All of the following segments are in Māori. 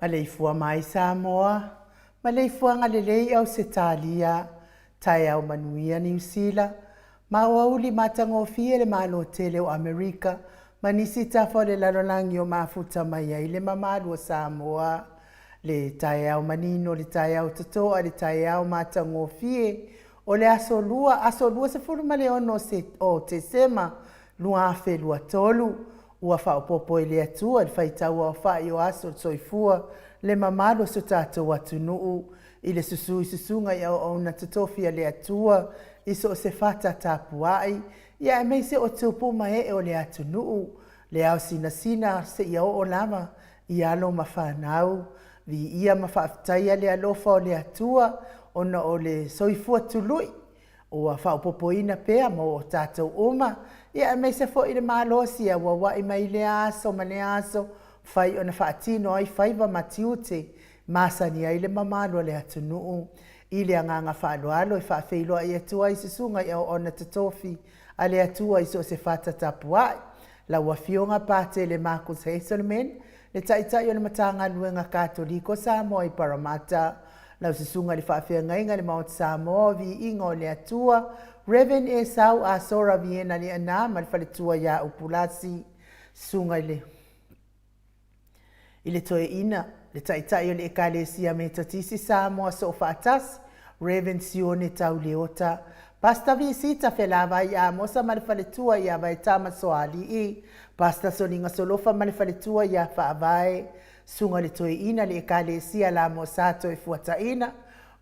Maleifua mai Samoa, Maleifua ngalelei au Setalia, tai au manuia New Zealand, mawauli matangofie le malotele o Amerika, manisi tafo le lalolangi o mafuta mai ai le mamalu o Samoa, le tai au manino, le tai au totoa, le tai au matangofie, o le asolua se furuma le ono o te sema, lua afe lua tolu, ua whaopopo i le atua, le whaitau o whai o aso soifua, le mamalo so tātou atu nuu, i le susunga i au na tutofia le atua, i so se whata tapuai, ia e meise o tupu mai o le atu nuu, le au sina se ia o lama, i alo mawhanau, vi ia mawhaaftaia le alofa o le atua, ona o le soifua tului, o whaopopoina pea mo o tātou uma, ia me se fo i le malosi a wawa i mai le aso, ma le aso, whai o na whaatino ai whaiva matiute, masani ai le mamalo le atunuu, i le anganga whaaloalo i whaafeiloa i atua i susunga i au ona tatofi, a le atua i so se whata tapuai, la wafionga pate le Marcus Hazelman, le taitai o le matanga luenga katoliko Samoa i Parramatta, lau susunga le whaafengainga le Mount Samoa vi ingo le atua, Reverend e sau a sora viena ni ana mal fale tua ya upulasi sunga ile toe ina le taitai le ekalesia metatisi Samoa so fatas Reverend Sione tau leota pasta visita felava ya mosa mal fale tua ya vai tama soali e pasta soninga solofa mal fale tua ya fa vai sunga le toe ina le ekalesia la mosato e fuata ina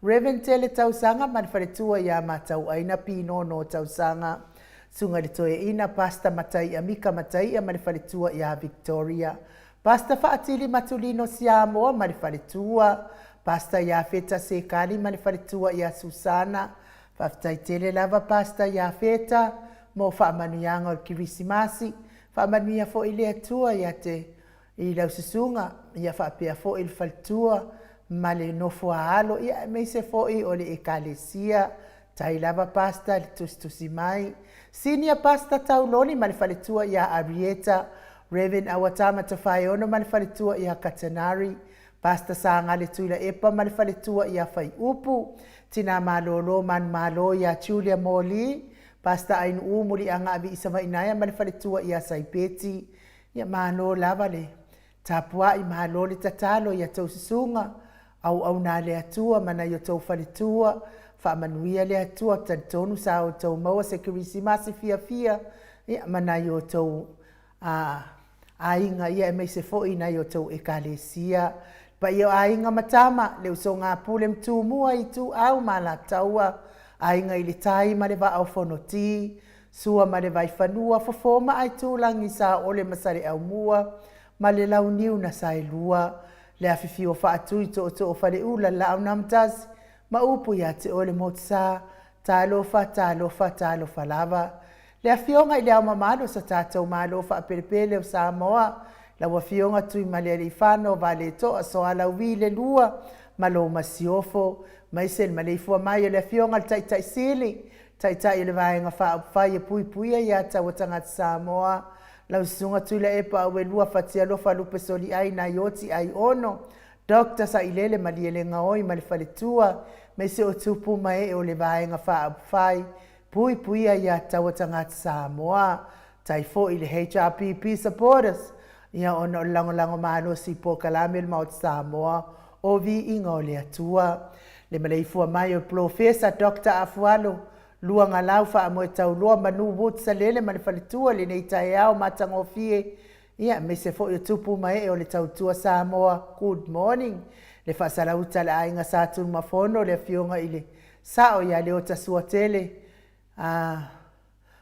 Reverend Tele tausanga manfaretua ya matau aina pino no tausanga sunga litoe ina pasta matai amika matai ya manfaretua ya Victoria pasta faatili matulino Samoa manfaretua pasta ya feta sekali manfaretua ya Susana faftai tele lava pasta ya feta mo fa manuanga o kirisimasi fa mania fo ile atua ya te ila susunga ya fa pia fo il faltua male no foalo ia me se foi o le ekalesia tai lava pasta le tustusi mai sinia pasta tauloni male faletua ia Arieta Reverend awatama tafai ono male faletua ia Katanari pasta sanga le tuila epa male faletua ia fai upu tina malolo man malo ia Julia Moli pasta ain umuli anga abi isama inaya male faletua ia Saipeti ia mano lava le tapua i malo le tatalo ia tausunga au na le atua mana yo tau falitua fa manuia le atua tonu sa o tau maua se kirisimasi fia ia mana yo tau ainga ia me se fo ina yo tau ekalesia pa yo ainga matama le usonga pule mtu mua i tu au mala taua ainga ili tai ma le va au fonoti sua ma le vai fanua fofoma ai tu langi sa ole masare au mua ma le launiu na sailua le afifi o faatui to o fale ula la au namtas ma upu ya te ole motsa talo fa lava le afionga i le au mamalo sa tatou malo fa pelepele o Samoa la wafionga tui male le fano vale to so ala wile lua malo masiofo maisel Maleifua mai le afionga tai sili tai le vaenga fa pui ya tawatanga Samoa lau sunga tula epa awe lua fatia lofa lupe soli ai na yoti ai ono. Dokta sa ilele maliele ngaoi malifaletua me se o tupu mai o le vaenga faa fai pui ya tawatanga Samoa taifo ile HRPP supporters ia ono lango malo si po kalamel maut Samoa o vi inga o le atua le Maleifua mai o professor Dr. Afualo luanga laufa mo tau lua manu wut salele malifaletua le nei tai au matangofie ia me se fo tupu mai o le tau tua Samoa good morning le fasala uta le ainga sa tu mafono le fionga ile sao ya le ota suatele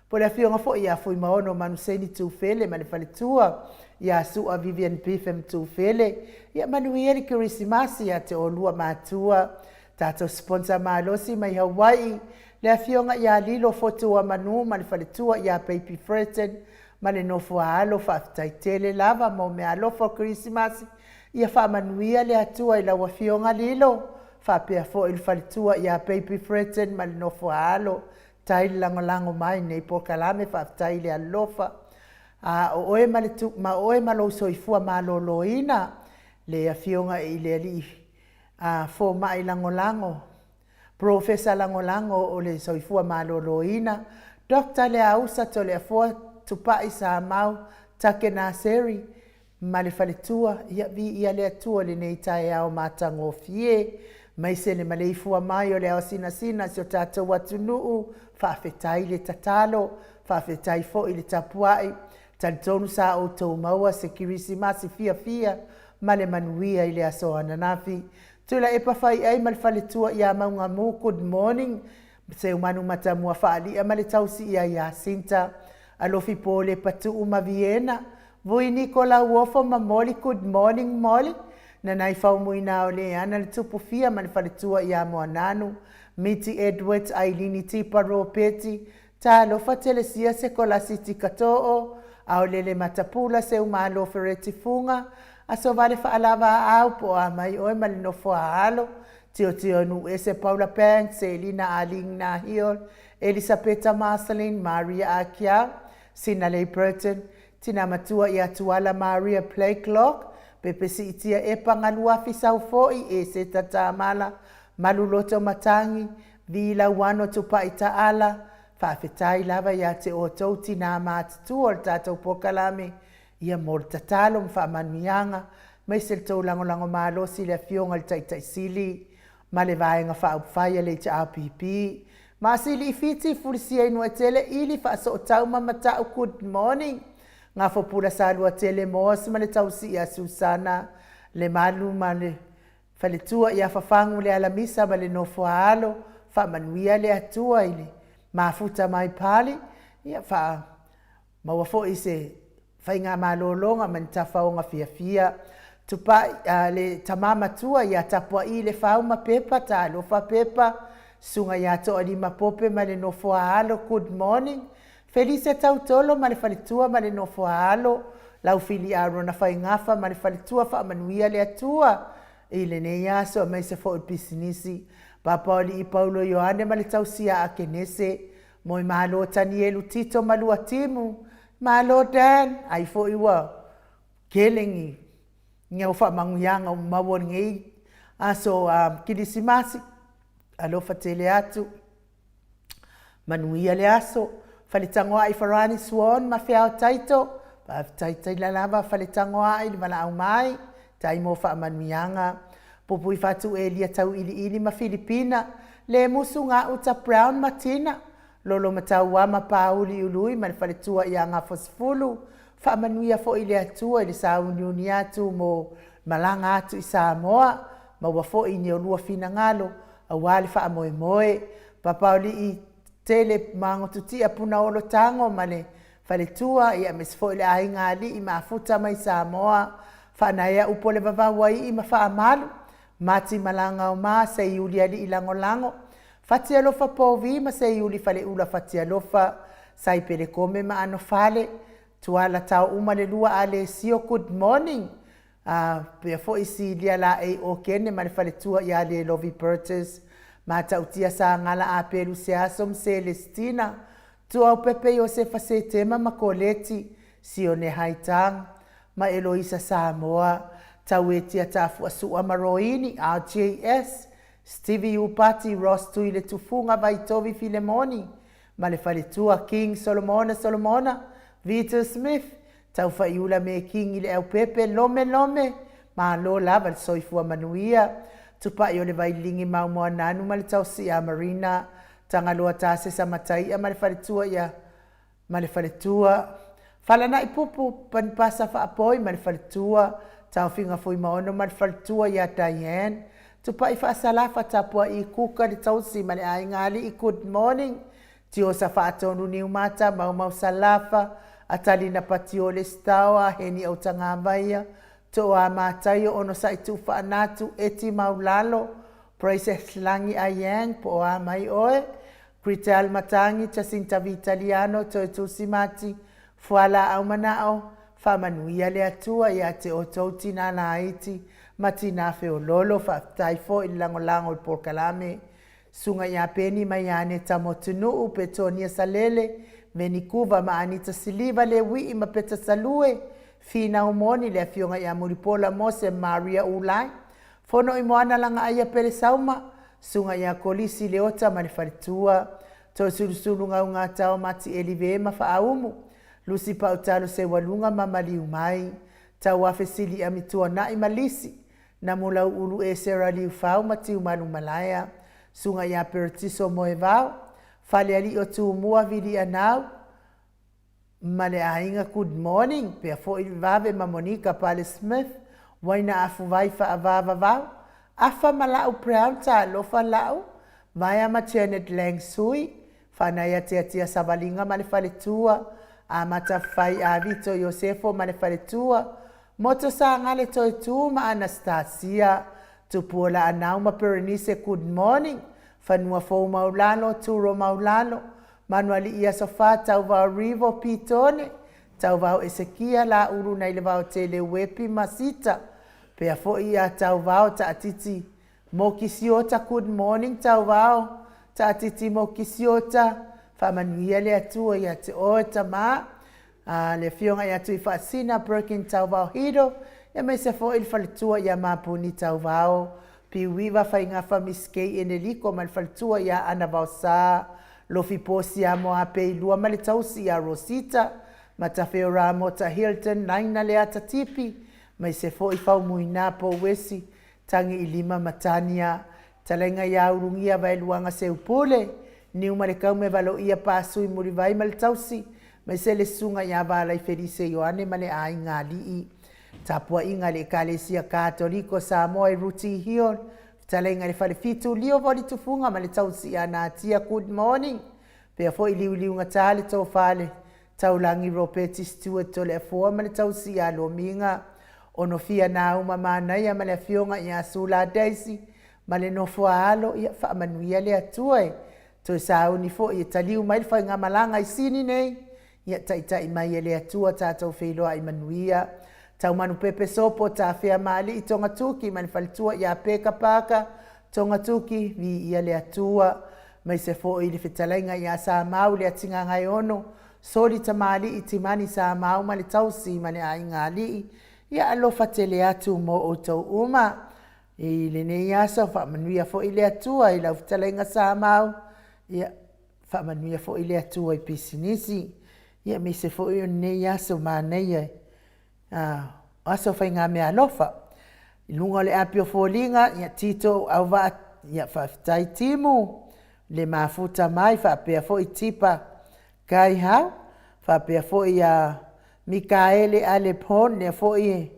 po le fionga fo ia fo maono manuseni tu fele malifaletua ia su a Vivian Pfm tu fele ia manuieri kirisimasi ya te olua matua tato sponsor malosi mai Hawaii le afionga ia lilo foto wa manu malifaletua ia baby Fretten male no fo alo fa taitele lava mo me alo for Christmas ia fa manuia le atua ila wafionga lilo fa pe fo il faletua ia baby Fretten male no fo alo tai lango mai nei po kalame fa taile alofa o oe male tu ma oe malo soifua malo loina le afionga I le li fo mai lango Professor lango o le soifua maloloina Dr. le ausa to le afua tupai sa mau take na seri ma le faletua ia le atua le nei tae au matango fie mai se le Maleifua mai o le au sina se o tātou atunuu whaafetai le tatalo whaafetai fo I le tapuai talitonu sa o tau maua se kirisimasi fia ma le manuia I le aso ananafi tula e pawhai ai ma le faletua ia maunga mu good morning se umanu matamua whaalia ma le tausi ia sinta alofi po le patu uma Vienna Vui Nicola Wofo ma Molly, good morning Molly. Na nai whau muina o le ana le tupu fia ma le whaletua ia moa nanu. Miti Edwards, Ailini Tipa Ropeti. Ta alofa telesia se kolasi tikatoo. Au lele matapula se umalo fereti funga. Aso vale whaalava au po a mai oe ma le nofo a alo. Tio nu ese Paula Banks, Elina Aling Nahiol, Elisabetta Marceline, Maria Akia, Sinalei Burton. Tina matua ia tuala Maria Playclock, pepe si itia e pangalua fisau foi e se tatamala, maluloto matangi, vila wano tupa ita ala, whaafetai lava ia te o tauti nā mātutu o tātou pokalame, ia mor tatalom whaamanuianga, mai se tau lango mālosi le fionga le taitaisili, ma le vaenga whaupwhaia le te APP, ma sili I fiti furisia inu e tele ili whaaso o tau mamatau good morning, Ngā whapura sa lua tele moas ma le tausi ia Susana, le malu ma le whaletua ia whawhangu le alamisa ma le nofo alo, whamanuia le atua I le mafuta mai pali, ia wha mawafo I se whainga malolonga man tawhaonga fia. Tupa le tamama tua ia tapua I le whauma pepa, ta alofa pepa, sunga ia toa lima pope ma le nofo alo, good morning, Felice tautolo ma le faletua ma le nofo alo, lau fili aro na whaingafa ma le faletua whaamanuia le atua, I le nei aso mai se fo pisinisi, papaoli I Paulo Ioane ma le tausia a kenese, moi malo Tanielu Tito ma lua timu, malo Dan, ai fo iwa, kelengi, ngau whaamanguyanga mawon ngei, aso kilisimasi, alofa tele atu, manuia le aso, Faletangoa I Farani Swan ma whiao taito, pa taita I lalava faletangoa I wana au mai, tai mo whaamanuianga, popui fatu e lia tau ili ma Filipina, le musu ngā uta Brown Martina, lolo matau wa ma pauli ului ma le faletua I ngā fosfulu, whaamanuia fo I le atua I le sa uniuni atu mo malanga atu I Samoa, ma wafo I neolua fina ngalo, a wale whaamoe papauli I tele mango tutia puna olo tango male faletua ia mesfo le ai ngali I mafuta mai Samoa whanaia upo le vavawai I mawhaamalu mati malanga o ma se iuli ali ilango fati alofa povi ma se iuli fale ula fati alofa sai pele kome ma ano fale tuala tau umale lua ale sio good morning pia fo isi lia la e o kene male faletua ia le Lovi Burtis ma tautia sa ngala a peru se asom Celestina, tu au pepe yo se fase tema ma koleti, si o ne haitang, ma Eloisa Samoa, tauetia tafu asua maroini, RJS, Stevie Upati, Ross Tuile Tufunga, Vaitovi Filemoni, ma le faletua King Solomona, Vito Smith, tau faiula me King ile au pepe lome, ma lo lava soifua manuia, tupa yo le vailingi mau moa nanu ma le tausi a Marina, tangaloa tase sa matai a ma le faletua ia, ma le faletua. Falana I pupu panipasa fa apoi ma le faletua, tau finga fui maono ma le faletua ia Diane, tupa I fa asalafa tapua I kuka le tausi ma le aingali I good morning, tio sa fa atonu ni umata mau salafa, atali na patio le stawa, heni au tangavaia, to a mātaio ono sa I tuwha anatu eti maulalo, Princess Langi Ayang po a mai oe, Critel Matangi, Jacinta Vitaliano, to tusimati, fuala au manao, whamanuia le atua ia te o tauti nana aiti, matina feo lolo, whaftaifo I lango I porkalame, sunga ia peni mai ane tamotunu upe tonia salele, venikuva ma anita siliva le wi I mapeta salue, fina umoni le fionga ia muripola mo se Maria Ulai. Fono i moana langa aia pere sauma, sunga ia kolisi leota mani faritua, to surusuru ngā tau mati elive ma faaumu, lusi pa utalo se walunga mamali umai, tau wafesili amitua na imalisi, na mula ulu e sera liu fau mati umalu malaya, sunga ia pertiso moe vau, fale ali o tu mua vili anau, male ainga good morning, pia fo i vave ma Monica Pale Smith, waina afu vai fa avava vau, afa malau preau ta lofa lau, vai ama Janet Lang sui, whanaya tia sabalinga male fale tua, a mata fai a Vito Yosefo male fale tua, moto sa ngale toi tu ma Anastasia, tupuola anau ma Berenice good morning, fanua fo maulano, turo maulano, manuali ia sofa tau vau Rivo Pitone, tau vau Ezekia la uru na ile vau tele wepi masita, pea fo ia tau vau ta atiti mokisiota good morning tau vau, ta atiti mokisiota, whamanuia le atua ia te oeta ma, le fionga ia tui whaasina Birkin tau vau hiro, ia me se fo il faletua ia mapuni tau vau, pi wiwa whainga whamiskei ene liko mal faletua ia ana vau saa, lofi posi a moa pei lua male tausi a Rosita, ma ta feo ramo ta Hilton, naina le ata tipi, mai se fo i fau muina po wesi, tangi i lima matania, talenga ia urungia vai luanga se upule, ni umare kaume valo ia pasu i muri vai male tausi, mai se le sunga ia vala i Felice Ioane male a inga lii, tapua inga le kalesia Katoliko Samoa i Ruti Hion, talenga le fale fitu lio voli tufunga ma le tausi ana atia good morning. Pea fo i liu nga tale tau fale, tau langi ropeti Stuart tole a fua ma le tausi a lo minga, ono fia na uma manaya ma le fionga i a sula daisi, ma le nofua alo i a wha manuia le atuai, to sa uni fo i taliu mai fa nga malanga i sini nei, i a taitai mai le atua tātou wheloa i manuia, tau manu pepe sopo ta fea mali i tonga tuki mani falitua i a peka paka tonga tuki vi ia le atua mai se fo i le whetalainga i a sa mau le atinga ngai ono sori ta mali i timani sa mau mali tausi mani a inga li i a alofa te le atu mo o tau uma i le ne i asa wha manuia fo i le atua i lau whetalainga sa mau i a wha manuia fo i le atua i pisinisi i a me se fo i o ne i asa ma nei aso fai ngā mea lofa. I lunga le apio fōlinga, ia tito au wa ia whaftai timu, le mafuta mai, whapea fo i tipa kai hau, whapea fo i Mikaele Alepon, lea fo i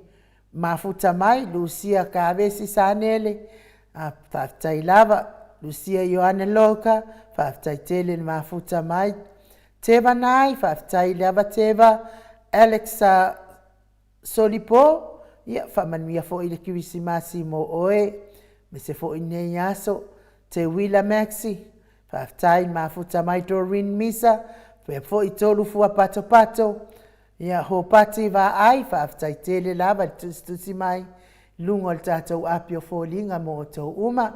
mafuta mai, Lucia Kavesi Sanele, whaftai lava, Lucia Ioane Loka, whaftai tele mafuta mai, teva nai, whaftai lava teva, Alexa Solipo, ia whamanuia fo i le kirisimasi mo oe, me se fo i nei aso, te Willa Maxi, whaftai mafuta mai Doreen Misa, whea fo i tolu fua pato pato, ia ho pati va ai, whaftai tele lava tusi mai, lungo le tātou apio fo linga mo o tau uma,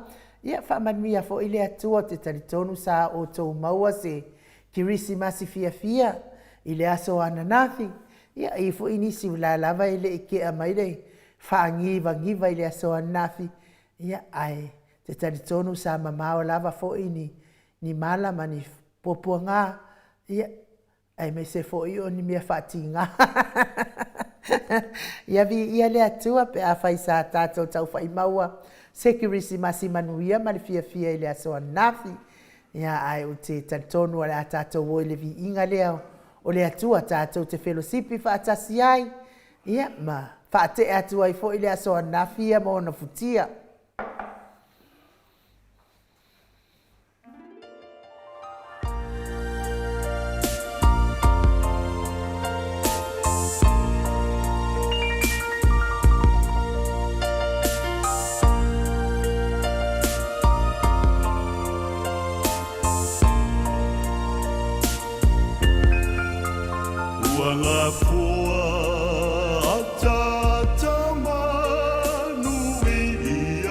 ia whamanuia fo i le atua te taritonu sa o tau maua se kirisimasi fia fia, i le aso ananafi, ia i fo inisi la lava ile ike a maile whaangiva ile asoa nafi ia ai te taritonu sa mamao lava fo ini ni mala mani popua ngā ia ai me se fo i o ni mea whati ngā ia vi ia le atua pe a whai sa tātou tau whai maua se kirisimasi manuia mani fia ile asoa nafi ia ai o te taritonu ala tātou o ile vi inga leo o le atua tātou te fellowshipi whaatasi ai, ia ma whaate atua i fo i le asoa nafia mo na futia. Maleifua, tata manu i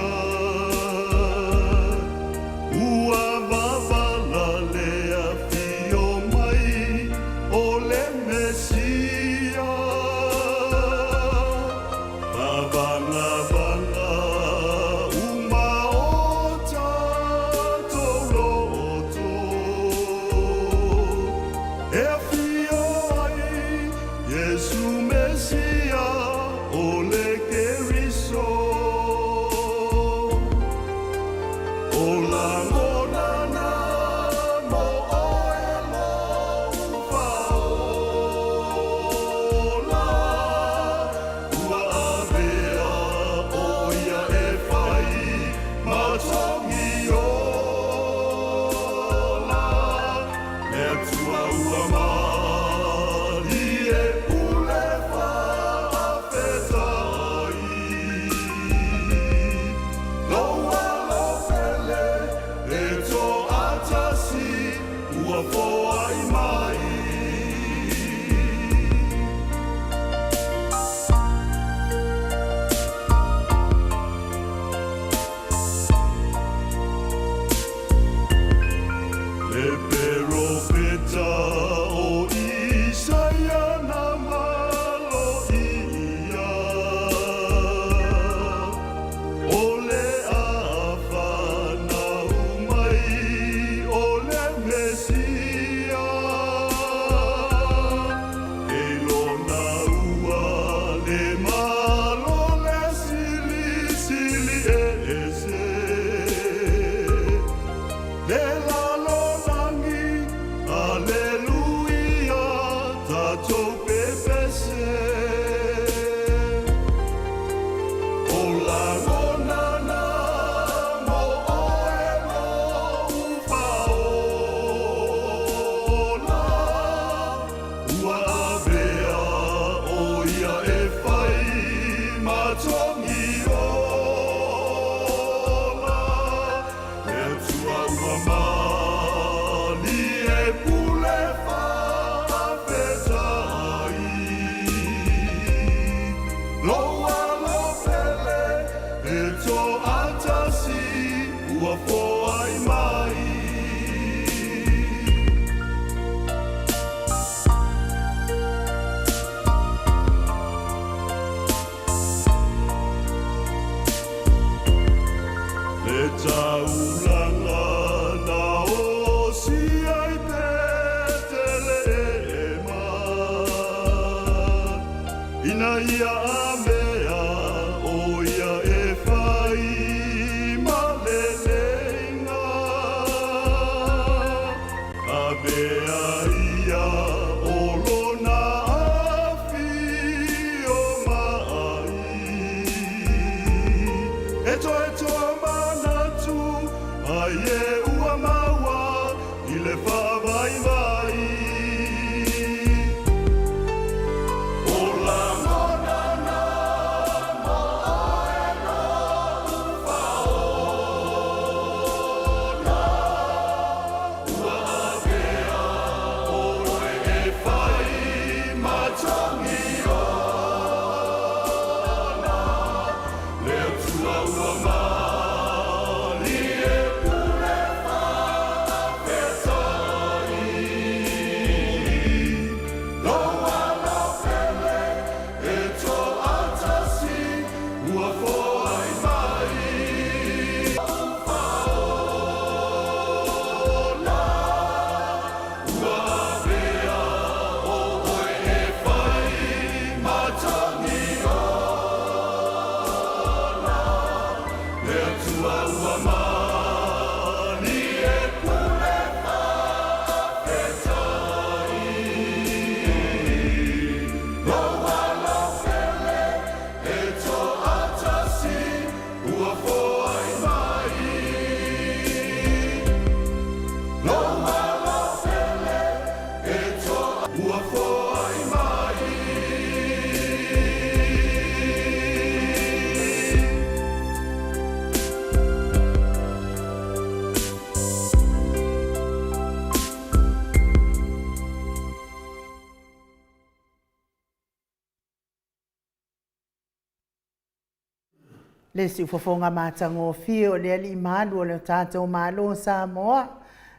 Le si ufofonga matango fio le ali malu le tato malo Samoa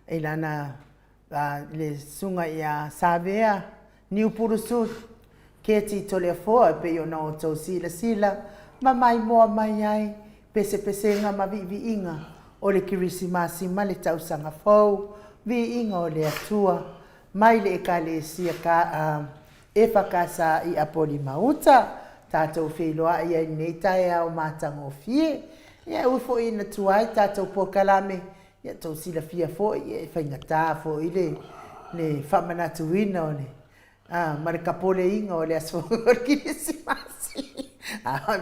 e lana le sunga ia Savea New Purusut keti tole foa pe yo no to sila ma mai mo mai ai pese nga ma vi inga o le kirisimasi ma le tausanga fou vi inga o le atua mai le kale sia ka e fakasa I apoli mauta tātou wheloa ia nei tae au mātango fie. Ia ufo ina tuai tātou pokalame. Ia tau sila fia fo ia whaingatā fo I le whamanatuina o le. Marikapole inga o le aso o kirisimasi.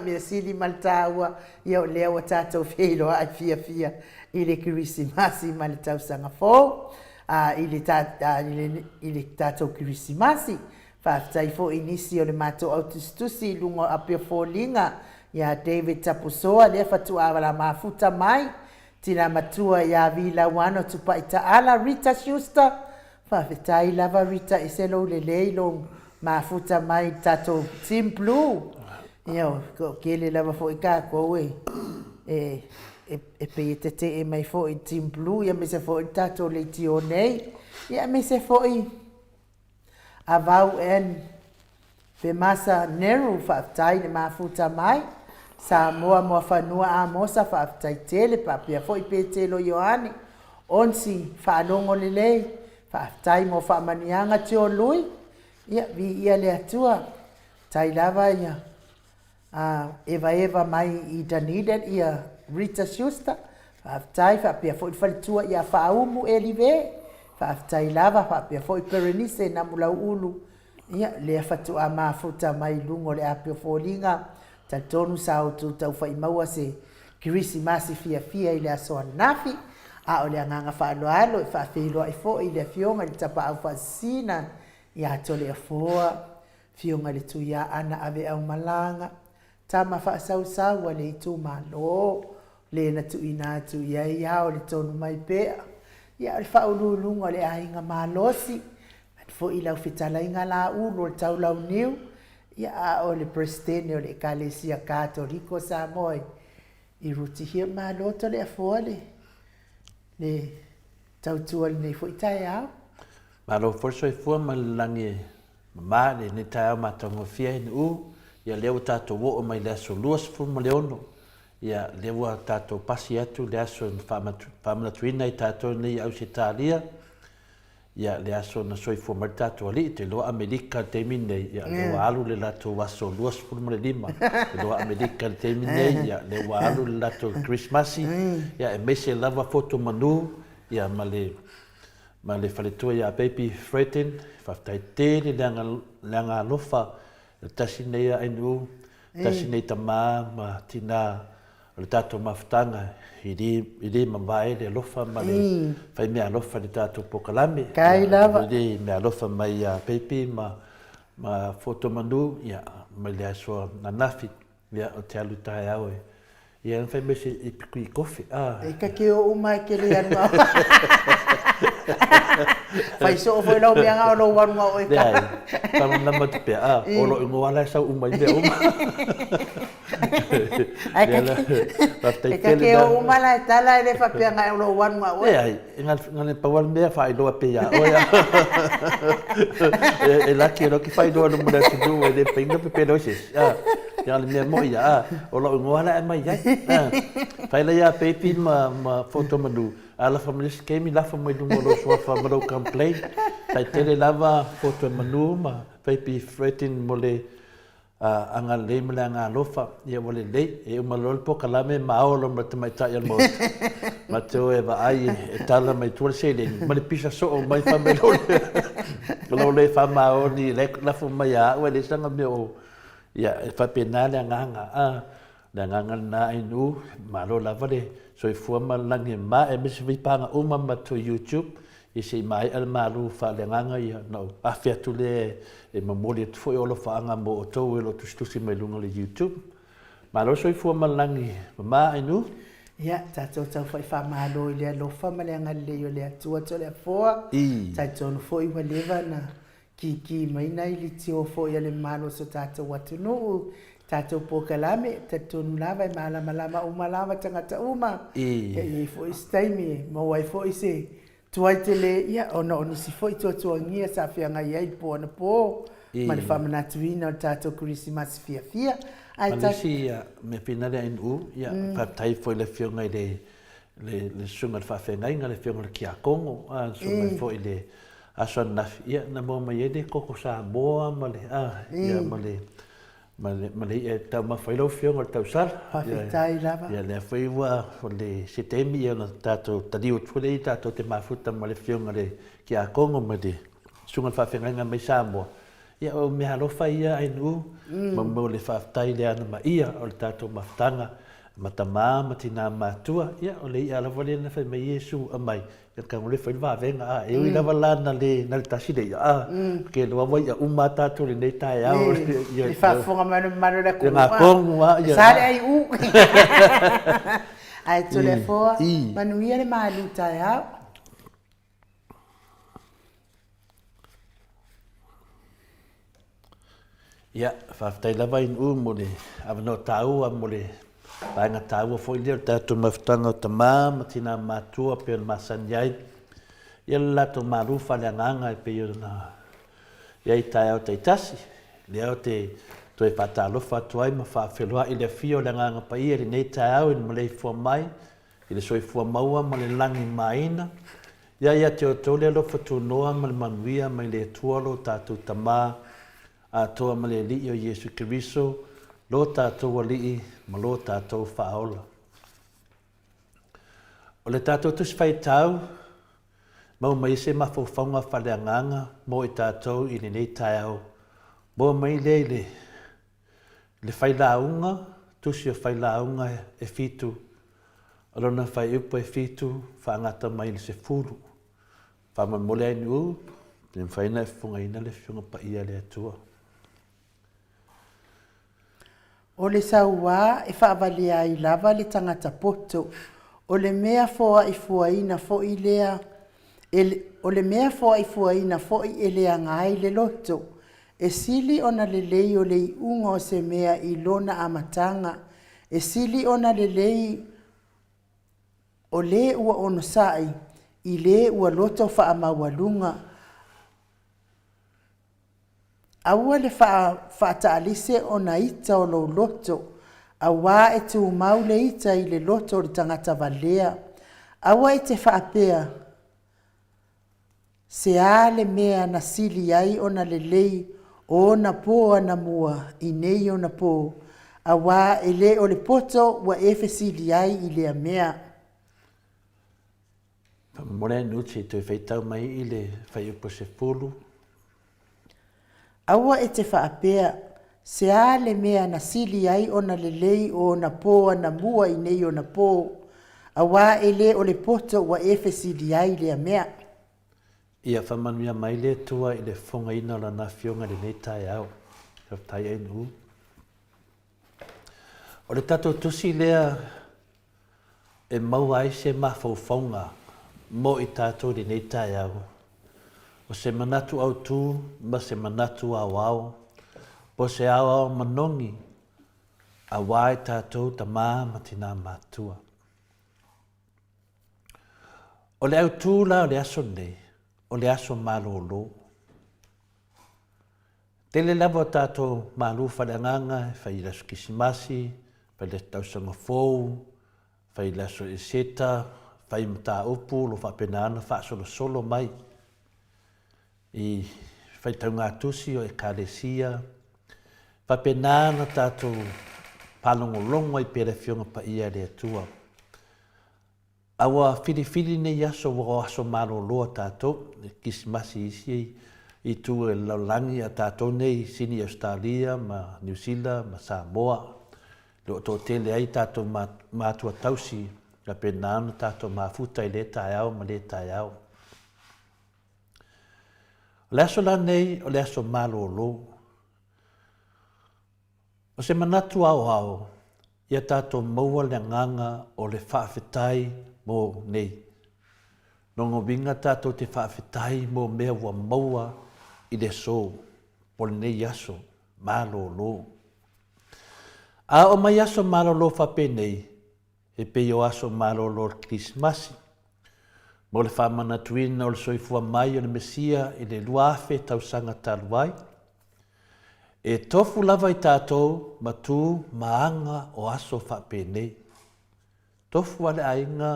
Mea sili maltaua ia o lea o tātou wheloa ai fia I le kirisimasi ma le tausanga fo. I le tātou kirisimasi. Whaftai fo inisi o le mato autistusi lungo apia fōlinga ia David Tapusoa lea fatua awala mafuta mai tina matua ia vila wano tupa ita ala Rita Schuster whafetai lava Rita iselo le leilo mafuta mai tato Team Blue ia ko kele lava fo ika koe e pe tete e mai fo I Team Blue ia me se fo tato le tio nei ia me se fo avau en pe masa neru whaftai ne mafuta mai Samoa mo whanua a mosa whaftai tele papia foi pe telo Ioane onsi whanongo lelei whaftai mo whamanianga teo lui ia vi ia le atua tai lava ia eva mai I Dunedin ia Rita Schuster whaftai whapia foi whalitua ia whaumu elive Whaftai lava whapia foi Reminiscing na mulau ulu. Ia lea fatu a mafuta mai lungo le apio fōlinga. Ta tonu sao tu tau whai maua se kirisimasi fia I le asoa nafi. A o le anganga whaaloalo I whawhiloa I fo I le fionga li tapa au whasina. Ia to le afoa. Fionga le tuia ana ave au malanga. tama whaasau le i tō malo, le na tu ina tu iai au le tonu mai pea. Ia le whaululunga le ainga malosi, fo i lau whitalainga la ulu le tau lau niu, ia o le presidente o le Ekalesia Katoliko Samoa i ruti hia maloto le afuale, le tautua le nei fo i tae au. Malo forso i fua malangi ma le ne tae au matongo fia ni u, ia leo tato wo o mai le aso luas fu ma leono, ia leo tato pasi atu le aso whamanatuina i tato nei au se talia, ia le aso na soi fu mar tato ali, te loa Amerika te mine, ia leo alu le lato waso luas fu ma le lima, te loa Amerika te mine, ia leo alu le lato Christmasi, ia e mese lava foto manu, ia ma le whaletua ia baby threaten, whaftai tēne leanga alofa, tasi nei a enu, tasi nei ta ma tina le tato mawhtanga, i re mawai le alofa ma le whai mea alofa le tato pokalame. Kai lava. I re mea alofa mai a baby ma foto manu, ia mai le asoa na nafi, ia o te alu tae au e. Ia whai mese i piku i kofi. E ka ke o umai ke le anu au. Fai so foi lau mea ngā olo warunga o e ka. Tama nama te pea, olo ingo wala sau umai mea uma. E ka ke o umala e tala e le whapea ngā olo warunga o e. Ngane pawal mea whai loa pea oia. E laki e roki whai loa no muna tunu e le pinga pe pedosis. Ia le mea mo ia, olo ingo wala e mai iai. Whai la ia pepi ma foto manu. Ala familis kemi lafa mai lungo lo sofa maro complain. Tai tele lava foto manu ma pepi threaten mole anga le mele anga lofa ia wale le e umalol po kalame maolo ma te mai tai mo. Ma te e va ai e tala mai tual sele ma le pisa so o mai fa me lo le fa mao ni le lafa mai a o le sanga me o ia e fa penale anga nganga na inu ma lo lava le so i fuama langi ma e misi vipanga uma ma to YouTube i se mai al maru fa le nganga i no afia tu le e mamoli tu foi olo faanga mo o tau e lo tustusi mai lunga le YouTube ma lo so i fuama langi ma inu ia tatou tau fai whamalo i le alofa ma le angale i o le atua to le afoa tatou no foi wa leva na ki mai nai li tio foi ale malo so tatou watu nuu tatou pokalame tatou lava e malama umalama tangata uma e foi staimi mo wai foi se tuai tele ia ono si foi to ngia sa fia ngai ai po na po ma le famana tuina tatou Christmas fia ai tatou me pinale in u ia pa tai foi le fia ngai le sunga fa fe ngai le fia ngai kia kongo sunga foi le ason na ia na mo mai de koko sa boa ma le ia ma le e tau mawhailo whionga o tau sara. Hawhitai lava. Ia le whaiwa o le setemi ia na tātou tariu tūle i tātou te mawhuta ma le whionga le ki a Kongo ma le sunga whawhenga mai Samoa. Ia o me halofa ia ainu ma mo le whawhitai le ana ma ia o le tātou mawhtanga ma tamā ma tina mātua. Ia o le i alawa le na whai mai Iesu a mai. Ia ka ngole whai wāwenga e ui lawa la na le tasi le ia ke loa wai a uma tātou le nei tae au. I whawhonga manu la kua. Ngā kongu Sare ai u. Ai to le foa manu ia le malu tae au. Ia, whawhitai lawa in u mo le awano tāua mo le Painga tāua fo i leo tātou mawhtanga o tamā, ma tina mātua peo na masani ai. Ia le lato marufa le anganga e peo na iai tae au taitasi. Leo te toi whatalofa atuai ma whawhelua i le fio le anganga pa ia le nei tae au i le Maleifua mai, i le soifua maua ma le langi maina. Ia te o tole alofa tūnoa ma le manuia ma le tualo tātou tamā, a toa ma le li o Yesu Kiriso, lo tātou alii ma lo tātou whaola. O le tātou tusi whai tau, mau mai se mawhawhaunga whaleanganga mo i tātou i nei tai au. Mo mai le whai launga, tusi o whai launga e fitu. Alona whai upo e fitu, whaangata mai le se furu. Whamamole ai ni u, te mwhaina e whunga ina le whiunga pa ia le atua. O le saua e whaavale ai lava le tangata poto. O le mea foa i fuaina fo i lea. O le mea foa i fuaina fo i lea ngai le loto. E sili ona le lei o le iunga o se mea i lona amatanga. E sili ona le lei o le ua ono sai. I le ua loto wha mawalunga. Aua le wha taalise o na ita o lo loto. Awa e tu mau le ita i le loto o le tangata valea. Awa e te whaapea. Se a le mea na sili ai o na le lei o na poa na mua i nei o na po. Awa e le o le poto wa efe sili ai i le mea. Mora nuti te whaitau mai i le whai upo se pulu. Aua e te whaapea, se a le mea na sili ai o na le lei o na poa na mua i nei o na po. Awa e le o le poto wa efe sili ai le mea. Ia whamanuia mai le tua i le whonga ina la na whionga le nei tai au. Ka tai ai nu. O le tato tusi lea e mau ai se mawhau whaunga mo i tato le nei tai au. O se manatu au tū, ma se manatu au au. Po se au au manongi, a wai tātou ta mā ma tina mātua. O le au tū la o le aso nei, o le aso mālolo. Tele lava tātou mālu whareanganga, whai laso kisimasi, whai le tausanga fōu, whai laso eseta, whai mta upu, lo whapenana, whaasolo solo mai. I whaitau ngā tusi o ekalesia, whapenana tātou palongolongo i pere whionga pa ia rea tua. Awa whiriwhiri nei aso wa aso maro loa tātou, kisimasi isi i tu e laulangi a tātou nei sini Australia, ma New Zealand, ma Samoa. Leo tō tele ai tātou mātua tausi, ka penana tātou mafuta i le tai au, ma le tai au. O le aso la nei, o le aso malolo. O se manatu au au, ia tātou maua le nganga o le whaafetai mō nei. Nongo winga tātou te whaafetai mō mea ua maua i le so, o le nei aso, malolo. A o mai aso malolo whape nei, e pei o aso malolo Krismasi. Mo le whamana tuina o le soifua mai o le Mesia i le luafe tausanga taluai. E tofu lava i tātou matu maanga o aso whapenei. Tofu ale ainga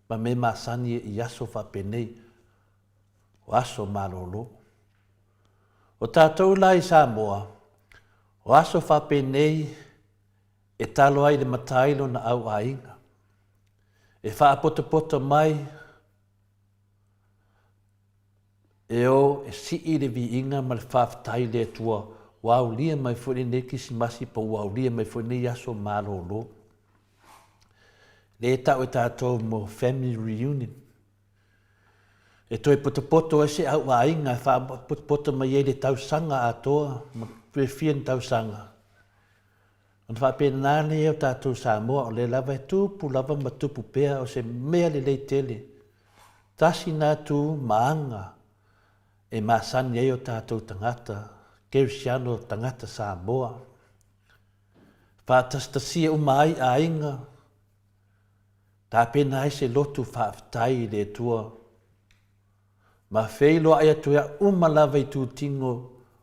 ma me masani i aso whapenei o aso malolo. O tātou la i Samoa, o aso whapenei e talo ai le matailo na au ainga. E whaapoto mai e o e si i le vi inga ma le whaafitai le tua wau lia mai fwene ne kisimasi pa wau lia mai fwene yaso malolo. Le tau e tātou mo family reunion. E toi poto e se au a inga wha poto mai e le tausanga a toa, ma whien tausanga. An whapena nane e o tātou Samoa o le lava e tupu lava ma tupu pea o se mea le leitele. Tasi nā tū maanga. E masani e o tātou tangata, Kerisiano tangata Samoa. Whātastasia umai a inga, tā pena ai se lotu whaafitai le tua. Ma wheilo ai atuia umalawa i tūtingo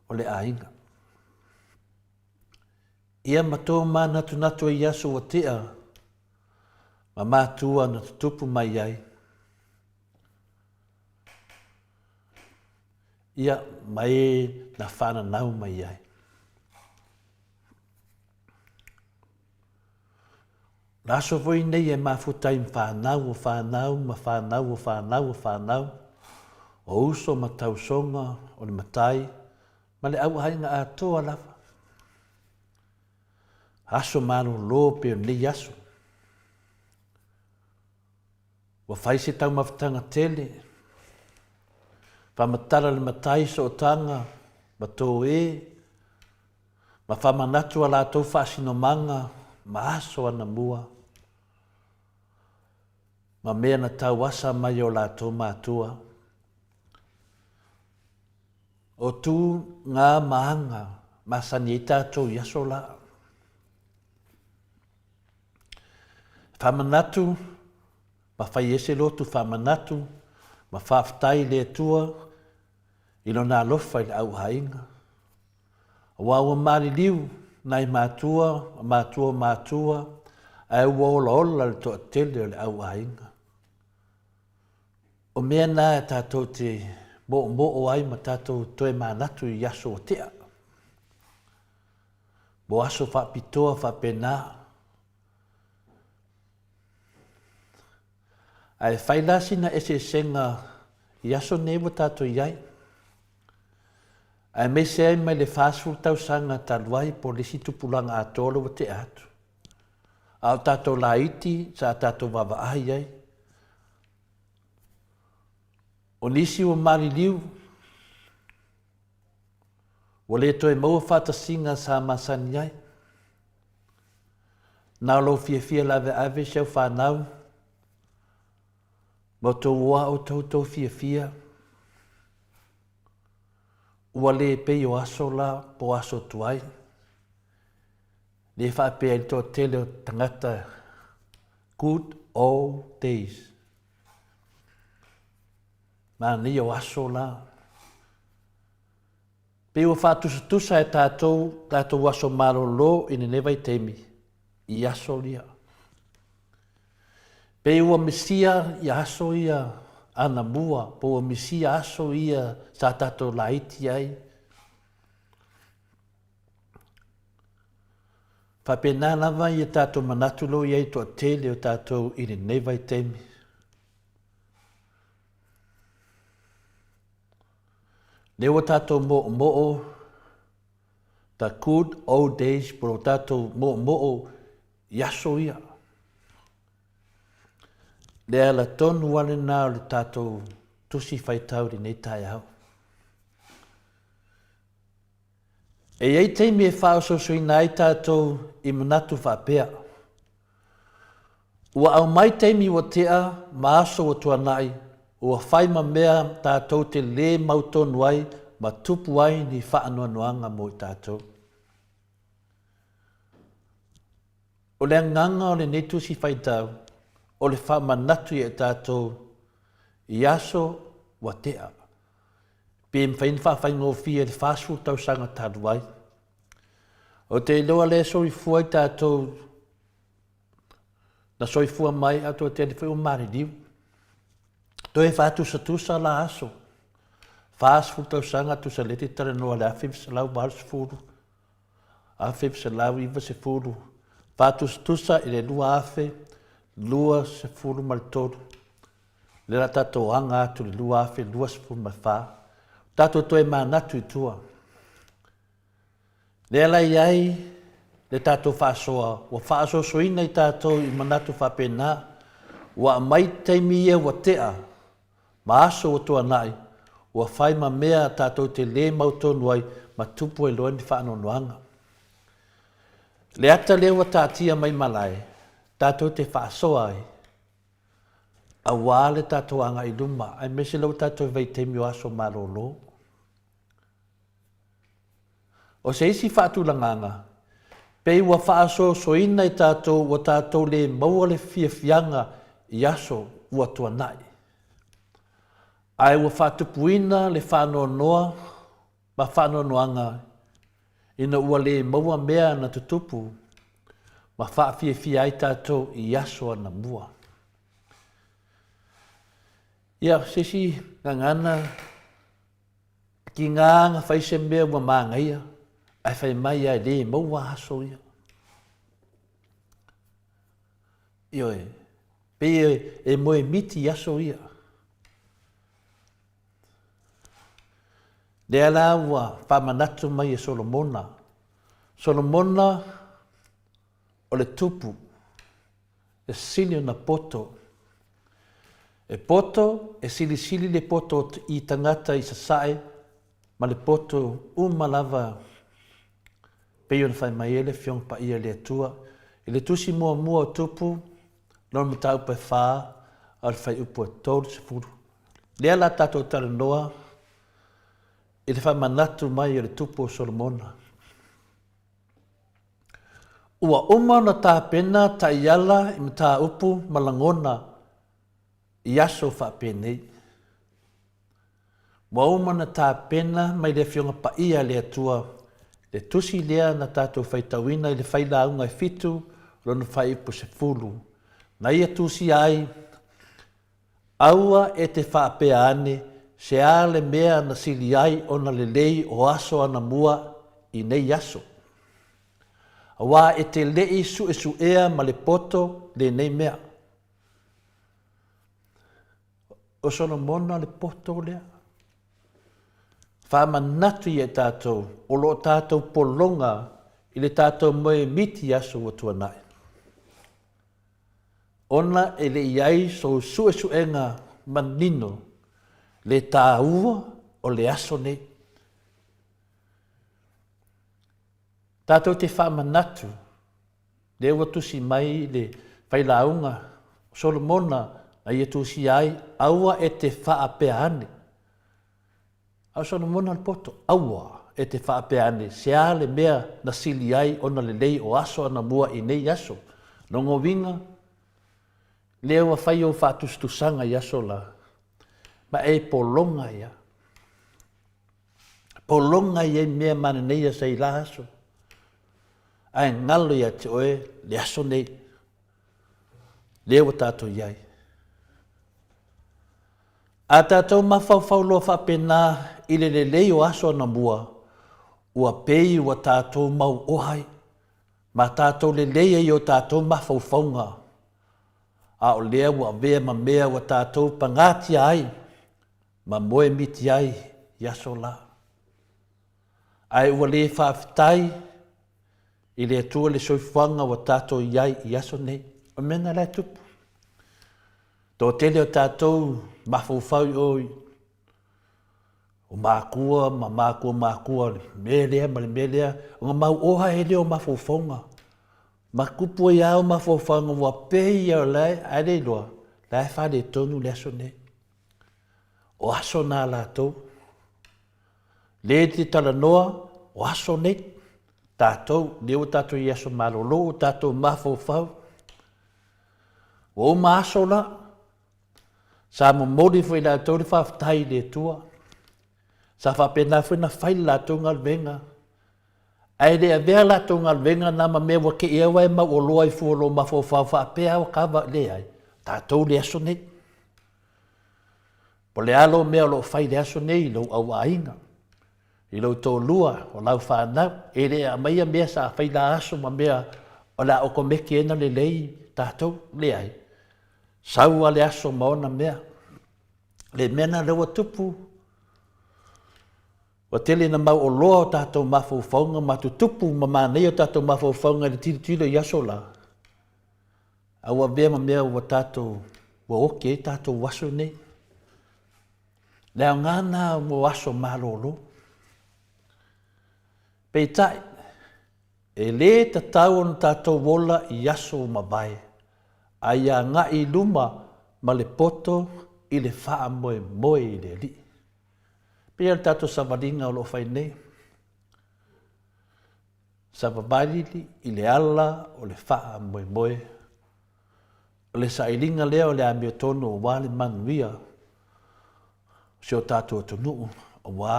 o le a inga. Ia mato mā natu i aso o tea, ma mātua na tupu mai ai. Ia mai na whana nau mai ai. Laso voi nei e mafutai whanau o whanau, ma whanau o whanau o whanau. O uso ma tausonga o le matai, ma le au hainga a toa lava. Aso mano lope o nei aso. Wa whaise tau mawhatanga tele. Whamatara le matai so o tanga, ma tō e. Ma whamanatu a lātou whaasinomanga, ma aso ana mua. Ma mea na tau asa mai o lātou mātua. O tū ngā maanga, ma sani e tātou i aso la. Whamanatu, ma whai ese lotu whamanatu, ma whaftai le tua, ilo nā lofa i le au hainga. Wa ua mari liu, nai mātua, ai ua ola le toa tele o le au hainga. O mea nā e tātou te mo ai ma tātou toe mānatu i aso o tea. Bo aso whapitoa whapena. Ai whailasina ese senga i aso newa tātou iai. Ai me se ai mai le whāsful tau sanga taluai po le situpulanga atolo wa te atu. Au tātou la iti sa tātou wawa ahi ai. O nisi o mari liu. O le toe maua whātasinga sa masani ai. Nau lo fia lawe ave siau whanau. Mo tō ua o tau fia. Ua le pei o aso la po aso tuai. Le whapea i tō tele o tangata good old days. Ma ni o aso la. Pei o whātusa e tātou aso marolo i ne nevai temi. I aso lia. Pei ua misia i aso ia ana mua, po ua misia aso ia sa tātou laiti ai. Whapena lava i tātou manatulo i ai toa tele o tātou i ne nevai temi. Lewa tātou mo'o, the good old days, pero tātou mo'o i aso ia. Le ala tonu wale nā o le tātou tusi whaitau ri nei tai au. E ei teimi e whaososo i nai tātou i manatu whapea. Ua au mai teimi wa tea ma aso o tuanai, ua whaima mea tātou te le mautonu ai ma tupu ai ni whaanoanoanga mo i tātou. O le nganga o le nei tusi whaitau, o le whamanatu i e tātou i aso wa tea. Pēm whain whawhaingo fia le whāsfu tau sanga tāruai. O te loa le soifua i tātou na soifua mai ato te le whai o mare liu. Toi whātusa la aso. Whāsfu tau sanga tusa leti tara noa le awhib se lau maru se furu. Awhib se lau iwa se furu. Whātusa i le lua awhe. Lua se furu maritoru. Le la tātou anga atu le lua awhi, lua se furu mawha. Tātou toe mānatu i tua. Le ala iai, le tātou whaasoa. Wa whaasoa soina i tātou i manatu whapena. Wa mai teimi ia wa tea. Ma aso o tua nai. Wa whaima mea tātou te le mautonu ai. Ma tupu e loa ni whaanonoanga. Le ata le wa tātia mai malai. Tātou te whaasoa ai. A wāle tātou anga i luma. Ai mese lau tātou vei teimi o aso marolo. O se isi whaatulanganga. Pei wa whaaso soina i tātou wa tātou le maua le fianga i aso ua tuanai. Ai wa whaatupuina le whaanonoa ma whaanonoanga. Ina ua le maua mea na tutupu. Ma whaafia ai tātou i aso ana mua. Ia, sesi ngangana ki nganga whaise mea wa māngaia. Ai whai mai ai le maua aso ia. Ioe, pe e moe miti aso ia. Le ala ua whamanatu mai e Solomona. Solomona o le tupu, e sili na poto. E poto, e sili le poto i tangata i sasae, ma le poto umalava Pei ona whai mai ele whiong pa ia le atua. I le tusi mua mua o tupu, lona mata upa e whaa, a le whai upu e tōru se furu. Lea la tātou tala noa, i le whai manatu mai o le tupu o Solomona. Ua uma na tā pena ta iala i mta upu malangona i aso wha penei. Ua uma na tā pena mai le whionga pa ia le atua, le tusi lea na tātou whaitawina i le whailaunga i fitu, lona whai upu se fulu. Na ia tusi ai, aua e te whaapea ane, se a le mea na sili ai o na le lei o aso ana mua i nei aso. Awa e te lei su e su ea ma le poto le nei mea. O Solomona le poto lea. Wha manatu i e tātou, o lo tātou polonga i le tātou moe miti aso o tuanai. Ona e le iai so su e su enga manino le tā ua o le aso nei. Tātou te wha manatu, le ua tusi mai le whailaunga, Solomona na ia tusi ai, aua e te wha apea ane. Au Solomona le poto, aua e te wha apea ane, se a le mea na sili ai ona le lei o aso ana mua i nei aso. Nongo winga, le ua whai o whatustusanga i aso la, ma e polonga ia. Polonga ia mea mana nei a sei la aso. Ai ngalo ia te oe, le aso nei, le ua tātou iai. A tātou mawhauwhau loa whapena i le lei o aso ana mua, ua pei ua tātou mau ohai, ma tātou le lei o tātou mawhauwhaunga. A o lea ua vea ma mea ua tātou pangati ai, ma moe miti ai i aso la. Ai ua le whaafitai, i le atua le soifuanga wa tātou iai i aso nei, o mena lai tupu. Tō tele o tātou mawhauwhau oi, o mākua, ma mākua, melea, ma le melea, o ngā mau oha e leo mawhauwhaunga. Ma kupu i au mawhauwhaunga wa pei au lai, aere loa, lai whare tonu le aso nei. O aso nā lātou. Le te tala noa, o aso nei. Tātou, leo tātou i aso malolo, tātou mawhauwhau. O ma aso la, sa mo mori fwoi lātou le whaftai le tua. Sa whapena fwoi na whai lātou ngal venga. Ai le a vea lātou ngal venga na ma mea wake ea wai ma o loa i fuolo mawhauwhau whapea o kawa le ai. Tātou le aso nei. Po le alo mea lo whai le aso nei lo au ainga. I lau tō lua o lau whanau, e rea maia mea sa whai la aso ma mea o la o komeke ena le lei tātou le ai. Saua le aso maona mea, le mena lewa tupu. Wa tele na mau o loa o tātou mawhauwhaunga, ma tu tupu ma mānei o tātou mawhauwhaunga le tiro i aso la. Aua mea ma mea wa tātou, wa oke tātou waso nei. Lea ngana mo waso malolo. Pei tai, e le ta tau on tātou wola i aso ma vai, a ia ngā i luma ma le poto i le wha moe moe i le li. Pei al tātou savaringa o lo whai nei. Savabarili i le ala o le wha moe moe. O le sailinga lea o le amio tono o wale manuia. Se o tātou atunu o wā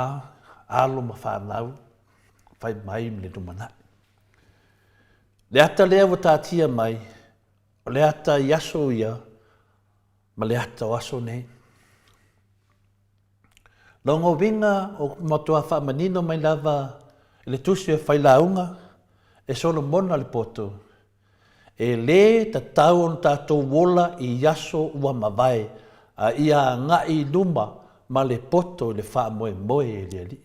alo ma whanau. Whai mai me le numana. Le ata lea wa tātia mai, o le ata i aso ia, ma le ata o aso nei. Longo winga o matua whamanino mai lava, le tusi e whailaunga, e Solomona le poto. E le ta tau on tātou wola i aso ua mawai, a ia ngā i luma ma le poto le wha moe moe e le li.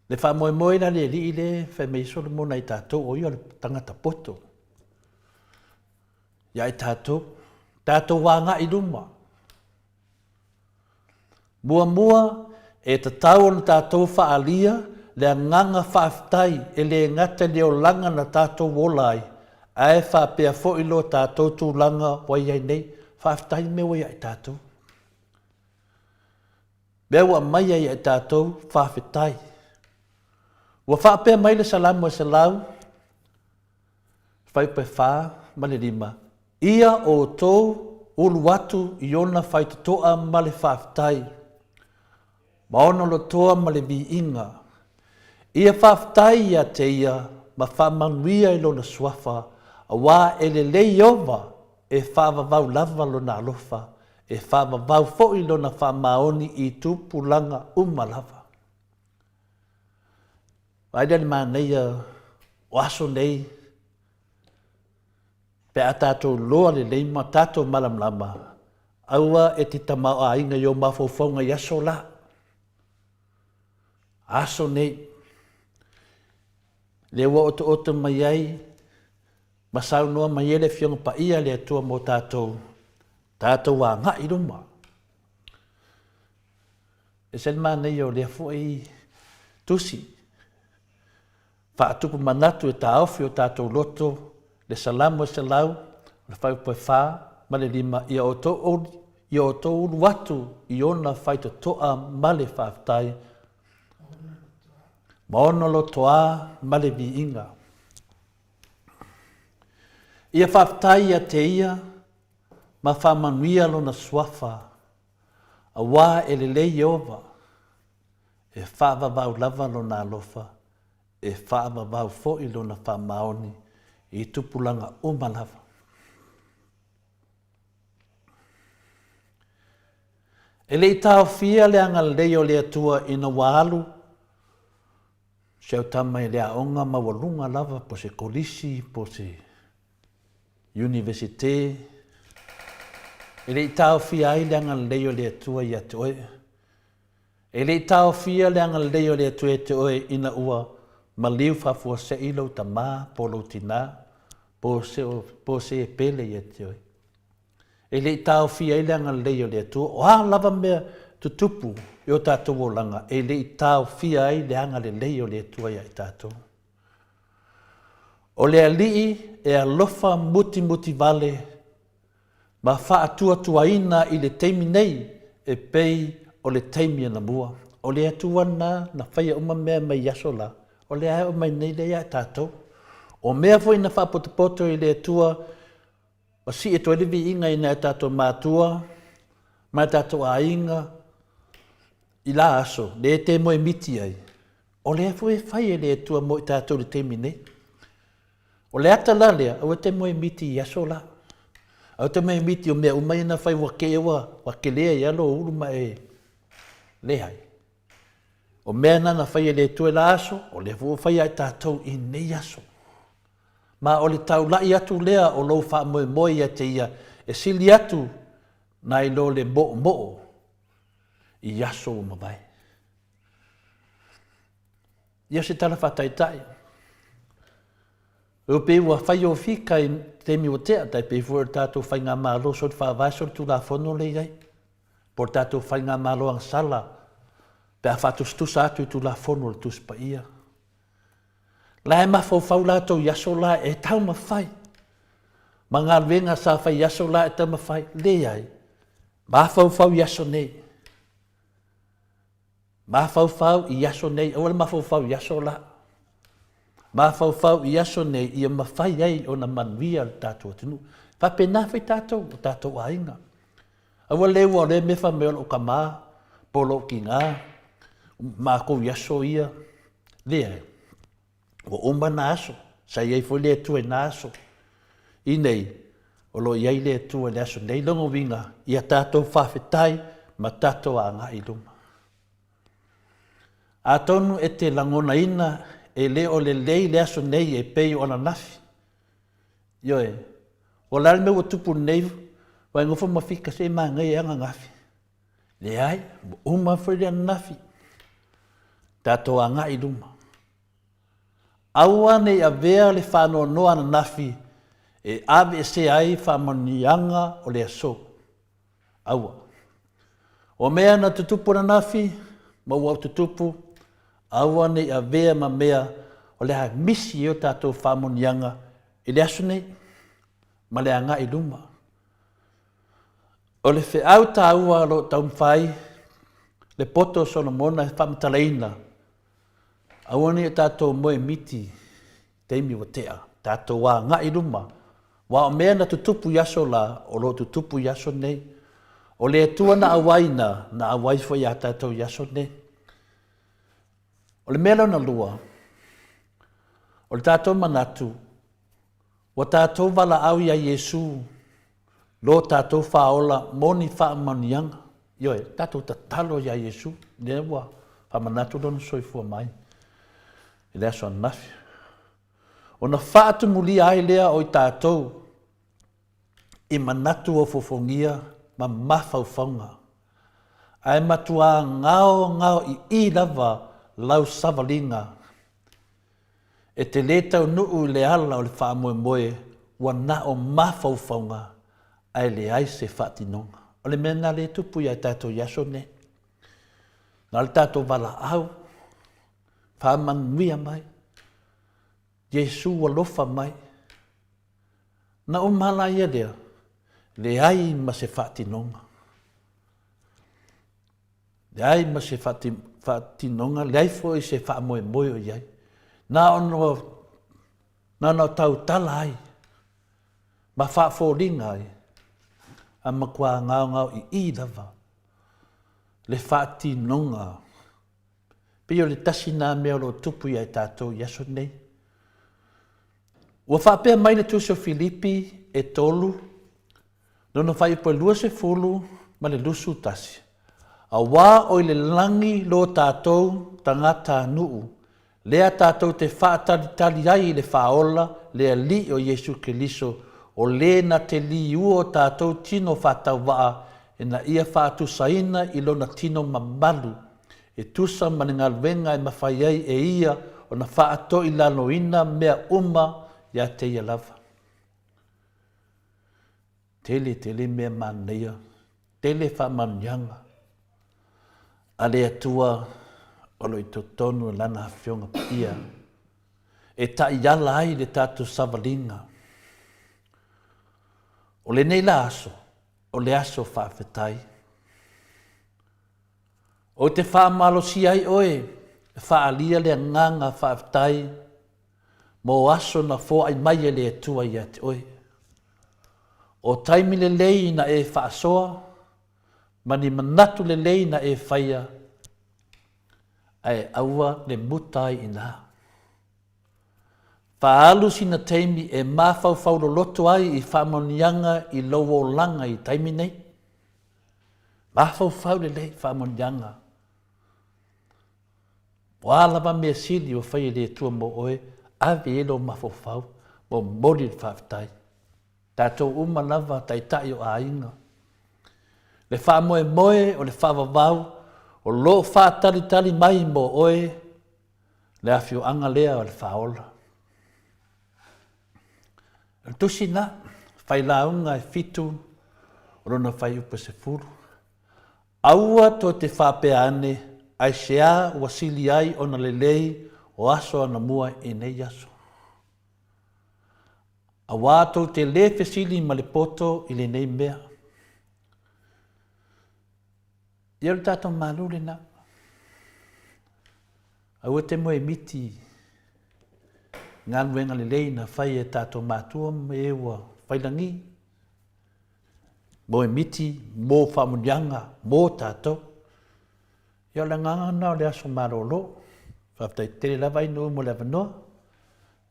Le wha moe moe na le li i le whai mei Solomona i tātou o ia le tangata poto. Ia i tātou wā ngā i luma. Mua mua e ta tau on tātou wha alia le anganga whaafitai e le ngata leo langa na tātou wolai. Ae whaapea fo ilo tātou tūlanga wai ai nei, whaafitai me wai ai tātou. Mea ua mai ai ai tātou whaafitai. Ua whaapea mai le salamu e se lau, whaipai wha, male lima. Ia o tō ulu watu i ona whaitutoa male whaafitai. Maono lo toa male vi inga. Ia whaafitai ia te ia, ma whaamanuia i lona suafa, a wā e le lei ova e whaavavau lava lona alofa, e whaavavau fo i lona whaamaoni i tūpulanga umalava. Waida ni maa nei o aso nei, pe a tātou loa le lei ma tātou malamlama, aua e te tamau a inga yo mawhauwhaunga i aso la. Aso nei, le wa oto mai ai, masau noa mai ele fionga pa ia le atua mo tātou, tātou wa ngā i ruma. E sen maa nei o lea fwoi tusi, whaatupu manatu e tā awhi o tātou loto, le salamu e se lau, le whaupoe whā, male lima, ia o tō ulu watu i ona whaito toa male whaafitai, maono lo toa male vi inga. Ia whaafitai ia te ia, ma whaamanuia lo na suafa, a wā e le lei ova, e whaavavau lava lo na alofa, e whaavavau fo i lo na whaamaoni, i tupulanga umalava. E le tau fia le anga leo le atua ina walu, Seu tamai lea onga mawalunga lava po se kolisi, po se universite. E le tau fia ai leanga leo le atua i ate oe. E le tau fia leanga leo le atua i ate oe ina ua Maleifua fua se ilo tama po lo tina, po se e pele i ate oe. E le tau fia ai leanga leo le atua, o lava mea tutupu, i o tātou o langa, e le i tāu fia ai le anga le lei o le atua i tātou. O le alii e alofa muti vale, ma wha atua ina i le teimi nei e pei o le teimi ana mua. O le atua na whaia uma mea mai yaso la, o le ai o mai nei le i tātou. O mea fo ina wha poto i le atua, o si e toelevi inga ina e tātou mātua, ma tātou a inga, I la aso, le te moe miti ai. O le afu e whai e le tua mo i tātou le temi nei. O le ata la lea, au te moe miti I aso la. Au te moe miti o mea umai na whai wake ewa, wake lea I alo uruma e lehai. O mea nana whai e le tua la aso, o le afu whai ai tātou I nei aso. Ma o le tau lai atu lea o lo wha moe ia te ia, e sili atu na I lo le mo I aso o mawai. Ia se tala whataitai. O pe ua whai o whika I temi o tea, tai pe fua tātou whai ngā mālo, so te whaavaiso tu la whono le iai. Por tātou whai ngā mālo ang sala, pe a whatus tusa atu I tu la whono le tuspa ia. La e mawhau whau lātou I aso la e tau mawhai. Ma ngā ruenga sa whai I aso la e tau mawhai, le iai. Ma whau I aso nei. Ma fau I aso nei, awala ma fau I aso la. Ma fau I aso nei, ia mawhai ai o na manuia tātou atinu. Whapena whai tātou a inga. Awala leo o le mewha mea o ka mā, polo ki ngā, ma kou I aso ia. Lea, o oma na aso, sa iei fo lea tue na aso. I nei, o lo iei lea tue le aso nei, longo winga, ia tātou whawhetai, ma tātou a ngā I luma. A tonu e te langona ina e le o le lei le aso nei e pei o na nafi. Ioe, o lal me o tupu nei, wai ngofo mawhika se maa ngai anga ngafi. Le ai, uma whare nafi. Tātou a ngai luma. Aua nei a vea le whanoa noa na nafi e ave e se ai whamanianga o le aso. Aua. O mea na tutupu na nafi, mau au tutupu, Aua nei a vea ma mea o le ha misi o tātou whamonianga i le asu nei, ma le anga i luma. O le whi au tā ua lo tau mwhai, le poto sona mona e whamatalaina. Aua nei tātou moe miti, teimi wa tea, tātou wā ngā i luma. Wa o mea na tutupu yaso la, o lo tutupu yaso nei. O le atua na awaina, na awai fo ya tātou yaso nei. O le mea na lua, o le tātou manatu, wa tātou wala au ya Yesu, lo tātou whaola moni whaamanianga. Ioe, tātou tatalo ya Yesu, ne wa whamanatu dono soifua mai. I lea soa nafi. O na whaatu muli ai lea o i tātou, i manatu o fofongia ma mawhauwhaunga. Ai matua ngao i lava lau savalinga. E te letau nuu le ala o le whaamoe moe, wa na o mawhauwhaunga, ai le ai se whaatinonga. O le mena le tupu ia tātou yaso ne. Ngā le tātou wala au, whaamanuia mai, Yesu wa lofa mai, na o mala ia lea, le ai ma se whaatinonga. Le ai ma se whaatinonga, le ai fo i se whaamoe moe o iai. Nā ono tau tala ai, ma whaafōringa ai, a makua ngao i lava, le whaatinonga. Pio le tasi nā mea lo tupu ia i tātou yaso nei. Ua whaapea mai le tuso Filipi e tolu, nono whai po lua se fulu, ma le lusu tasi. A wā o le langi lo tātou tangata nuu, lea tātou te whaatalitali ai le whaola, lea li o Yesu Keliso, o le na te li uo tātou tino whatau waa, e na ia whaatu saina i lona tino mamalu, e tusa maningalwenga e mawhai ai e ia, o na whaato i lanoina mea ia te ia lava. Tele mea maneia, tele whamanianga, a lea tua olo i totonu lana hawhionga pia, e ta iala ai le tātou savalinga. O le nei la aso, o le aso whaafetai. O te whaamalo si ai oe, whaalia le nganga whaafetai, mo aso na fo ai mai le tua ia te oe. O taimi le lei na e whaasoa, mani manatu le lei na e whaia, ai aua le mutai ina. Whaalu sina teimi e mawhau loto ai i whamonianga i lowo langa i taimi nei. Mawhau le lei whamonianga. Wālawa mea sili o whai le tua mo oe, awe elo mawhau, mo mori le whaafitai. Tātou umanawa tai o ainga. Le whaamoe moe o le whaavavau, o lo whaatalitali mai mo oe, le awhio anga lea o le whaola. Tusi na, whai launga e fitu, o rona whai upa se furu. Aua to te whapea ane, ai sea wasili ai o na lelei o aso ana mua e nei aso. A wātou te le fesili ma le poto i le nei mea. Ia le tātou mālule na. Aua te moe miti. Ngān wenga le leina whai e tātou mātua me ewa whailangi. Moe miti, mō whamunianga, mō tātou. Ia le ngangana o le aso marolo. Whaftai tere lawa inu mo le avanoa.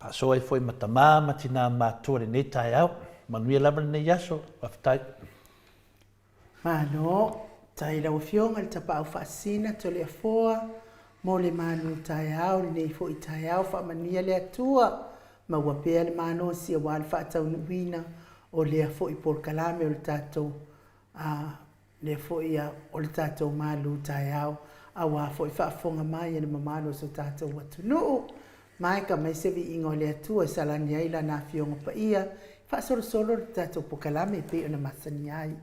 Paso ai foi matamā matina mātua le nei tai au. Manuia lawa le nei aso. Whaftai. Mano, tai lau fionga le tapa au whaasina to le afoa. Mo le manu tai au, le nei fo i tai au, whaamania le atua. Ma wapea le mano si a wale whaatau nuina. O le fo i por kalame o le tātou. Le fo i o le tātou malu tai au. A wā fo i whaafonga mai ane mamano so tātou watu nuu. Mai ka mai sevi ingo le atua salani ai la na fionga pa ia. Whaasoro solo le tātou por kalame pe o na masani ai.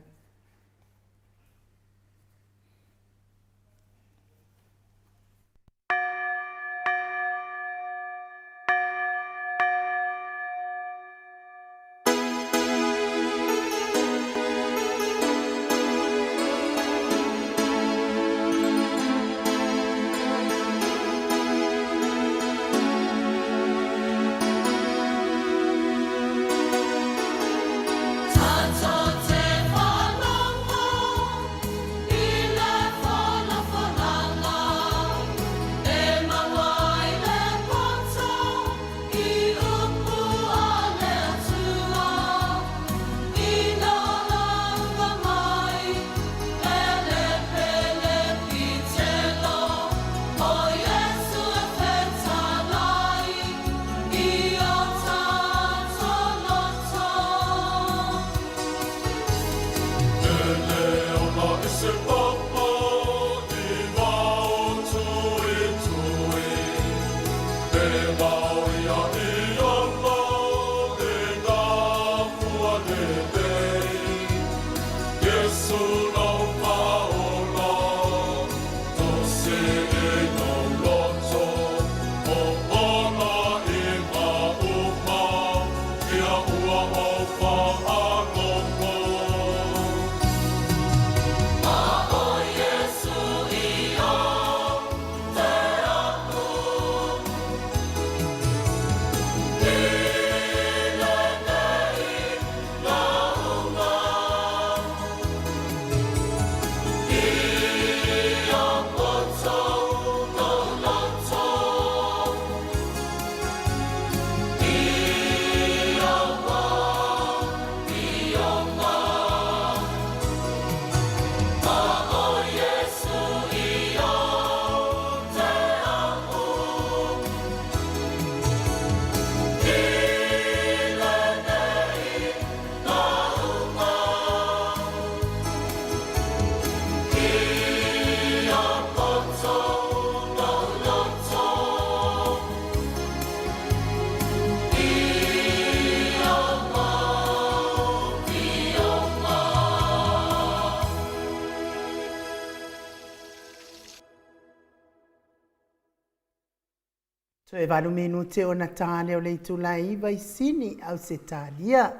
e valu minute o na tale o le itulai vai sini au se talia.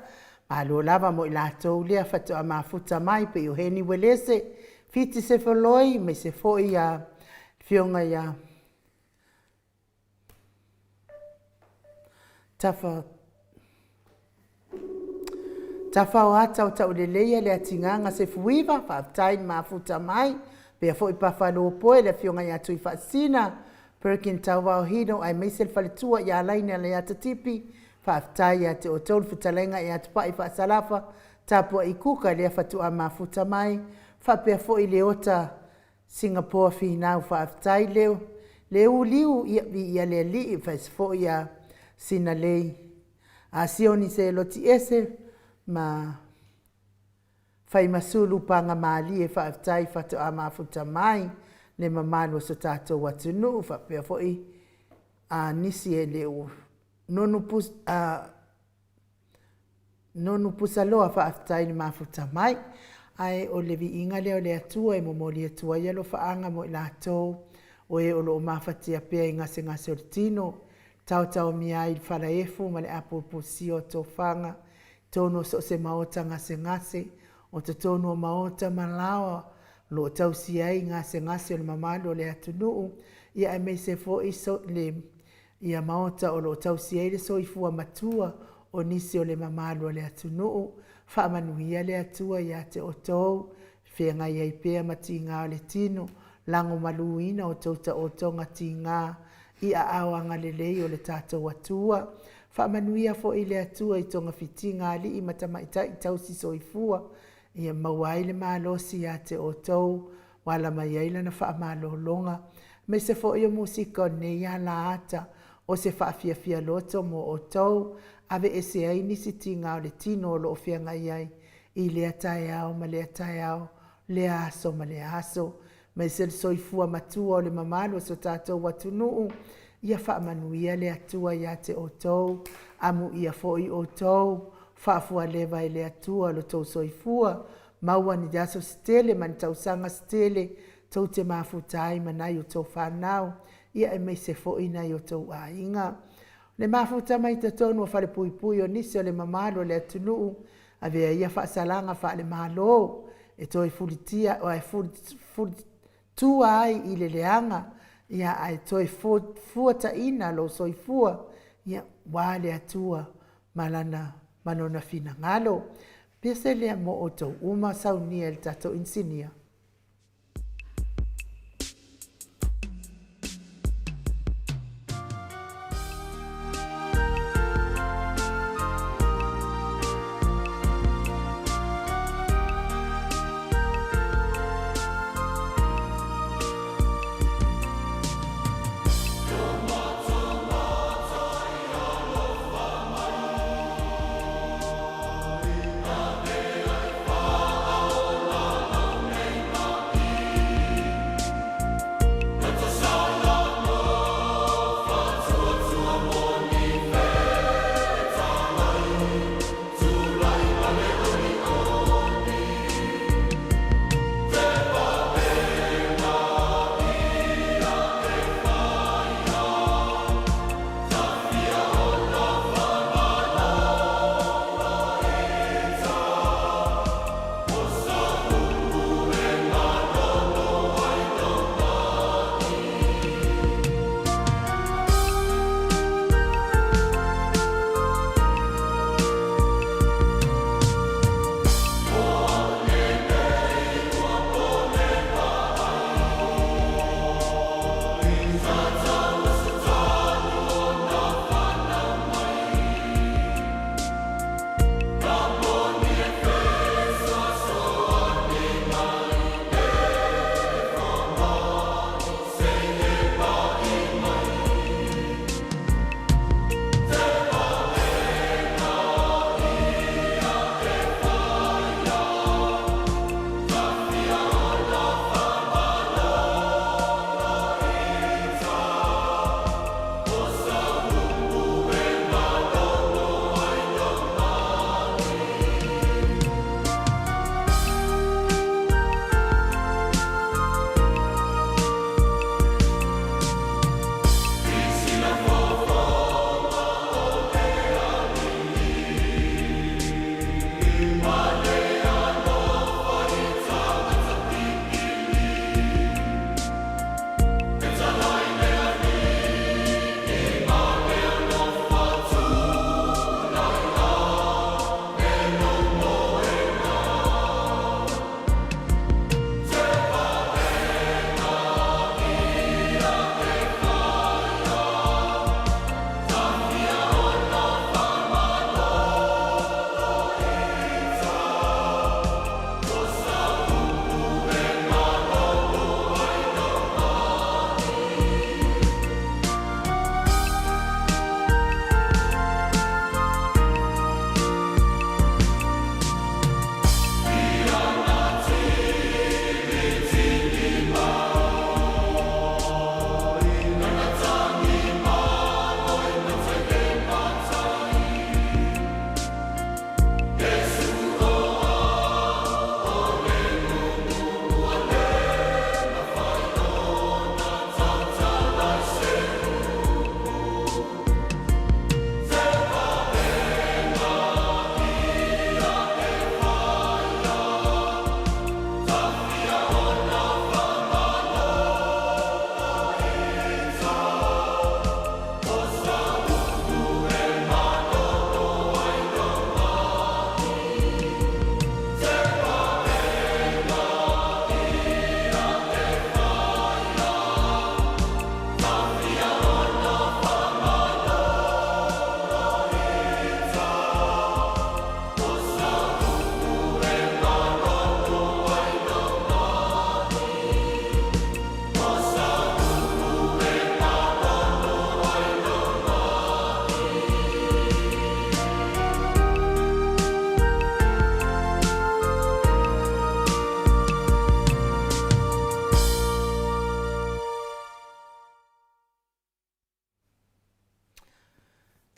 Malo lava mo i latou lea fatu a mafuta mai pe o heni welese. Fiti se foloi me se foi a fionga ia tafa o ata o tau leleia le atinganga se fuiva whaaftai mafuta mai pe a foi pawhalo poe le fionga ia tui whaasina perkin tau wao hino ai meisel falitua ia laina le ata tipi whaaftai ia te o tolu futalenga ia te pai whaasalafa tapua i kuka lea fatu a mafuta mai whapea foi le ota Singapore finau whaaftai leu liu ia le li whaisfo ia sina lei. A sioni se loti ese ma whai masulu panga maali e whaaftai whatu a mafuta mai le mamalo so tātou watunu whapea foi a nisi e leu nonu pusaloa whaaftai ni mafuta mai. Ai o le viinga leo le atua e momoli atua ia lo whaanga mo i lātou o e o lo o mawhatia pia i ngase o le tino tau mia i whalaefu ma le apoposi o tō whanga tono so se maota ngase o te tono maota malawa lo tau si ai ngase o le mamalo le atunuu ia e me se fo iso le ia maota o lo tau si ai le soifua matua o nisi o le mamalo le atunuu whaamanuia le atua ia te o tau, whenga iai pēr mati ngā le tino, lango maluina o tauta o tonga ti ngā, ia awanga le lei o le tātou atua. Whaamanuia fo i le atua i tonga whiti ngā li i matamaita i tau si soifua, ia mawai le mālosi ia te o tau, wala mai aila na whaamalo longa. Me se fo i o musika o ne ia la ata, o se whaafia loto mo o tau, ave ese ai nisi tinga o le tino o lo whianga iai i lea tae au ma lea tae au, lea aso ma lea aso. Me se soifua matua o le mamalo so tātou watunuu, ia whaamanuia le atua ia te o tau, amu ia foi o tau, whaafua lewa i le atua lo tau soifua, maua ni daso stele man tau sanga stele, tau te mafutai manai o tau whanau, ia e me se foi nai o tau ainga. Le mafuta mai te tonu a whare pui o nisi o le mamalo le atunuu, a vea ia whaasalanga wha le malo, e toi furitia o e furitua ai i le leanga, ia ai toi fuata ina lo soifua, ia wā le atua malana manona fina ngalo. Pese lea mo o tau uma saunia el tato insinia.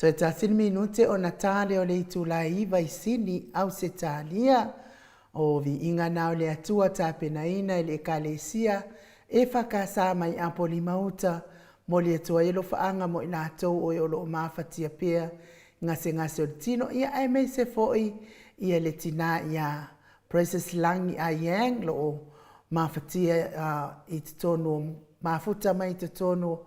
Toe tāsini minute o na tāle o le itu la iwa I sini au se tālia o vi inga nao le atua tāpena ina le kalesia e whakasa mai apoli mauta mo le atua ilo whaanga mo ina atou o olo o mawhatia pia ngase o tino ia ai mei se foi ia le tina ia Princess Langi a yang lo o mawhatia I te tono mafuta mai te tono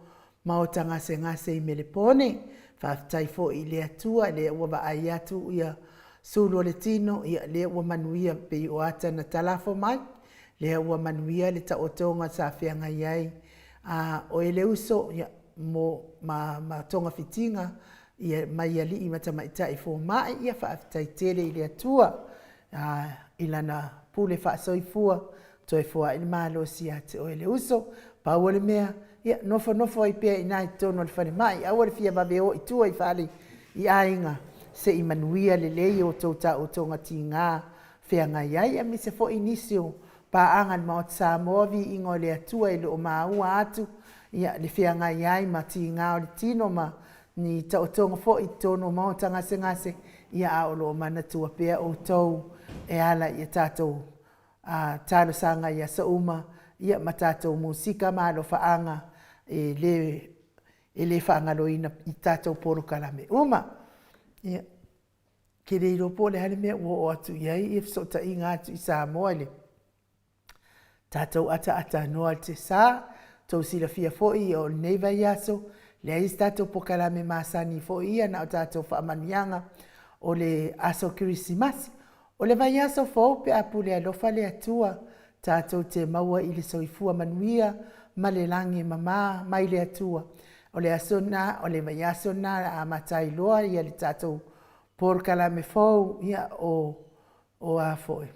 maota ngase I melepone whaftai fo I le atua le ua wa ai atu ia sulu le tino ia le ua manuia pe o ata na talafo mai le ua manuia le ta otonga sa whianga iai o ele uso ia mo ma tonga fitinga ia mai ali I mata mai tai fo mai ia whaftai tele I le atua ilana pule whaasoifua toi fua I malo si ate o ele uso pa ole mea ia nofo ai pia I nai tono le whare mai awale fia babe o I tua I whale I ainga se I manuia le lei o tauta o tonga ti ngā whianga iai a mi se fo inisio pa angan ma o Samoa vi ingo le atua I le o maua atu ia le whianga iai ma ti ngā o le tino ma ni ta o tonga fo I tono ma o tanga ngase ia a o lo manatua pia o tau e ala ia tātou talo sanga ia sa uma ia ma tātou musika ma lo whaanga e le whaanga lo ina I tātou poro kalame uma ia ke reiro po le hale mea ua o atu iai if so ta inga atu I Samoa le tātou ata noa te sā tau sila fia foi o neiva iaso le ais tātou po kalame masani foi ia na o tātou whaamanianga o le aso kirisimasi o le vai aso fo pe apu le alofa le atua tātou te maua I le soifua manuia ma le langi mama mai le atua o le aso na o le vai aso na a matai loa ia le tātou por kalame fo ia o a foi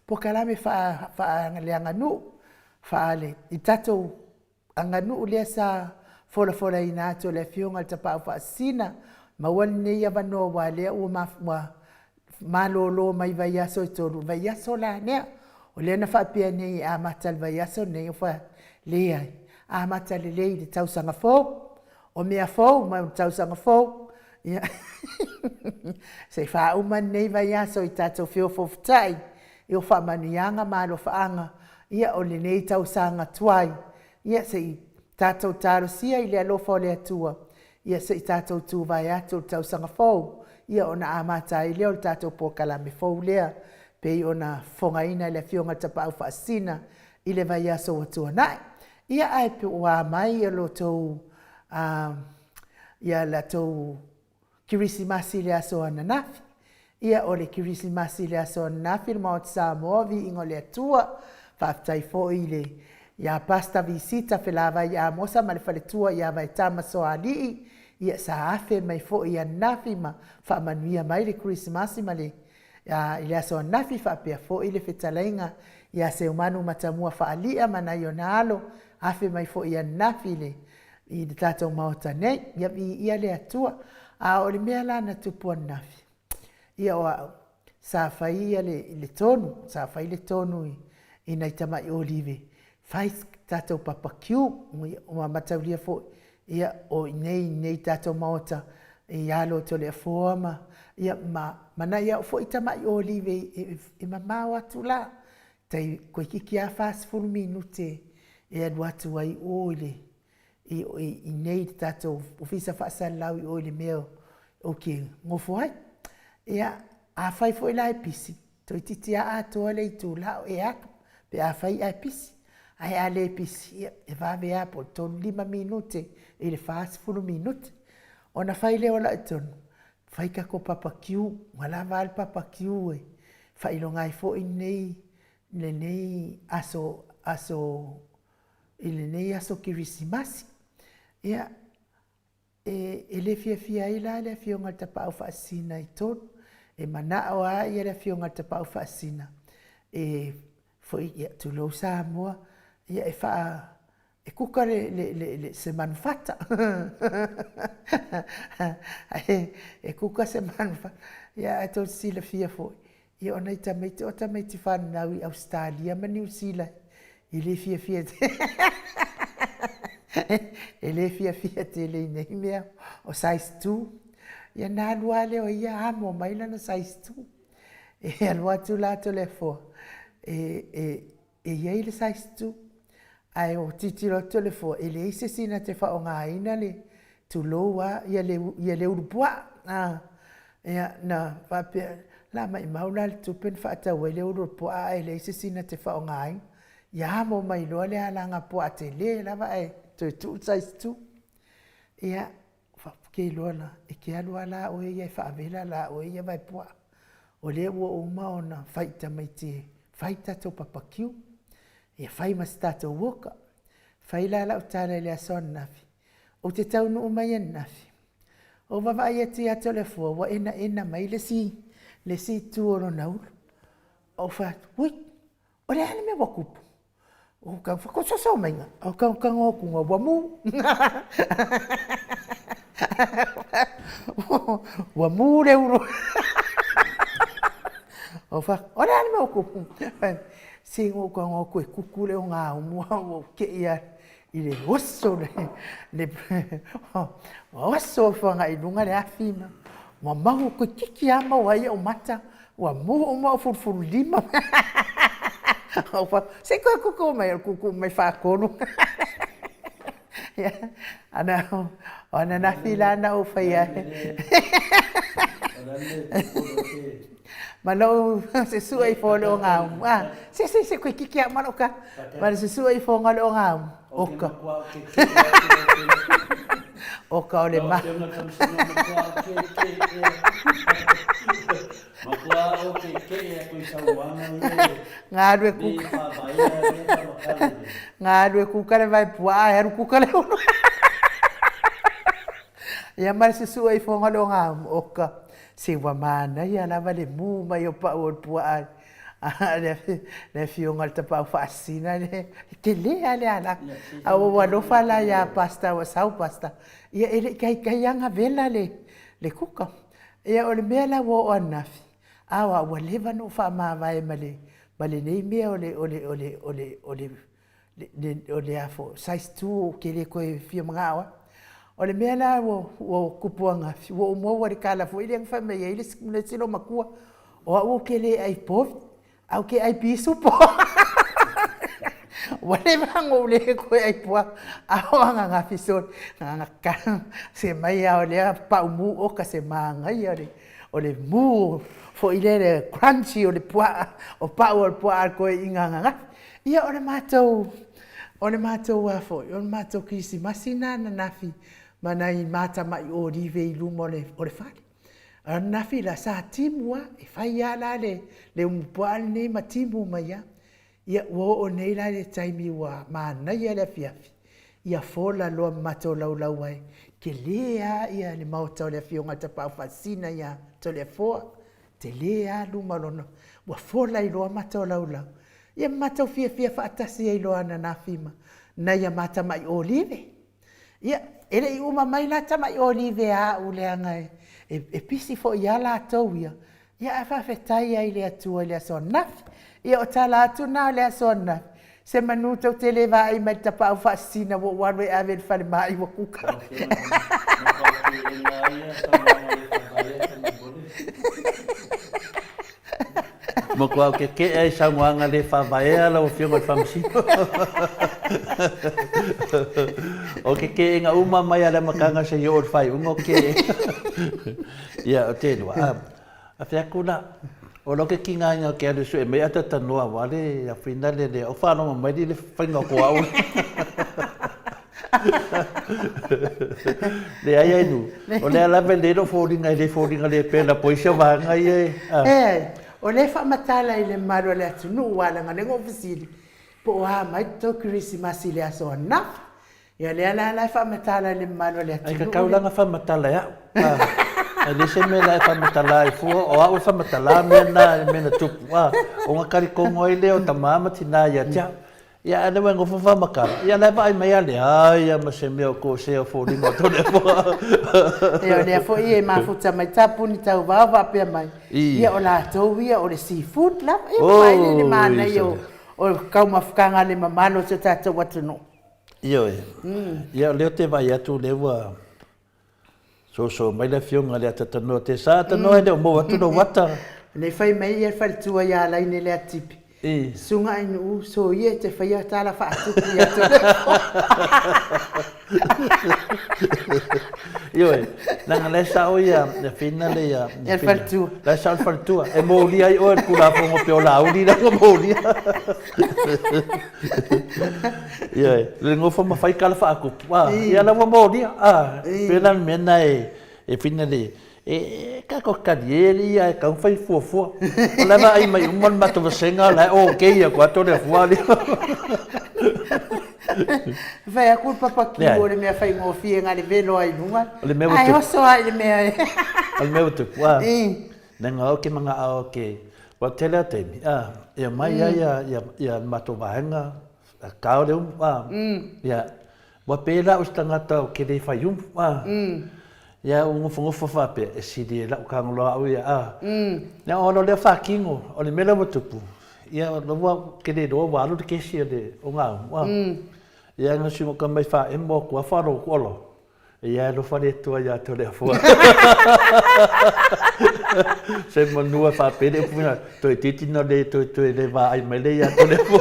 por kalame fa le anganu fa le I tātou anganu le sa fola ina to le fionga te pa fa sina ma wan ia vano wa le o malolo mai vai aso I tolu vai aso la ne o le na fa pia nei a matal vai aso nei fa le ai a matal le tausanga fo o mea fo ma tausanga fo ia se fa uma nei vai aso I tatou fio fo tai I fa manianga malo faanga ia o le nei tausanga tuai ia se tatou tarosia I le alofa o le atua ia se tatou tu vai atu tausanga fo ia ona amata I leo tātou po kalame fau lea pe ona fongaina le fionga tapau whaasina I le vai aso watua nai. Ia ai pe ua mai ia lo tau ia la tau kirisimasi le aso ananafi. Ia o le kirisimasi le aso ananafi le maot Samoa vi ingo le atua whaftai fo I le ia pasta visita whelava ia mosa ma le whaletua ia vai tama so alii ia sa afe mai fo ia nafi ma fa manuia mai le Christmas ma le ia so nafi fa pe fo ile fetalainga ia se umanu matamua fa alia mana yonalo afe mai fo ia nafi le I tata mauta nei ia le atua a o le mea lana tupu nafi ia o sa fai ia le tonu sa fai le tonu I nei tamai olive fai tata papakiu o mataulia fo ia o nei tātou maota ia lo to le forma ia mana ia fo itamai olive I mamau atu la tai ko kiki a fast full minute e watu ai ole I nei tātou ofisa fa salau I ole meo okay ngofo ai ia a fai fo ila pisi to titia a to le tu la e a pe a fai a pisi ai ale pisi e va vea po to 5 minute I le fast full minute ona fai le ola ton fai ka ko papakiu wala val papakiu e fai lo ngai fo I nei le nei aso ile nei aso kirisimasi ia le fia ila le fionga te pau fa sina I ton e mana o a ia le fionga te pau fa sina foi ia tu lo Samoa ia e fa e kuka le se manufata e kuka se manufata ia e tol sila fia foi ia ona I tamaiti whanau I Australia ma New Zealand I le fia e le fia te le nei mea o size 2 ia nā lua leo ia amo mai lana size 2. E alua tu la to le fo. E iei le size 2. Ai o titiro to le fo. E le ise sina te wha o ngā ina le. Tu loa ia le urupua. Ia na whapea. La mai maula le tupen whaatau e le urupua. E le ise sina te wha o ngā ina. Ia amo mai loa le alanga pua te le. Lava e tu size 2. Ia ke loa la. E ke alua la o ia whaavela la o ia vai pua. O le ua o maona whaita mai te whaita tau papakiu. E whai mastata uoka. Whai la lau tāna le ason nafi. O te taunu o mai en nafi. O wawai ati ato le fua wa ena mai le si tuoro naulu. O whaat, ui, o le ane me wakupu. O ka whakososo mainga. O ka ngokunga wamu. Wamu le uro. O fa, ora ani me okupu. Singo ko ngoku e kukule o ngā umua o ke ia i le oso le oso whanga i lunga le awhina. Wa mahu ko kiki ama wai o mata. Wa mu o ma o furfuru lima. O fa, se ko kuku mai whakono. Ana na fila na o whaia. Malo se sua i folo ngam. Se ko kiki ama oka. Ma se sua i folo ngam. Oka. Oka ole ma. Ngadwe kuka. Ngadwe kuka le vai pua, heru kuka le ono. Ia mara se sua i folo ngam. Oka. Se wa mana ia lava le mu mai o pa o pua le fionga te pa fascina le ke le ale ala a o wa no fala ya pasta o sau pasta ia ele kai anga vela le kuka ia o le mela wo onafi a wa leva no fa ma vai male nei me o le afo size 2 ke le ko fionga wa o le mea la o kupuanga, o mua wari kala fo ili ang whame ia ili le silo makua, o au ke le ai povi, au ke ai pisu po. Wale mango le koe ai pua, au anga ngā fison, ngā ka, se mai au lea pa umu o ka se maanga ia o le mu, fo ile le crunchy o le pua, o pa o le pua al koe inga ngā. Ia o le mātou wafo, o le mātou kisi masina na nafi, mana i mata mai o rive i lumo o le whare. Nafi la sa timua, e whai ala le umpual nei ma timu mai a. Ia o nei la le taimi ua maana ia le fiafi. Ia fola loa mato lau ai. Ke lea ia le mauta o le fionga ta pau fasina ia to le foa. Te lea luma lono. Ua fola i loa mato lau. Ia mato fia whaatasi i loa na nafima. Na ia mata mai o live. Ia ele i uma mai la tama i olive a uleanga e pisi fo ia la tau ia. Ia e whawhetai ai lea tua lea so nafi. Ia o tala atu nā lea so nafi. Se manu tau te lewa ai mai tapa au whaasina wo wanwe awen whare mai wa kuka. Moko au ke ai Samoa le whawaea la o whionga whamsino. O ke nga uma mai ala makanga sa i o whai ungo ke. Ia o te lua. A whiakuna, o loke ki ngā inga ke alu su e mei ata tanoa wale a whina le o whanonga mai li le whainga ko au. Le ai ai nu. O le ala me le no fōringa le pēna poisa wanga i e. O le whamatala i le maro le atu nuu wala ngā nengo ofisiri. Po o ha mai tō Christmas i le aso anafa. Ia le ala whamatala i le maro le atu nuu. Ai ka kaulanga whamatala ia. Ai le se me la whamatala i fua. O au whamatala mena tupu. O ngā karikongo i leo ta mama tina ia tia. Ia ana wengo whamakara. Ia lai vai mai ale. Ai ia ma se meo ko se o fōringa tōne fua. Ia o lea fo i e mafuta mai tapu ni tau wawa pia mai. Ia o la tau ia o le seafood la. Ia mai le mana i o kaumafukanga le mamalo te tātou watu no. Ia e. Ia leo te vai atu lewa so mai le fionga le tatano te sa tano e mo watu no wata. Nei fai mai e fai tua ia lai ne le atipi. Sunga inu so ye te fai tala fa atupi ia te. Yo nang le sa o ia le fina le ia. E fai tua. Le sa fai tua. E mo li ai o kula fo mo pe o la uri na mo li. Yo le ngofo ma fai kala fa aku. Wa ia la mo li. Pena mena e fina le ka ko kadieri ai ka fai fo. Ola na ai mai umon mato senga la o ke ia ko to le fuali. Vai a culpa pa ki o le mea fai ngofie ngā le velo ai lunga. Ai oso ai le mea. Al meu te wa. Nanga o ke manga ao ke. Wa tele te mi. Ia mai ia mato vahenga. Ka o le Ia. Wa pela o stangata o ke le fai Ia ngofo fa pe e sidi la ka ngolo au ia na ono le fa kingo o le mela motupu ia lo wa ke le do wa lu ke si de o nga ia nga simo ka mai fa embo ko fa ro ko lo ia lo fa le to ia to le fo se monua fa pe de puna to titi no de to le va ai mai le ia to le fo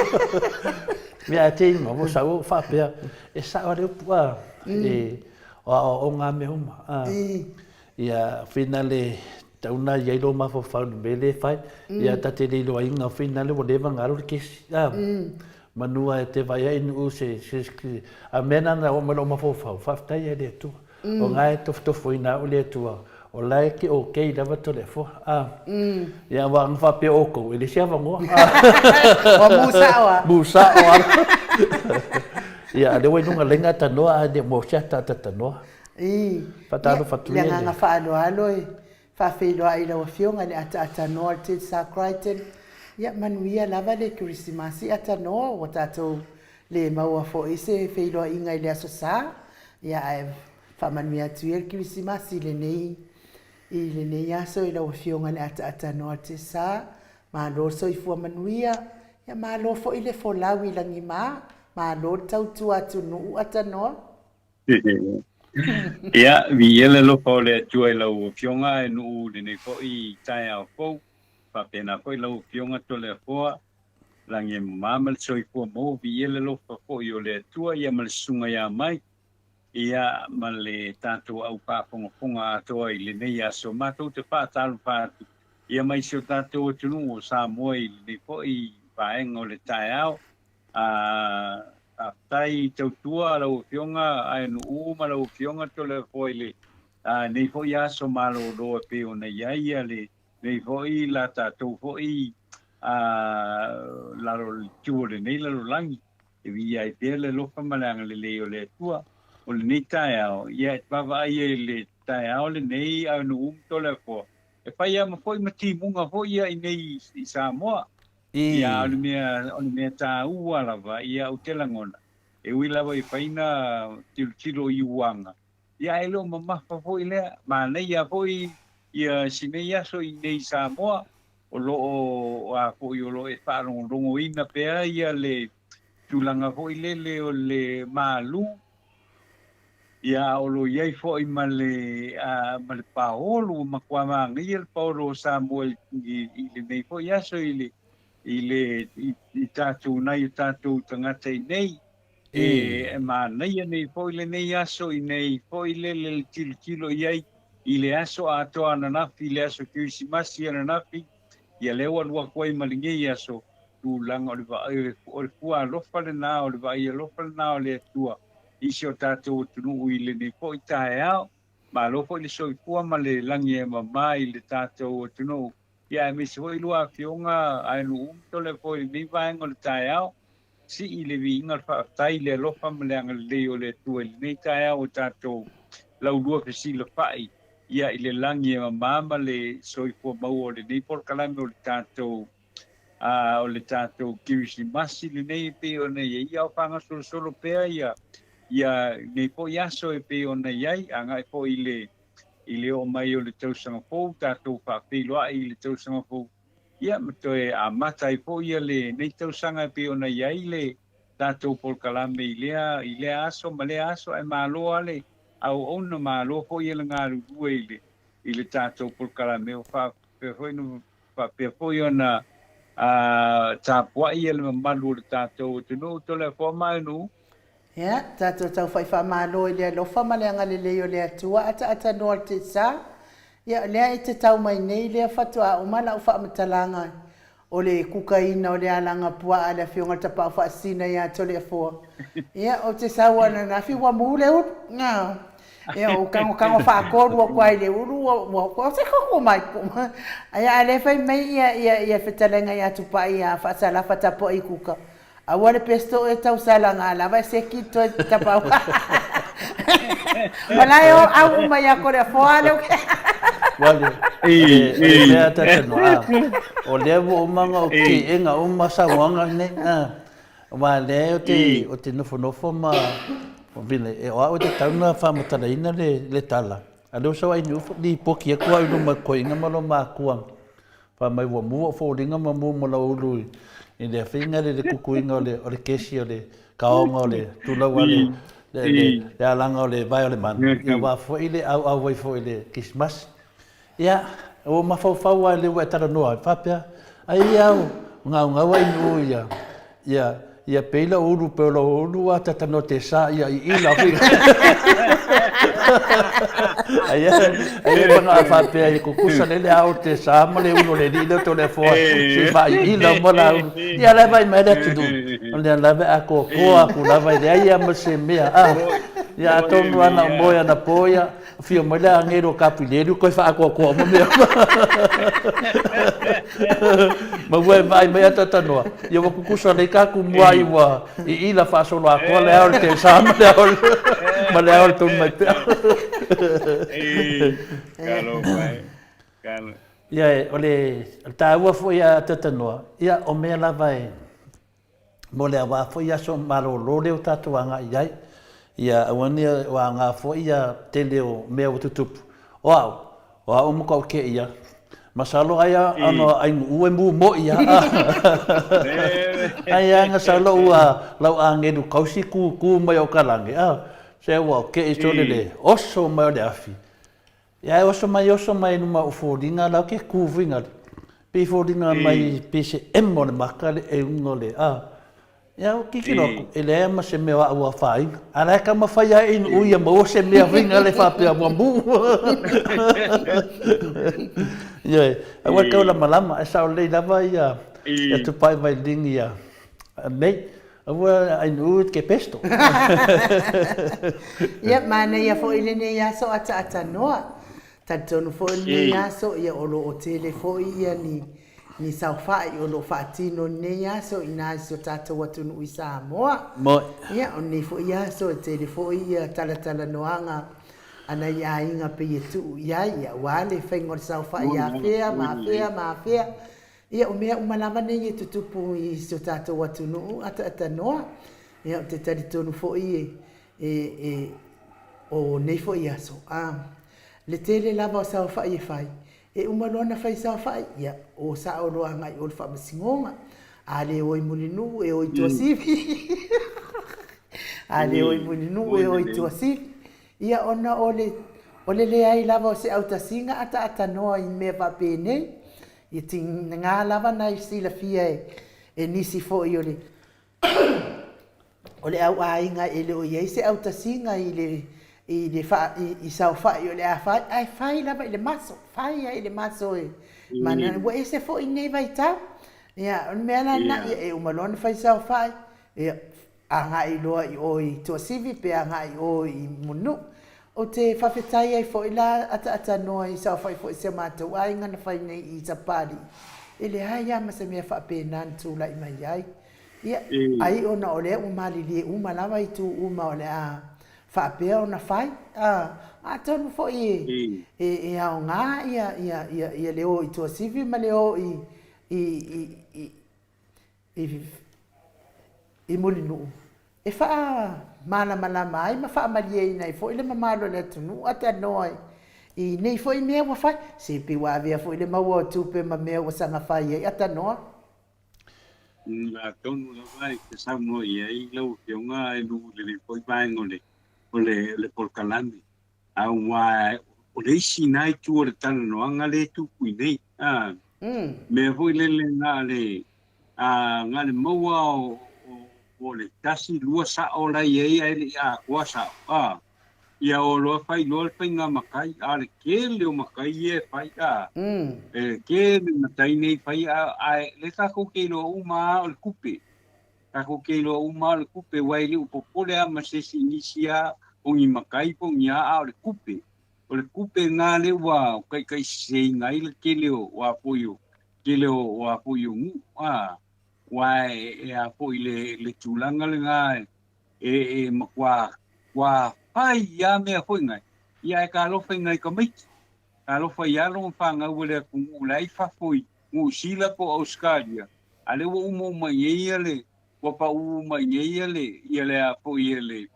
mia te mo sa o fa pe e sa o le pua o ngā me huma. Ia finale tauna ia ilo mafo whanu mele whai. Ia tate le ilo inga finale o lewa ngaro kesi. Manua e te vai inu se a mena na o malo mafo whau. Whaftai e le tua. O ngā e tofu ina o le tua. O lai ki o kei lawa to le fo. Ia wa ngwhape oko. E le sia wangoa. Wa musa oa. Musa oa. Ia le wai nunga lenga tanoa a de mo chata tanoa. Fatalo fatuia. Le nga faalo alo e. Fa feilo ai la fionga le ata noa te Sacriten. Ia manuia lava le Christmas ata noa o tato le maua fo ise feilo inga le aso sa. Ia fa manuia tu el Christmas le nei aso i la fionga le ata noa te sa. Ma lo so i fu manuia. Ia ma lo fo ile fo lawi langi ma. Ma lo tau tu atu no ata no. Ia vi ele lo po le tu e lo fionga e no de ne ko I tai au po pa pena ko lo fionga to le fo langi mamal so I fo mo vi ele lo po yo le tu ia mal sunga ia mai ia mal le tatu au pa fonga to I le ne ia so ma to te pa tal pa ia mai so tatu tu no sa mo I le ko I pa en o le tai au tai tau tua lau fionga ai no ma lau fionga to le foile nei fo ia so malo do pe ona ia le nei fo I la ta to fo I la ro tuole nei la langi e vi ai pele lo fa malanga le o le tua o le nei tai ao ia va vai le tai ao le nei a no to le fo e fa ia ma foi mati munga fo ia I nei I Samoa ia o le mea tā ua lava ia o te langona. E ui lava I whaina tilo I uanga. Ia e lo mamafa fo I lea. Ma nei a fo ia sinei aso I nei Samoa. O lo a fo I o lo e wharongo ina pea ia le tulanga fo I le o le malu. Ia o lo iai fo I ma le paolo ma kua maanga ia le paolo Samoa I le nei fo I aso I tātou nai tātou tangata I nei e ma nei nei fo I le nei aso I nei fo I le tilo iai I le aso atoa ananafi I le aso Christmasi ananafi ia lewa lua koe malingi aso tu langa o le fua alofa le nā o le vai alofa le nā o le atua isi o tātou tunu I le nei fo I tae ao ma alofa I le soifua ma le langi e mamai I le tātou tunu ia me se foi lua fionga ai no to le foi mi vai ngol tai ao si I le vi ngal fa tai le lo fa me le o le tu le nei tai ao tato la lua fe si le fai ia I le langi e mama le soi fo mau o le nei por kala me o le tato kirisi masi le nei pe o nei ia o panga solo pe ia nei po ia so e pe o nei ai anga fo I le o mai o le tausanga pou, tātou whawhiloa I le tausanga pou. Ia, matoe a mata I po ia le nei tausanga pe ona iai le tātou polkalame I lea aso, ma lea aso e māloa le au ona malo fo ia nga lu ile tato por kala me fa pe foi no fa pe foi ona tapua ia le malu le tato tunu to le fo mai no Ia, tātou tau whai whamalo i lea lofa ma lea ngale leo lea tua ata noa te sa. Ia, lea i te tau mai nei lea whatua o mana u whaamatalanga o le kukaina o le alanga pua a lea whionga tapa o whaasina ia to lea fua. Ia, o te saua na na whiwa mu le uru. Ngā. Ia, o kango whaakorua kwai le uru. O se koko mai puma. Ia, a lea whai mai ia whitalenga ia tupa ia whaasala whatapo i kuka. Awale pesto e tau sala nga lava se kito e tapau. Malai o au mai a kore foale. Wale. E ata tano a. O levo o manga o ki enga o masa wanga ne. Wa le o te nofo ma o vile e o te tauna fa matala ina le tala. A lo so ai nu di poki e ko no ma ko inga malo ma kuang. Fa mai wo mu fo dinga ma mu mo la ulu. In le finga le kukuinga o le kesi o le kaonga o le tula wale le alanga o le vai o le manu. Ia wa fo ile au vai fo ile Christmas. Ia o mafau le wa tara noa fapia. Ai au nga wa inu ia peila uru peula uru ata tano te sa ia ila finga. Ai panga fapia i kukusa le au te sa mo le uno le dilo to le fo si fa ila mo la ia la vai mai tu onde la vai a ko aku la vai de ai mo se mea ia tonu ana moia na poia fio mo le angero capileiro ko fa ko mo mea ma vai mai ata no ia mo kukusa le ka ku mai wa i ila fa solo a ko le au te sa mo le au tu mai Kalo vai. Kalo. Ia ole taua fo ia tatanoa. Ia o mea lava e mo le awa fo ia so malolo le o tatuanga iai. Ia awani wa ngā fo ia te leo mea o tutupu. O mo kau ke ia. Masalo aia ano ai ue mu mo ia. Ai anga salo ua lau angedu kausi ku mai o kalange. Se wa ke iso le oso mai le afi. Ia oso mai numa o fōringa lau ke kūwinga. Pe fōringa mai pe se emo le makale e ungo le. Ia o kiki loko, e le ema se mea ua whainga. Ara ka mawhaia e inu uia ma o se mea winga le whapea mwambu. Ia awa kaula malama, e sao lei lava ia tupai vai lingi ia. Nei, awa ai nu ke pesto. Ia mana ia fo ile ne ia so ata noa. Tantonu fo ile ia so ia olo o tele fo ia ni saufai o lo fatino ne ia so ina so tata watu no Samoa. Mo. Ia o ne fo ia so tele fo ia tala noanga ana ia inga pe tu ia wale fengor saufai ia fea ma fea. Ia o mea umalama ne ia tutupu I so tata watu no ata noa. Ia te tari tonu fo ia o nei fo ia so. Le tele lava o saufai e fai. E umalona fai saufai ia o sa o loa ngai o le whamasingonga. A le oi mulinu e oi tuasivi. A le oi mulinu e oi tuasivi. Ia ona o le ai lava o se autasinga ata noa I mea wapene. Ia ting ngā lava nai sila fia e nisi fo I o le au ainga e le o iei se autasinga I sau fai o le a fai ai fai lava I le maso fai ai le maso mana wa ese fo I nei vai tau ia on mea la na e umalona fai sau fai ia anga I loa I oi tuasivi pe anga I oi munu o te whawhetai ai fo I la ata noa I sau fai fo I se mātou ai ngana fai nei I tapari e le hai ama se mea whapenan tūla I mai ai ia ai ona o le umali lie umalawa I tu uma o le a whapea ona whai a tonu fo e au ngā ia leo I tuasivi ma leo I mulinu e wha mana mai ma wha malie I nei fo I le mamalo le tunu ata noi I nei fo I mea wa whai se pe wawea fo I le maua tupe ma mea wa sanga whai e ata noa la tonu la vai ke sa mo ia I lau fionga e lu le foi vai ngole o le polkalami Wa o le isi nai tu o le tala noanga le tupu i nei. Me foi le ngā le maua o le tasi lua sa o la iei ai le a kua sa. Ia o loa fai loa le fai ngā makai. A le ke leo makai e fai ke le matai nei fai le kako ke loa uma o le kupe. Kako ke loa uma o le kupe wai le upopole a masesi inisia o ngi makai po ngi a o le kupe. O le kupe ngā le wa kai sei ngai le ke leo wa poio. Ke leo wa poio ngu. Wai a poi le tūlanga le ngā makua whai ia mea poi ngai. Ia e ka lofa ngai ka maiti. Ka lofa ia lo mwhanga ua le kungu lai whafoi. Ngu sila po Australia. A le wa umo mai ia le. Wa pa umo mai ia le. Ia le a poi le.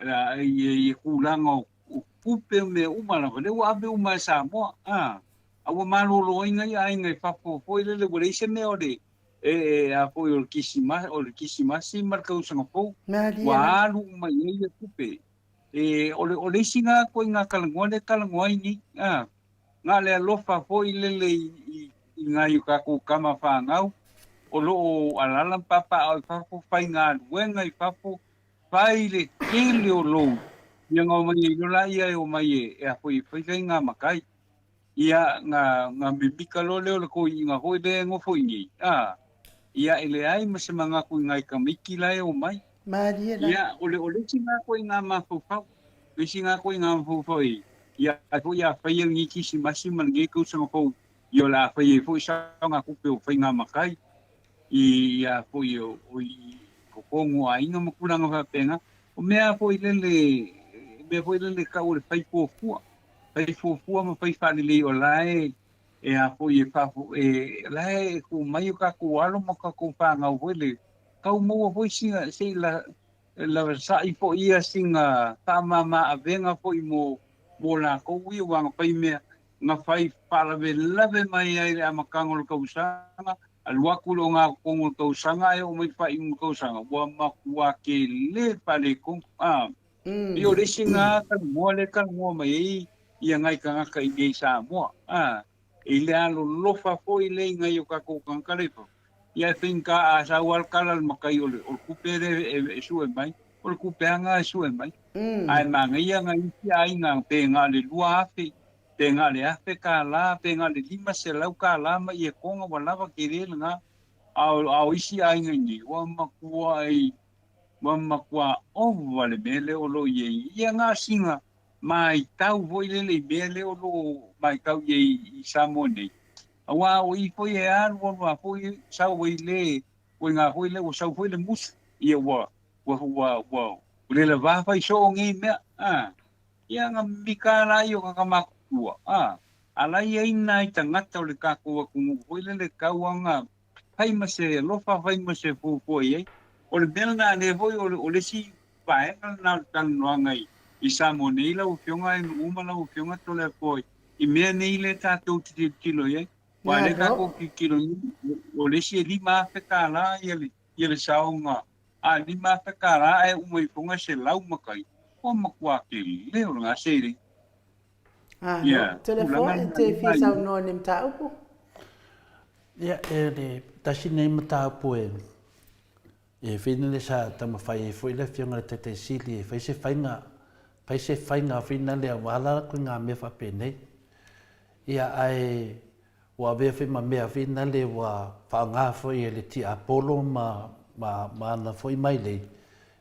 Ia kūlanga o kupe me umana. Le wa abe umai Samoa. Awa malolo ingai ai ngai whafo. Poi le wale ise mea o le. A poi o le kisimasi marka usanga pou. Wa alu mai ia kupe. O le singa ko ngā kalangoa ni. Ngā le alofa poi le i ngā yukaku kama whāngau. O lo alala papa au whafo whai ngā luenga i whafo. Whai le kele o lou. Ia ngā mai i lola ia o mai a poi whai ngā makai. Ia ngā mimika lo leo le koi i ngā hoi le ngofo ingi. Ia ele ai ma se manga ko ngai ka miki lai o mai. Ia ole singa ko ngā mafufau. Le singa ko ngā mafufau. Ia ko ia fai ngi kisi masi man ngi ko sanga ko. Ia la fai fo sa nga ku pe fai ngā makai. Ia fo yo ko kongo ai nga makulanga fa penga. O mea fo le ka o le fai fofua. Fai fofua ma fai fa le o lai. A po e papo lai ko mai ka ko alo mo ka ko pa nga wele ka mo po singa sei la sa i po ia singa ta mama avenga po i mo la ko wi wa nga pai me nga fai para ve lave mai ai a makango ka usanga alwa ku lo nga ko ngo ka usanga e o mai fai mo ka usanga wa ma wa ke le pa le ko io le singa ka mo mai ia ngai ka ka i sa mo ile alo lofa foi le ngai o ka ko kankalepo ia finka a sa wal kala makai o kupere e su e mai o kupeanga e su e mai ai manga ia ngai ai nga pe nga le lua afi pe nga le afi ka la pe nga le lima se lau ka la ma ia konga wala va kire nga au isi ai ngai wa makua o vale mele o lo ia nga singa mai tau voi le mele o lo mai tau i Samoa nei. Awa o i foi e alu wa foi sau i le o ngā hoi le o sau foi le mus ia wa le la va fai so ngi me ia nga mikala i o ka makua ala ia ina i tangata o le kakua kungu hoi le kauanga fai ma se lofa fai ma se fu ia o le mena na le voi o le si pae na tanoanga i Samoa nei la o fionga e uma la o fionga to le foi i mea nei le tātou te kilo ia. Wa le kako ki kilo o le si e lima wheka la ia le saonga. A lima wheka la e umai ponga se lau makai. O makua ke leo ngā seiri. Telefone te fi sau no ni mta upu? Ia le tasi nei mta upu e whina le sa tama whai e fwoi le fionga le te sili e whai se whainga whina le awala ko ngā mea whapenei. Ia ai wa vefe ma mea whina le wa whaanga fwoi e le ti apolo ma na fwoi mai le.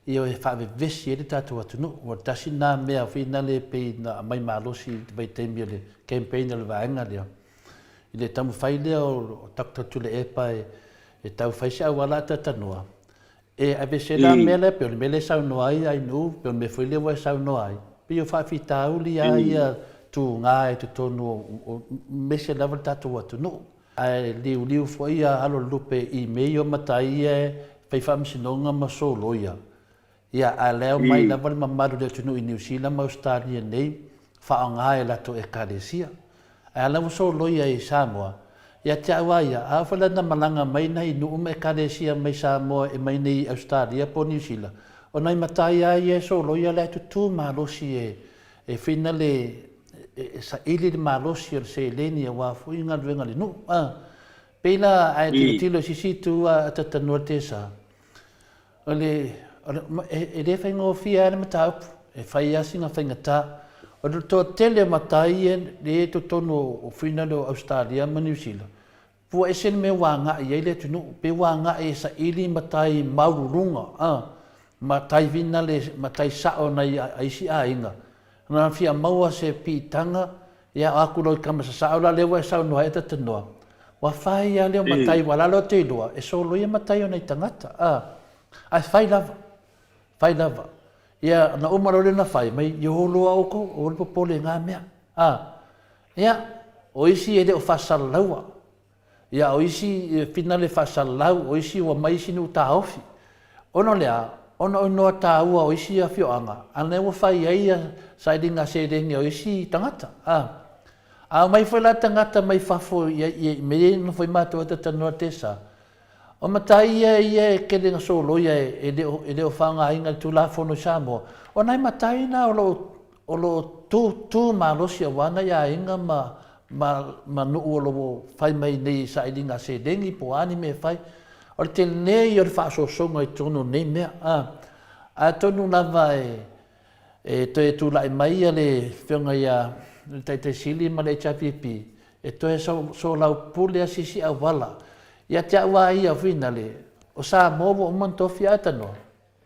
Ia e whawe vesi e le tātou atunu. Wa tasi nā mea whina le pei na mai malosi vai teimia le campaign le vaenga lea. I le tamu whai lea o takta tule e pai e tau whai se awala tatanua. E ave se la mele pe mele sau no ai nu pe me foi le wa sau no ai pe yo fa fita uli ai tu nga e tu tonu me se la volta tu atu no ai liu foi alo lupe i me yo matai e pe fa msinonga ma solo ia a leo mai la vol mamaru de tu no i New Zealand ma Australia nei fa nga e la to e karesia a la solo ia i Samoa ia te awaia, a whala na malanga mai nei nu me karesia mai Samoa e mai nei Australia po New Zealand. O nei matai ai e solo ia le tu malosi e whina le sa ili le malosi o se leni a wafu inga luenga le nu. Pela ai tilo sisitu a tatanua te sa. Ole e whaingo fia ane mataupu, e whai asinga whaingata. O to tele matai e le to tono o whina le Australia ma New Zealand. Pua e sen me wanga i eile tunu, pe wanga e sa ili matai maururunga. Matai vina le matai sao na aisi a inga. Nga fia maua se pitanga, ia aku loi kamasa sao la lewa e sao noa e tatanua. Wa whai a leo matai walalo te ilua, e so loia matai o nei tangata. Ai whai lava. Ia na umarole na whai, mai i holua oko, o lipo pole ngā mea. Ia, o isi e le o whasalaua. Ia o isi whina le whasalau, o isi wa mai sinu ta ofi. Ono lea, ono o noa ta ua o isi a whioanga. Ane wa whai eia sairinga se rengi o isi tangata. A mai foi la tangata mai fafo me no foi mato ta tanua tesa. O matai ia ke le so lo ia e le o fanga inga tu la fono Samoa. O nai matai na o lo tu malosia wana ia inga ma no o lo fai mai nei sairinga se dengi po anime fai. O te nei o fa so songa i tono nei me a tonu lava e tu la mai le fenga ia te sili ma le chapipi e to so lau pule sisi a wala ia te wa ia finale o sa mo o man tofi atano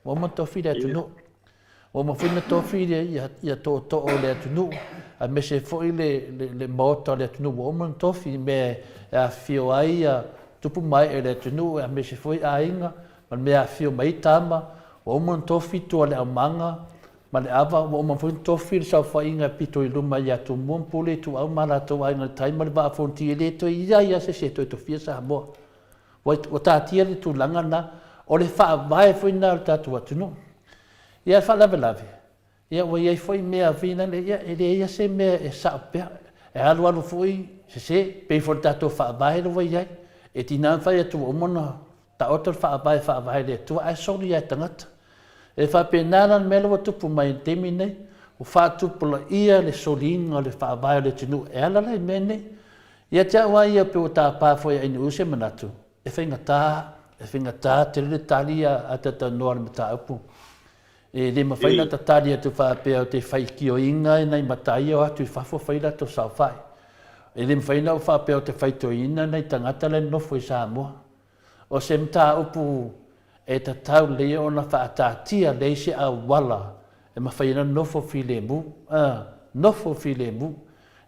o man tofi le tunu o mo fina tofi ia to o le tunu a me se foi le moto le tunu o man tofi me a fio ai tupu mai le tunu a me se foi a inga ma me a fio mai tama o man tofi to le amanga ma le ava o ma foi tofi sa fainga pito i luma ia tu mon pule tu au mala to ai na tai ma ba fonti le to ia se to fia sa mo o ta tia le tu langa na o le fa vai foi na ta tu no ia fa lave ia o ia foi me a vina le ia se me e sa pe e alu foi se pe for ta to fa vai lo ia e tina fa tu o mona ta otro fa vai le tu ai so ia tangata e fa penala melo tupu mai temi nei o fa tupu la ia le solinga le fa vai le tinu e ala le mene ia tia wa ia pe o ta pa foi ai use manatu e finga ta te le talia ata ta noa mata apu e le mafaina ta talia tu fa pe o te fai ki o inga nei matai o atu fa fo faila to sa fai e le mafaina o fa pe o te fai to ina nei tangata le no foi Samoa o se mta upu e ta tau le ona fa ta tia le se a wala e mafaina no fo file mu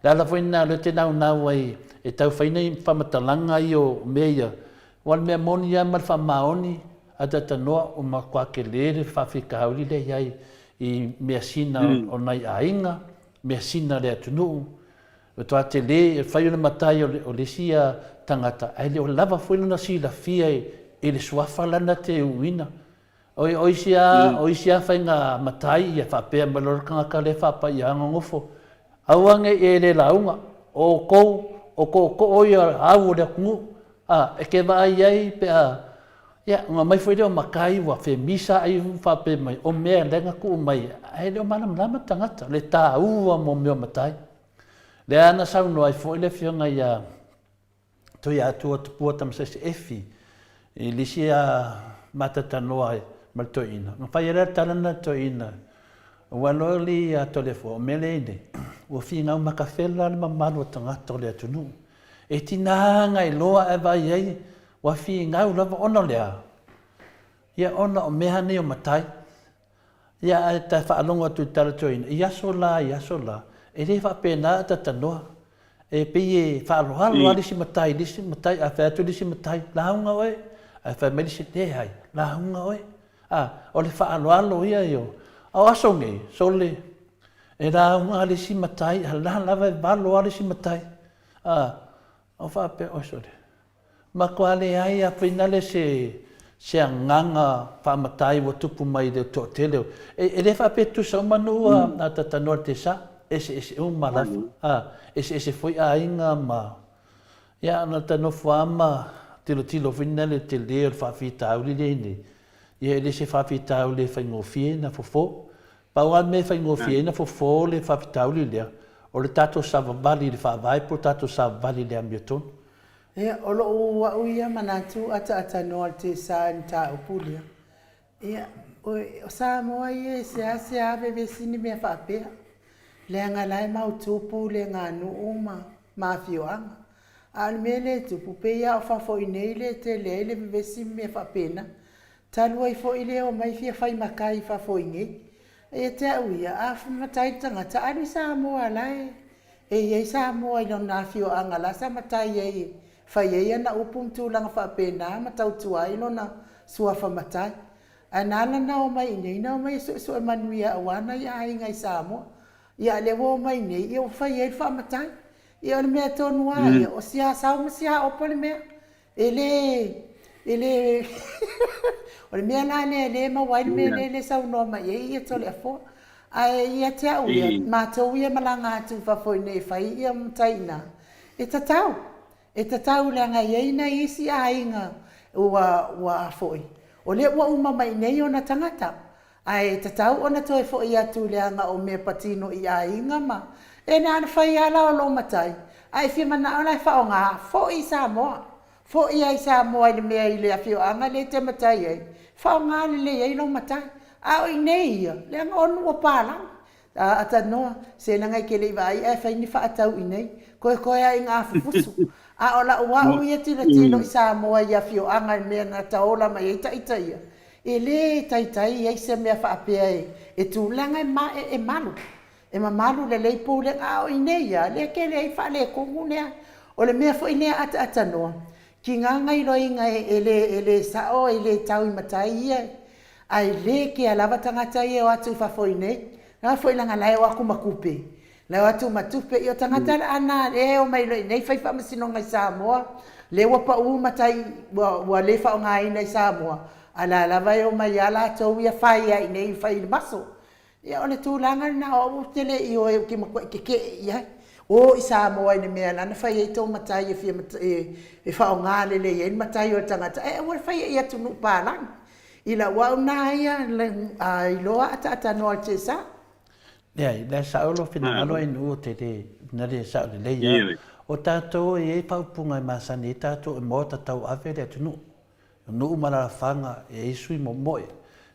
la foi na le te na wai e tau faina fa matalanga io meia wal me monia mal fa maoni ata tanoa o ma kwa ke le fa fika uli le yai I me sina o nai ainga me sina le tunu o to atele fa yo matai o le sia tangata ai le o lava foi na si la fia e le swafa lana te uina o isia fa nga matai ia fa pe malor ka le fa pa ia ngofo awange e le launga o ko o ia au le ku e ke vai ai pe ia nga mai foi o makai wa fe misa ai fa pe mai o me lenga ku mai ai le mana lama tangata le ta ua mo me matai le ana sa no ai foi le fionga ia to ia tu puatam se efi e lisia matata noa maltoina nga fa ia talana toina waloli a telefo melene o fina uma kafela ma manu tangata le tunu e tinanga I loa e vai ai wa fi ngau lava ona lea ia ona o meha nei o matai ia ta fa alonga tu talatoina ia sola e le fa pena ta tanoa e pe fa aloha lisi matai a fa tu lisi matai launga oe a fa melisi te hai launga oe o le fa alo ia io o asonge sole e launga lisi matai la lava valo lisi matai o fa pe o sole ma kwale ai a finale se nganga fa matai wo tupu mai de to tele e le fa pe tu so manu na tata norte sa ese malafa ese foi ainga ma ya na tano fama tilo finale te le fa fita uli ni ye le se fa fita uli fa ngofie na fofo Paua me fai ngofia ina fo le whawhitauli lea. O le tato sa vavali le whaavai po tato sa vavali lea mia tonu. Ia, o lo ua uia manatu ata noa te sa ni ta upulia. Ia, o Samoa ia se ave vesini mea whaapea. Le ngalai mautupu le ngā nuuma mawhioanga. Al mele tupu pe ia o whafo inei le te le vesini mea whaapena. Talua i fo ile o mai fia whai makai whafo inei. E te uia, a whamatai tangata alu Samoa lai. E iei Samoa ilo nā whioanga la sa matai ei. Whai ei ana upum tūlanga whaapena matau tua ilo na sua whamatai. Anala na o mai nei, na o mai su e manuia awana i a ingai Samoa. Ia le wo mai nei, ia o whai ei whamatai. Ia o le mea tonua, ia o sia sao ma sia opa le mea. Ele o le mea la le mawai le mea le sau noa mai ei ia tole a fo. Ai ia te au ia, mātou ia malanga atu whafoi nei whai ia mtaina. E tatau le anga iei na isi a inga ua foi. O le ua uma mai nei o na tangata. Ai tatau o na toi foi atu le anga o mea patino i a inga ma. E na ana whai ala o lo matai. Ai fia mana o lai whao ngā foi Samoa. Foi ai Samoa le mea i le afio anga le te matai ei. Whao ngā le ei lo matai. A o i nei ia, le anga onu o pālang. Ata noa, se nangai ke le vai e whai ni whaatau i nei. Koe a i ngā fufusu. A o la ua uia tila tino i Samoa i afio anga mea ngā taola mai e taitai ia. E le taitai ei se mea whaapea e. E tūlanga e malu. E malu le leipo le ngā o i nei ia. Le ke le i wha le kongu nea. O le mea fo i nea ata noa. Ki ngā ngai loinga e le sao e le tau i matai ia. Ai le ke alawa tangata ia o atu i whafoi nei. Nga fo i langa lai o aku makupe. Lai o atu matupe i o tangata ana e o mai loi nei whai whamasino ngai Samoa. Le wapa u matai wa le whao ngā ina i Samoa. Ala alawa e o mai ala tau ia whai ai nei whai i maso. Ia o le tūlanga na o tele i o e ki makua i ke ia. O i Samoa i ne mea lana whai e tau matai e whao ngā lele i matai o tangata. E o whai e atu nu pālang. Ila wau na ia i loa ata noa te sa. Ia, le saolo fina alo i nu o te nare sa le leia. O tātou e paupunga i masani, tātou e mō tātou awe le atu nu. Nu mala whanga e isui mo moe.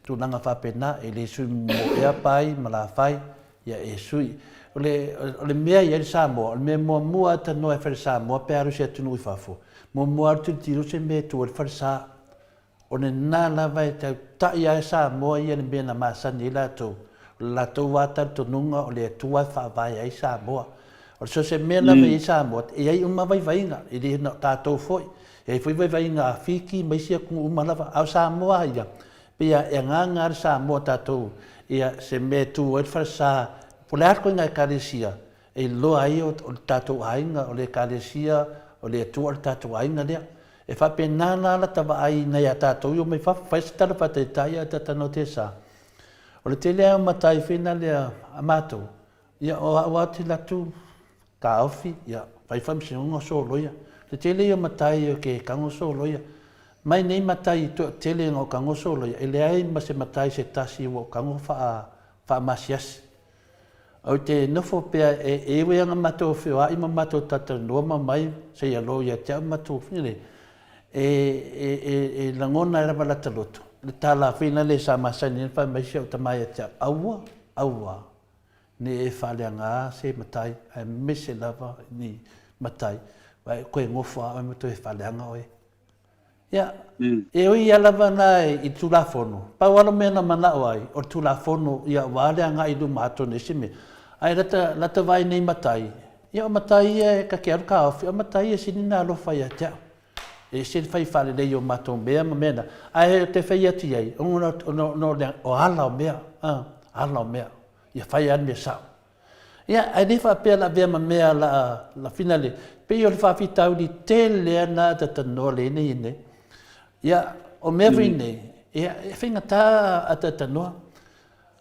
Tu nanga whapena e le isui mo ea pai, mala whai, ia e isui. O le mea i ari Samoa, o le mea mua ata noa e whare Samoa, pe aru se atu nu i whafo. Mua atu tiro se mea tu o le whare Samoa. O ne nā lawa e tau tai ai Samoa ia ne mea na masani la tau. La tau wata tonunga o le atua whaavai ai Samoa. O so se mea lawa i Samoa, e ai uma vai vainga, i le hina tātou foi. E foi vai vainga a whiki, maisia kungu uma lawa au Samoa ia. Pia e ngā Samoa tātou, ia se mea tu o e wharasa, po le arko inga e karesia, e loa ai o tātou ainga, o le karesia, o le atua o tātou ainga lea. E whapena la tawa ai nei a tātou, o mai whaistara whateitai a tatano te sa. O le te lea o matai whina lea a mātou, ia o awa te latu ka awhi, ia whaifamsi unga sōloia. Le te lea o matai o ke kango sōloia. Mai nei matai i te lea o kango sōloia, e lea ai ma se matai se tasi o kango wha masiasi. O te nofo pea e weanga matou whio a ima matou tatanua ma mai se ia lo ia te au matou whine. E langona e rawa lata loto. Le tala whina le sa masani e whai mai siau tamai e te aua. Ne e whale ngā se matai, e mese lava ni matai. Vai koe ngofa o mato e whale anga oe. Ia, e oi alawa nai i tulafono. Paualo mena mana oai, o tulafono ia wale anga i luma ato ne sime. Ai lata vai nei matai. Ia o matai e ka ke aru ka awhi, o matai e sinina alofa ia te au. E se fai fale lei o matou mea ma mena. Ai te fai atu iai, o ala o mea, ala o mea. Ia fai anu me sao. Ia, ai ne whapea la vea ma mea la finale. Pei o le whawhitau ni te lea na tatanoa le ine. Ia, o mea nei, ia, e whinga tā a tatanoa.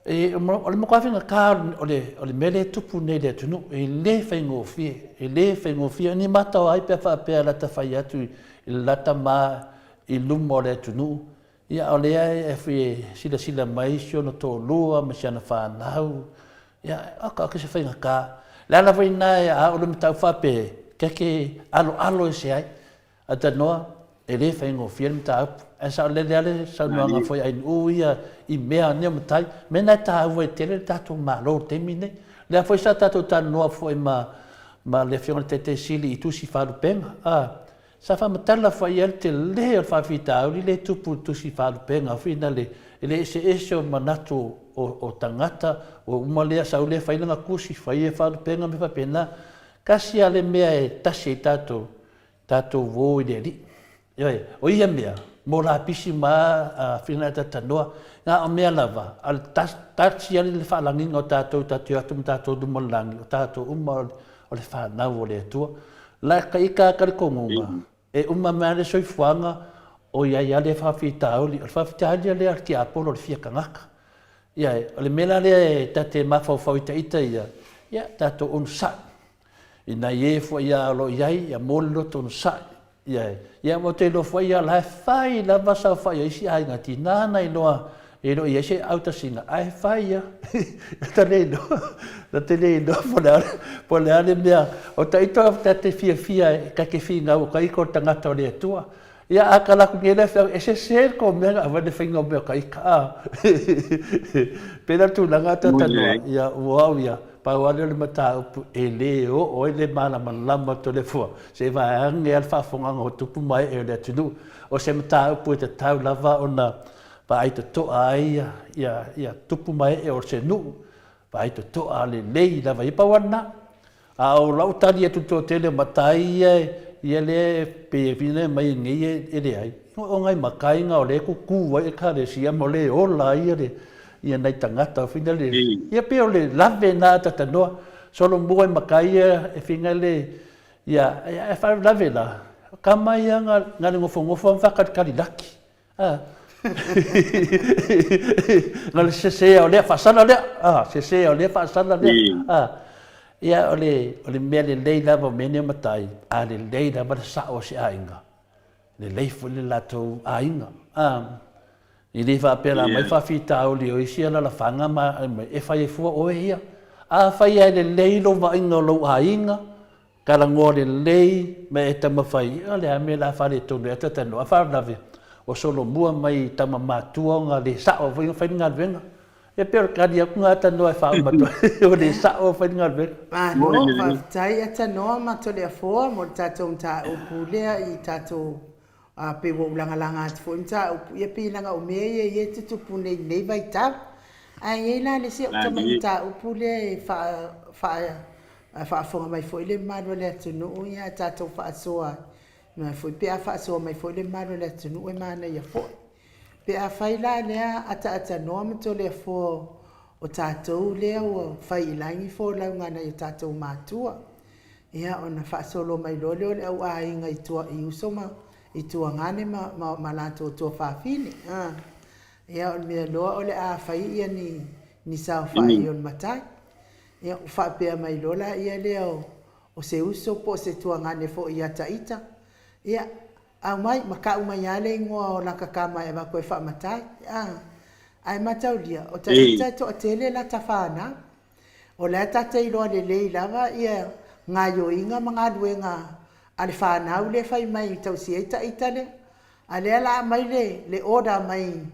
E o le mokua whinga kā o le mele tupu nei le atunu, e le whaingofie, ni matau ai pia whapea la ta whai atu i lata mā i lumo le atunu. ia o lea e fi sila mai sio no to lua ma siana whanau ia aka se whainga ka le ala waina e a ulu mitau whape ke alo e se ai a ta noa e le whaingo whia mitau e sa le ale sa nuanga foi ai uia i mea nea matai mena ta au e tele tato malo te mine le a foi sa tato ta noa foi ma le whionga te sili i tusi whalu penga sa fa matala fa ia te le fa fita o le tupu tu si fa penga fina le se o manato o tangata o umale sa o le fa ina kusi fa ia fa penga me fa pena kasi ale mea e tasi tato vo i li o ia mea mo la pisi ma fina tanoa nga o mea lava al tasi ale le fa langin o tato du molangi o tato o le fa na o le tua la ka ika ka kongonga e uma mare soi fuanga o ia le fa fitauli o fa fitauli le arti apolo le fia kangaka ia le mela le tate mafa fa ita ia tato un sa ina ye fo ia lo ia mollo ton sa ia mo te lo fo ia la fai la vasa fa ia si ai ngati nana ilo ia se auta singa ai fai ia te le no po le mea o taito tate fia ka ke finga o kai ko tangata o le tua ia akala ku ngela fa ese ko mea ava de finga o kai ka pena tu langa tata no ia wow ia pa wale le mata e le o le mala malama to le fo se va nge alfa fonga o tupu mai e le tunu o se mata pu te tau lava ona pa ai to ai ia tupu mai e o se nu pa ai to ale lei lava i pa wana a o lautari e tuto tele matai ia le pe vine mai ngi e le ai o ngai makai nga o le ku e ka le sia mo le o la ia nei tangata fina le ia pe o le lave na tata no solo mo makai e fina le ia e fa lave la kama ia nga ngofo fa kalilaki na le se o le fasana le se o le fasana le ia o le mele leila va mene matai a le leila va sa o se ainga le leifu le lato ainga i le fa pela mai fa fita o le o isia la fanga ma e fa e fu o ia a fa ia le leilo va inga lo ainga kala ngore lei me e tama fai le a me la fa le tonu e tata no fa lave o solo mua mai tama matua nga le sa o fa nga venga e per kadia ku ngata no e fa matua o le sa o fa nga venga no fa tai ata no ma to le fo mo tato ta o pule i tato a pe wo langa fo nta e pe langa o me ye tu pune nei vai ta ai ela le se o tama ta o pule fa mai fo le mano le tu no ia tato fa soa na foi pe a fa so mai foi le mano le tunu e mana ia foi pe a fai la le ata no me to le fo o tatou le o fai langi fo la ngana i tatou matua ia ona fa solo mai lo le au ai ngai tua i usoma i tua ngane ma la to fa fini ia on me lo o le a fai ia ni sa fa i on matai ia fa pe mai lo la ia le o se uso po se tua ngane fo ia taita ia au mai maka mai ale ngo la kakama e ba ko fa matai ai mataulia o taita to tele la tafana o la tata i lo le lava ia ngayo inga manga duenga ale fa na ule fai mai tau si ita itale ale la mai le oda mai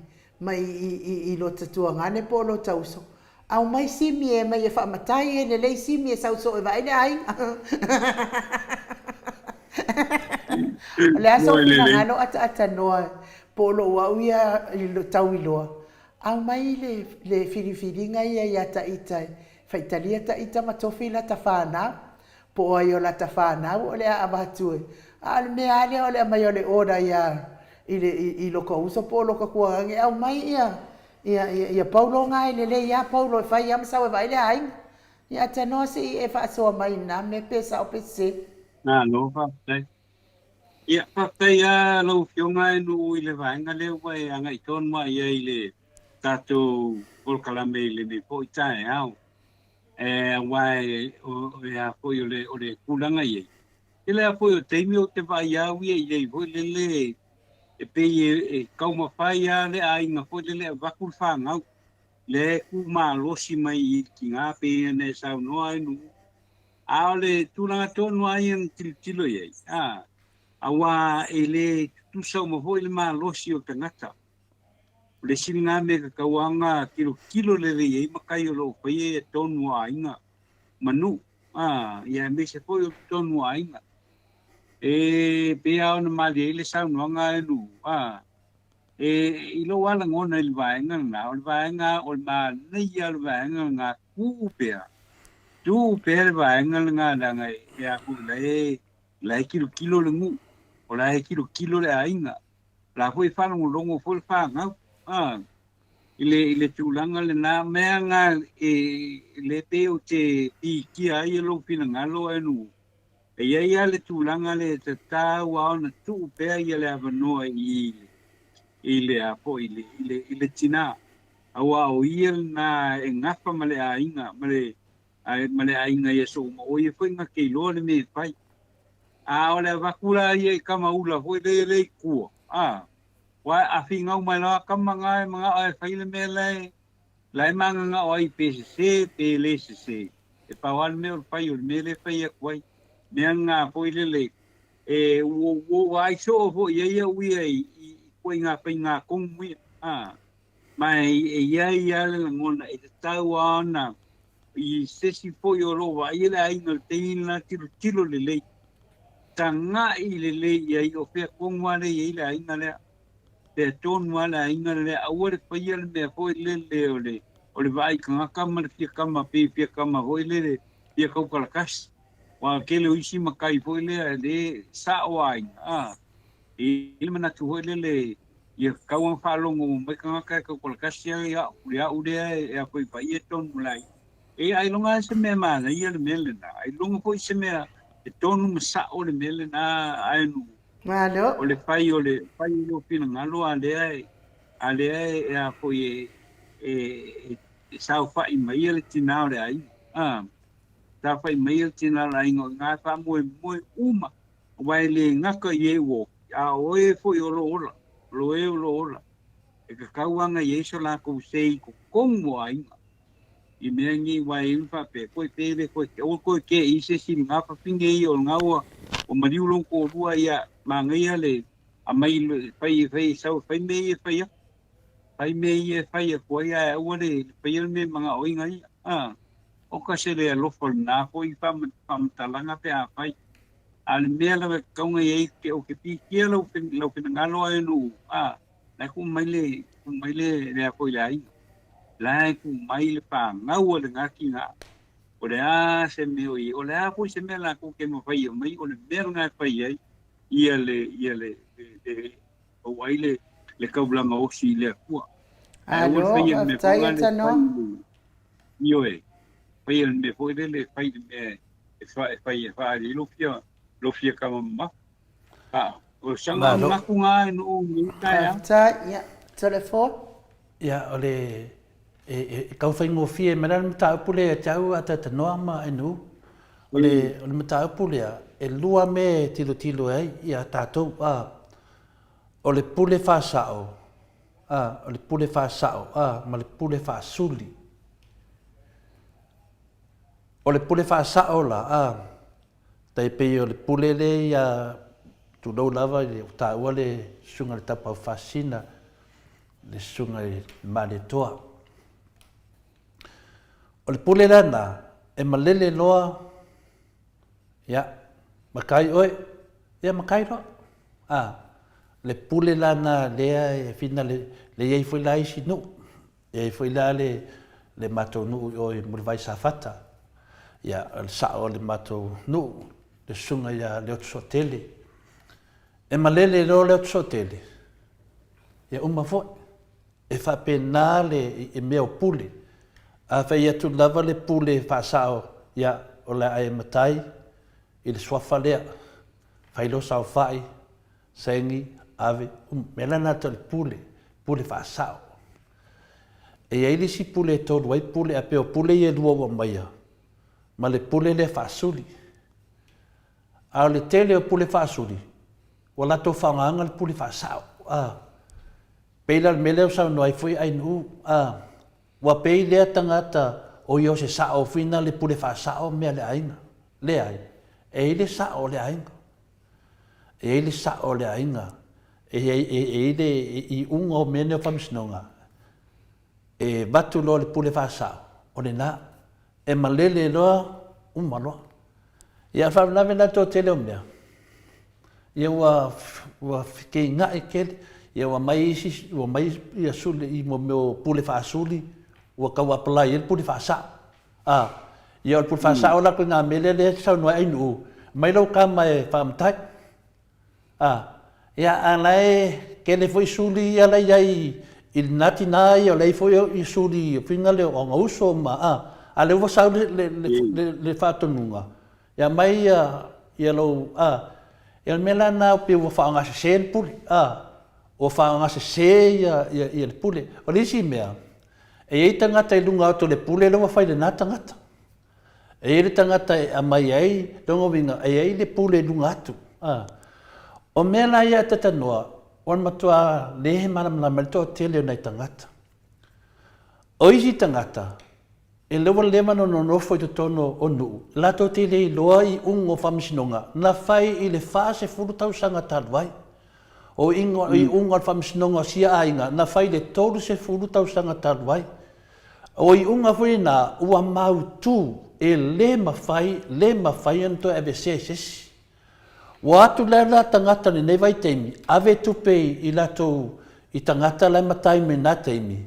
i lo tatua ngane po lo tauso au mai simi e mai e fa matai e le simi e sauso e vai le ai le aso na ngalo ata noa polo wa ia i lo tauiloa au mai le filifilinga ia ta ita fa italia ta ita matofi la tafana po ai la tafana o le abatu al me ale o le mai o le oda ia i lo ko uso polo ko kwa nge au mai ia paulo ngai le ia paulo fa ia msa wa vai le ai ia ta no si e fa so mai na me pesa o pese na no fa ia papaya lo fionga no ile vanga le vai anga i ton mai ile tato por kalame ile me po tai au wai o ya po le kulanga ye ile a po te mi o te vai au ile ile e pe e kauma whai a le a inga po le vakul whangau. Le ku malosi mai I ki ngā pe ne sau noa inu. A le tūranga tonu ai ang tilo iei. Awa e le tusau maho I le malosi o tangata. Le siri ngā me ka kauanga kilo le iei makai o lo whai e tonu a inga manu. Ia me se foi o tonu a inga. E pe ao na mali le sau noanga inu. I lo wala ngona I vaenga nga, o vaenga o ma nei al vaenga nga kupea. Tu per vaenga nga nga ya ku le kilo le ngu. O la kilo le ainga. La foi fa no longo foi fa nga. Ile tulanga le na mea nga le te o te ki ai lo fina nga lo enu. E ia le tulanga le te ta wa na tu pe ia le avanoa ile a po ile tina awa o ia na ngafa male ainga male ainga ia so o ia foi nga ke lo le me pai a ole vakula ia kama ula foi le ku wa a finga mai la kama nga mga ai fai le me lai manga nga o IPCC pe le se e pa wal me o pai o me le fai a kwai me nga foi le e wo ai so fo ia wi ai ko nga kong wi mai ia le ngona e tau ana I sesi fo yo lo wa ia le ai no te ina tilo le tanga I le ia o fe kong wa le ia le ai na le te ton wa le ai na le awore pa ia le me fo le o le vai kanga kama le kama pe kama ho le ia kau kalakas wa kele isi makai fo le sa wa I mana tu le ia kawan falongo mai kanga ka ko kasia ia uria e ko pa ia ton mulai e ai longa se me mana ia le melena ai longa ko se me e ton masa o le melena ai no Malo. o le pai o pina ngalo ale e a ko e sa fa I mai le tina le ai sa fa I mai le tina la ingo nga fa mo uma vai le ngaka ye wo a oe fo yo lo ola e ka kauanga yeso la ko sei ko kongo ai I me ngi wai fa pe ko pe ko ke I se si nga fa pinge I o nga o mariu lo ko rua ia ma ngai ale a mai fai sau fai me ko ia o le fai me manga o ngai o ka se le lo fo na ko I fam talanga pe a fai al mea la kaunga ye ke o ke pi kia lo ngalo ai no la ku mai le a ko lai la ku mai le pa ngau le ngaki nga o le a se me o le a ko se me la ku ke mo fai mai o le mer nga fai ai ia le o wai le kaula ma o si le ku ai o fai me ko le io fai me ko le fai me fai lo fia kama ma o sanga ngaku nga no ngai ya telefon ya ole kau fai ngo fie mera mta pule tau ata te noa ma enu ole mta pule e lua me tilo ai ia tatou ole pule fa sao ole pule fa sao ma le pule fa suli ole pule fa sao la tai pe o le pule le ia tu do lava le ta ole sunga le tapa fascina le sunga le Maleifua o le pule lana e malele loa ya makai oi ya makai ro le pule lana le e fina le ye foi lai sinu e foi la le matonu o mo vai safata ya al sa o le matonu le sunga ya le sotele e malele lo le sotele ya uma fo e fa penale e meo pule a fa ya tu lava le pule fa sao ya o la ai matai il swafa le fa lo sao fai sengi ave melana to pule fa sao e ai si pule to wai pule a pe pule ye luo mai ma le pule le fa suli a le tele o pule fa suli wala to fanga le pule fa sao Peila mele o sa noi foi ai nu wa peile tangata o yo se sa o fina le pule fa sa o me le ainga le ai e le sa o le ainga e le sa o le ainga e le i un o mene o famsnonga e batu lo le pule fa sa o le na e malele lo un malo ia fa na vena to tele o mea ia wa ke nga e ke ia wa mai ia suli i mo meu pule fa suli wa ka wa plai il pule fa sa ia pule fa sa o la ko nga mele le sa no ai nu mai lo ka mai fa mtai ia alai ke le foi suli ia lai ai il nati nai o lei foi i suli finga le o ngauso ma ale wa sa le fa tonunga ia mai ia lo ia mela na pe wa fa nga se pule o fa nga se ia le pule o le si mea e tangata i lunga to le pule lo wa fa le na tangata e le tangata a mai ai dongo vinga e le pule lunga atu o mela ia tata noa on matua le mana malto tele na tangata o isi tangata e lewa lema no foi to tono onu la to tele loa i ungo famsinonga na fai i le fase fulu tau sanga talwai o ingo i ungo famsinonga sia ainga na fai le tolu se fulu tau sanga talwai o i unga foi na ua mau tu e le mafai anto eve ses Watu la tangata ni nei vai teimi, ave tupei i lato i tangata lai matai me na teimi.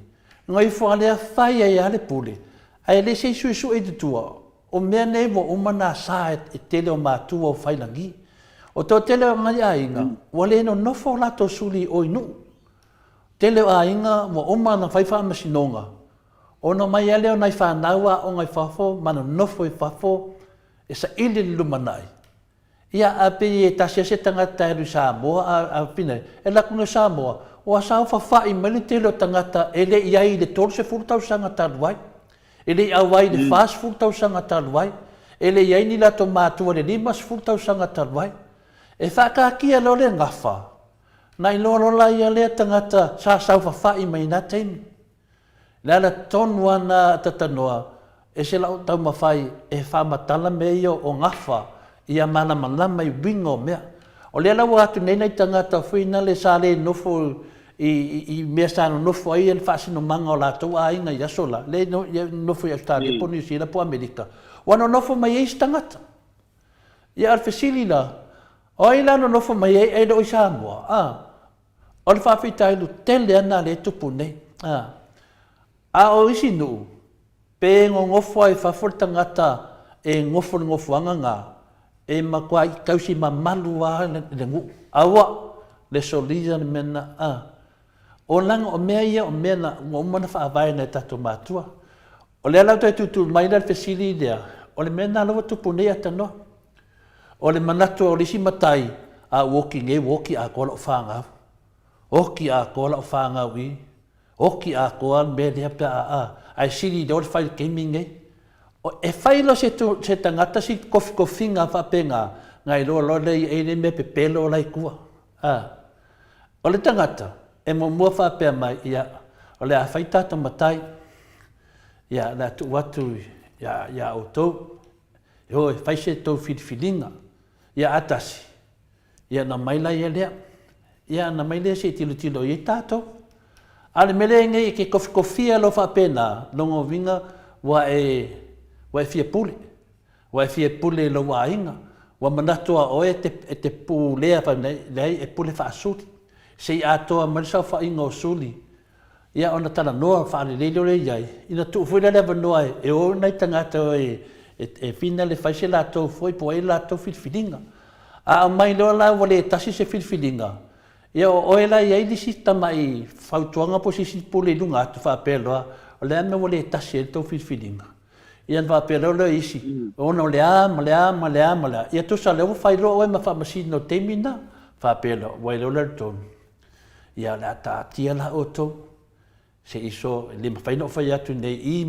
Ngai fua lea whai ai ale pule, ai le se isu e tutua, o mea nei mo umana sa e tele o mātua o whailangi. O tō tele o ngai ainga, wale no nofo lato suli o inu. Tele o ainga mo umana whaiwha masinonga. O no mai ale o nai whanaua o ngai whafo, mana nofo i whafo, e sa ili lumanai. Ia ape e tasia se tangata e Samoa a pina e la kuna Samoa o asau fa i mele telo tangata ele iai le tol se furtau sanga talwai ele awai le fast furtau sanga talwai ele iai ni la tomatu le limas furtau sanga talwai e fa ka kia lo le ngafa nai lo la ia le tangata sa sau fa i mai na tem la tonwa na tatanoa e se la tau mafai e fa matala meio o ngafa ia mana malama i wingo mea. O lea lau atu nei nei tangata whina le sa le nofo i mea sano nofo ai en whaasino manga o lātou a inga i asola. Le nofo i Australia, po New Zealand, po Amerika. Wano nofo mai eis tangata. Ia alfesili la. O i lano nofo mai ei lo i Samoa. O le whawhitailu tele ana le tupu nei. A o isi nuu. Pe ngofo ai whawhol tangata e ngofo anga ngā. E makua i kausi mamalu wa le ngu awa le solia le mena o langa o mea ia o mea na ngomana whaavai na tato mātua o le alau tai tutu maila le fesili lea o le mena alawa tupu nei atano o le manatu o lisi matai a woki a kola o whaangau oki a kola o whaangau i oki a kola mea lea pe a siri le o le whai gaming ei o e whailo se tangata si kofinga whapenga ngai lo lei e ne me pepelo lai kua. O le tangata e mo mua whapea mai ia o le a whaitata matai ia la tu watu ia o tau e ho e whaise tau whiriwhiringa ia atasi ia na maila ia lea ia na maila se tilo i tātou. Ale mele ngai ke kofia lo whapena longo vinga wa e fia pule lo wa inga wa manatua o e te pulea pa nei e pule fa suli se atoa malsa fa inga o suli ia ona tala noa fa le le iai ina tu foi le noa e o nei tangata e fina le fa se la to foi po e la to filfilinga a mai lo la vole tasi se filfilinga ia o e la iai di sistema i fautuanga po si pule lunga tu fa pelo o le me vole tasi to filfilinga ia va pero lo isi ono le ama ia tu sa le fai lo e ma fa masino temina fa pelo vai lo le ton ia la ta tia la oto se iso le fai no fai atu nei i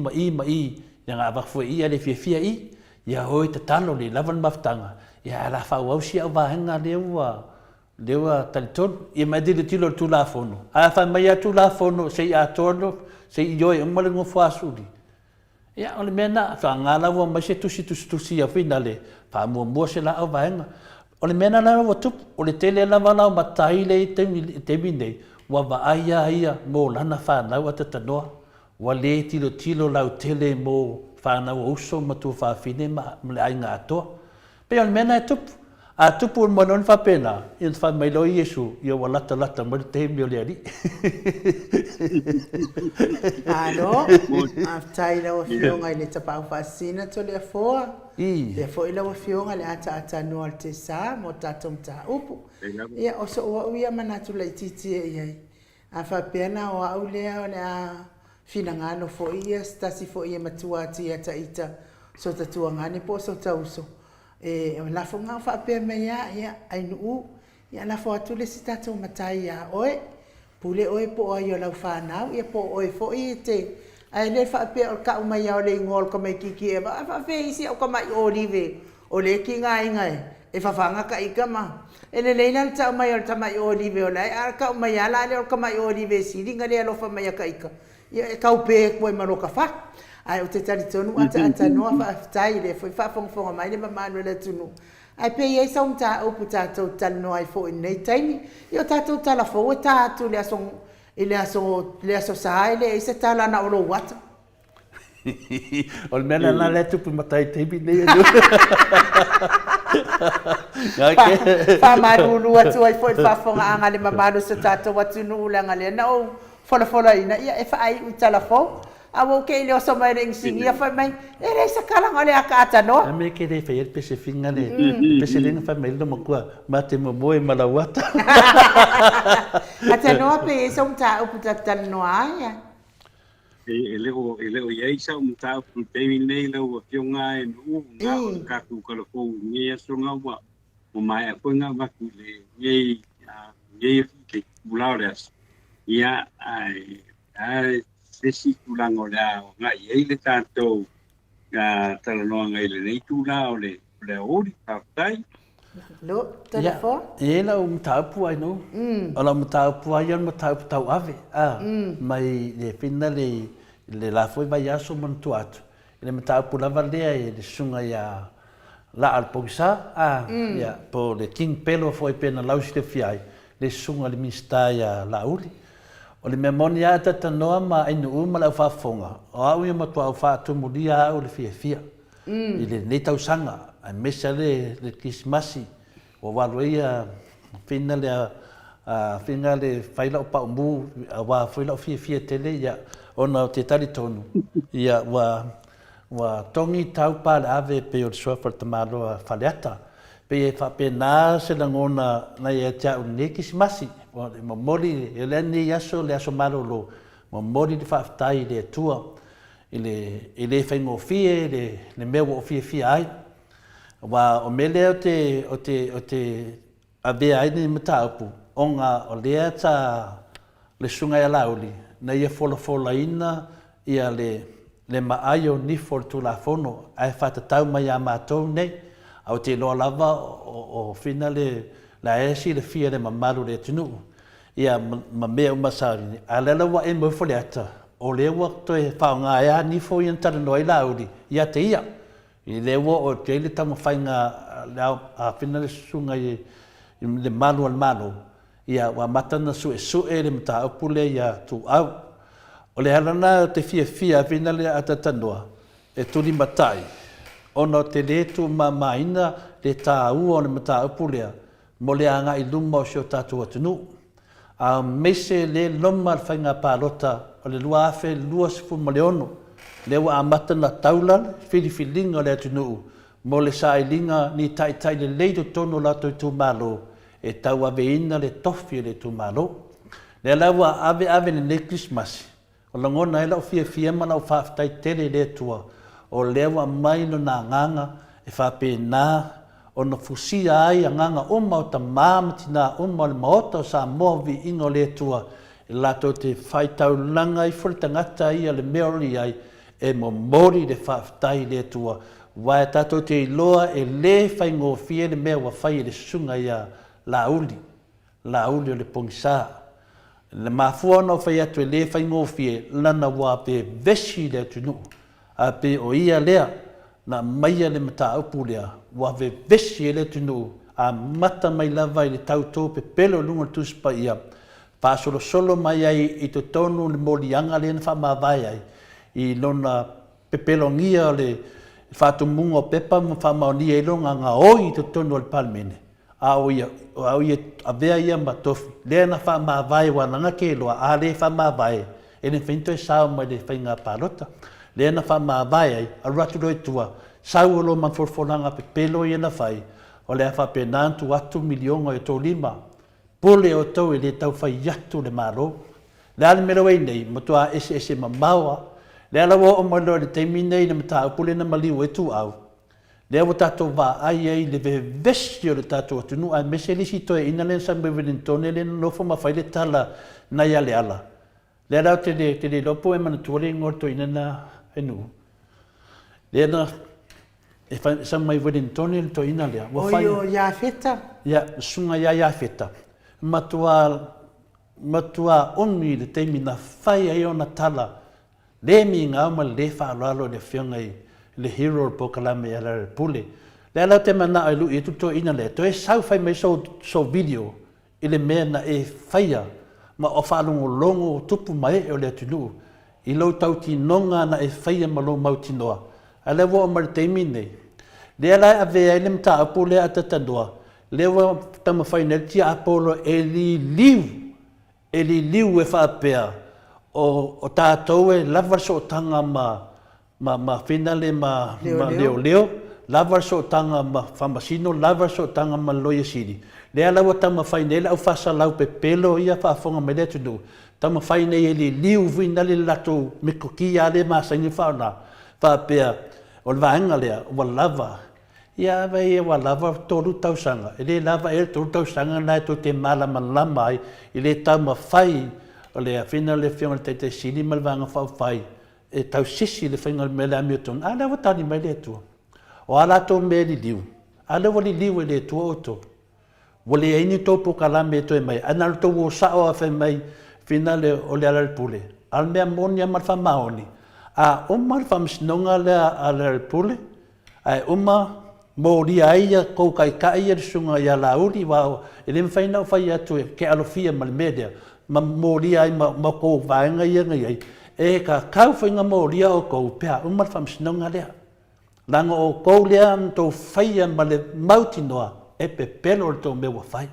ia nga va foi ia le fia ia hoi te talo le lavan maftanga ia la fa wa sia va hanga le wa lewa talitonu ia madili tilo tula fono a fa mai tula fono sei a tono sei yo e mo ngo fasuli ia ole mena fa ngala wo ma se tusi a finale fa mo se la vaenga ole mena na wo tup ole tele la vala ma taile te mine wa va ia mo lana fa na wa tatanoa wa le tilo lau tele mo fa na wo uso ma tu fa fine ma le ai nga to pe ole mena tup a tupu mo non fa pena il fa mai lo Yesu io wala lata mo te mi ole ali ano after ila wa fionga ile tapa fasina to le foa le fo ila wa fionga le ata no te sa mo tatom ta upu ia o so wa ia manatu le titi ia afa pena o au le a fina ngano fo ia stasi fo ia matua tia ita so tatua ngani po so tauso la fonga fa pe me ya ai nu ya la fo tu le sitato matai ya oe pule oe po yo la fa na ya po oe fo ite ai le fa pe o ka uma ya le ngol ko me kiki e ba fa fe isi o ko mai olive o le ki ngai e fa fanga ka ikama ele le na ta mai o ta mai olive o la a ka uma ya la le o ko mai olive si dinga le lo fa mai ka ika ya ka pe ko ma lo ka fa ai o te tari tonu ata no fa tai le foi fa fonga mai le mama le tunu ai pe ye sa un ta o puta to tal no ai fo nei taimi io ta to tala fo ta tu le aso sa ile se tala na o wat ol mena na le tu matai te bi nei fa marulu atu ai fo fa fonga anga le mama no se tato watu nu la ngale na o fola ina ia e fa ai u tala fo awo ke ile so mai ring sing ia fa mai ele sa kala ngale akata no ame ke de fe pe se finga le pe se ling fa mai no makua mate mo moe malawata ata no pe so mta o puta tan no aya ele o ia sa mta pu te nei lo fionga e nu na ka ku ka lo ko ni so nga wa o mai a punga ma ku le ye ke bulares ia ai desi tulango la ngai ele tanto tala no ngai le nei tula ole le ori tai lo telefon la mtapu ai no ala mtapu ai on mtapu tau ave mai le pinna le la foi vai aso montuato le mtapu la valea le sunga ya la al pogsa ya po le king pelo foi pena lausi le fiai le sunga le mista ya la uli o le memonia ta noa ma inu uma la fa fonga o au ia matua fa tu mudia o le fia ile ne tau sanga a mesale le kismasi o waloia finale finale faila o pa mu wa faila fia tele ya ona te tali tonu ia wa tongi tau pa ave pe o sofa tamalo faleata pe fa pe na se langona na ia ta ne kismasi mo mori ele ni yaso le aso marolo mo mori di fa tai le tua ele fengo fie le meu fie ai wa o mele o te ave ai ni matapu onga o le ta le sunga ya lauli na ia fola ina ia le maaio ni for tu la fono ai fa tau mai ama to nei au te lo lava o finale la esi le fia le mamaru le tunu ia ma mea masari alela wa e mo foliata o le wa to e fa nga ya ni fo yin tar no ila uri ia te ia i le wo o te le tamo fainga a finale sunga i le malu ia wa matana su e le mta opule ia tu au o le halana te fia finale atatanoa e tuli matai ono te le tu mamaina le ta u on mta opule mo le anga i luma o sio tatu atunu a mese le loma fainga palota o le lua afe lua sifu maleono le wa amata na taula filifilinga le atunu mo le sailinga ni tai le leido tono lato i tu malo e tau aveina le tofi le tu malo le lawa ave le Christmas o langona ela o fia mana o faftai tele le tua o lewa mai no na nganga e fape na ona fusia ai nganga uma o ta mamatina uma le maota o Samoa vi ingo le tua e lato te faitau langa i fultangata ia le meori ai e mo mori le faftai le tua wa tato te iloa e le faingo fie le mea wa fai le sunga ia la uli la uli o le pongisa. Le mafua no fai atu e le fai ngofie lana wā pe vesi le tunu. A pe o ia lea na maia le mata upu lea wā ve vesi le tunu a mata mai lava i le tautou pe pelo lunga tuspa ia. Pa solo mai ai i to tonu le molianga le na wha mawai ai i lona pe pelo ngia le whātu munga o pepa ma wha maonia i longa ngā oi i to tonu le palmene. A oia a vea ia matofi. Lea na wha mawai wananga ke loa a le wha mawai e ne whainto e sao mai le whainga pārota. Lea na wha mawai ai a ratu roi tua sau alo man forfonanga pe pelo i na whai o lea wha pe nantu atu milionga e tō lima. Pole o tau e le tau whai yatu le maro. Lea le mero ei nei matua ese ma maua. Lea lawa o malo le teimi nei na mata upule na maliu e tu au. Lea wa tato wa ai ai le vesti o le tato atunu a mese lisi toe ina le sa mbevelin tone le nofo ma whai le tala na ia le ala. Lea rau te le lopo e mana tuare ngorto ina na enu. Lea na e whai sa mai velin tone le to ina lea. Oio ia feta? Ia, sunga ia feta. Matua ongi le teimi na whai ai o na tala. Le mi ngā ma le whaalalo le whiongai le hero pokalame e la pule. Le ala te mana ai lu i tuto ina le. To e sau whai mai so video i le mea na e whaia ma o whaalongo longo tupu mai o le atunu. I lau tau ti nonga na e whaia ma lo mauti noa. A le wo o mara teimi nei. Le ala a vea ile mta apu le atatandoa. Le wo tama whainel tia apolo e li liu e whaapea. O tātou e lava so tanga ma whenale ma leo. Lava so tanga ma whamasino, lava so tanga ma loia siri. Lea lawa tama whainele au whasa lau pe pelo ia whaafonga me le tunu. Tama whainele e li liu vinale lato me koki a le masangi whaona. Whaapea o le vaenga lea, wa lava. Ia vai e wa lava toru tausanga. E le lava e toru tausanga nai to te malama lama ai. I le tama whai. O le a whina le whionga le teite sini malvanga whai e tau sisi le whainga me le amiotong. A lewa tani mai le tua. O ala tō me li liu. A lewa li liu e le tua o tō. Wale e ini tō pokalame e tō e mai. Ana le tō o sao a whai mai whina le o le ala le pule. Al mea moni a marwha maoni. A oma le whamsinonga le ala le pule. A oma mōri aia kou kai kai e sunga i ala uri. E le mwhaina o whai atu e ke alofia ma le media. Ma mōria ai ma kou vaenga ia ngai ai. E ka kau whainga mōria o kou pēa, umar whamsinonga lea. Langa o kou lea tō whaia ma le mauti noa, e pe pelo le tō mewa whai.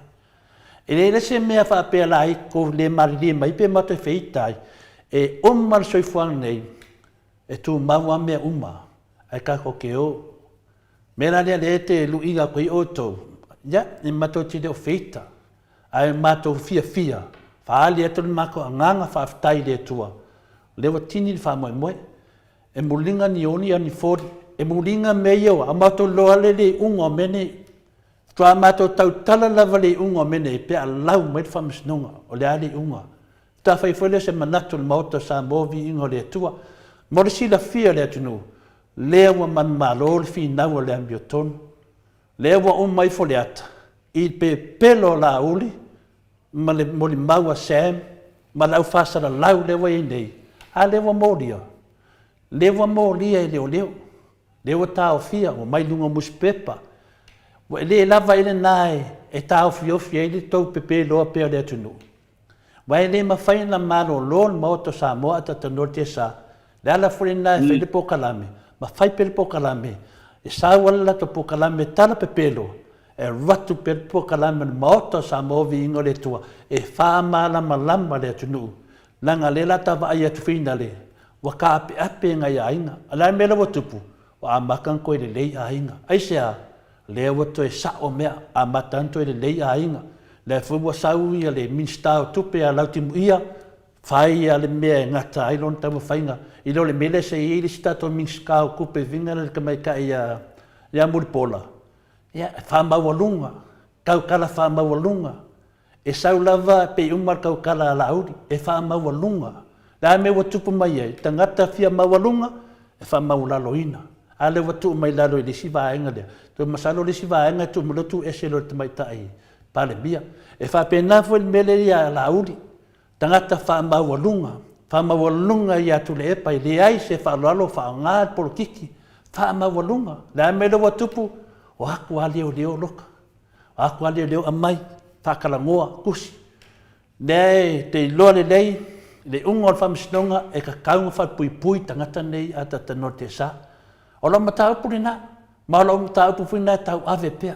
E le se mea whaapea lai, kou le mariri mai pe mato e wheitai, e umar soifuang nei, e tū maua mea uma, ai ka koke o. Mera lea le te luiga koe o tō, ia, e mato tine o wheita, ai mato fia. Whaali atu le mako a nganga whaafitai le tua. Lewa tini le whaamoe moe. E mulinga ni oni ani fori. E mulinga me iau. A mato loa le unga mene. Tua mato tau tala lava le unga mene. Pe a lau mai le whamisnunga. O le ali unga. Ta whaifole se manatu le maota Samoa vi ingo le tua. Mori si la fia le atunu. Lewa man malo le fi naua le ambiotonu. Lewa mai fole ata. I pe pelo la uli. Ma le moli maua Sam, ma lau whasara lau lewa e nei. A lewa mōria. Lewa mōria e leo. Lewa tāo fia, o mai lunga muspepa. Wa le lava ele nai, e tāo fia ele tau pepe loa pēo le atunu. Wa ele ma whaina maro loon maoto Samoa ata tanor te sa. Le ala fure nai whaile pokalame. Ma whai pele pokalame. E sa wala to pokalame tala pepe loa. E ratu per pokalame maoto Samoa vi ingo le tua. E whaamala malama le atunu. Nanga le lata wa ai atu whina le. Wa ka ape ngai ainga. Alai mele wa tupu. Wa a makan koe le lei ainga. Aisea, le wato e sa o mea. A matanto e le lei ainga. Le fwua sau ia le minstao tupe a lautimu ia. Whai a le mea ngata ailon tamu whainga. I lo le mele se i stato minskao kupe vinga le kamai ka ia muripola. Ia, whamawalunga, kaukala whamawalunga. E sau lava pe umar kaukala ala auri, e whamawalunga. La me watupu mai ai, tangata fia mawalunga, e whamawalaloina. Ale watu mai lalo i lisi vaenga lea. Tu masalo lisi vaenga tu mulotu eselo te mai tai. pale bia e fa pena fo mele ia la uli tangata fa mawalunga ia tu le pa le ai se fa lalo fa nga politiki fa mawalunga la me do tupu o aku ali o leo loka aku ali o leo amai fa kala ngoa kusi nei te lole nei le ungol fa msnonga e ka kaunga fa pui tangata nei ata te note sa o lo mata upulina ma lo mata upulina tau ave pea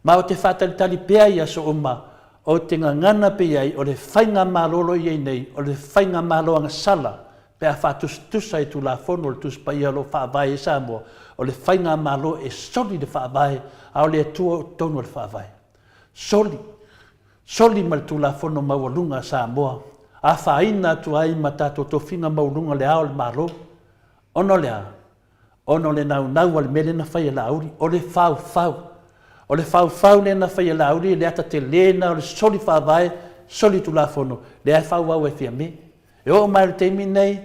ma o te fatalitali pea ia so uma o te ngangana pea i o le whainga malolo i nei o le whainga maloanga sala pea whatustusa i tu la fono le tuspa ia lo whaavai e Samoa o le whainga malo e soli le whaavai a o le atua tono le whaavai soli ma le tu la fono maulunga Samoa a whaina tu ai ma tato to whinga maulunga le ao le malo ono le nau le mele na whai la auri o le whau le na whai la auri le ata te lena o le soli whaavai soli tu la fono le ai whau au e fia me e o mai le teimi nei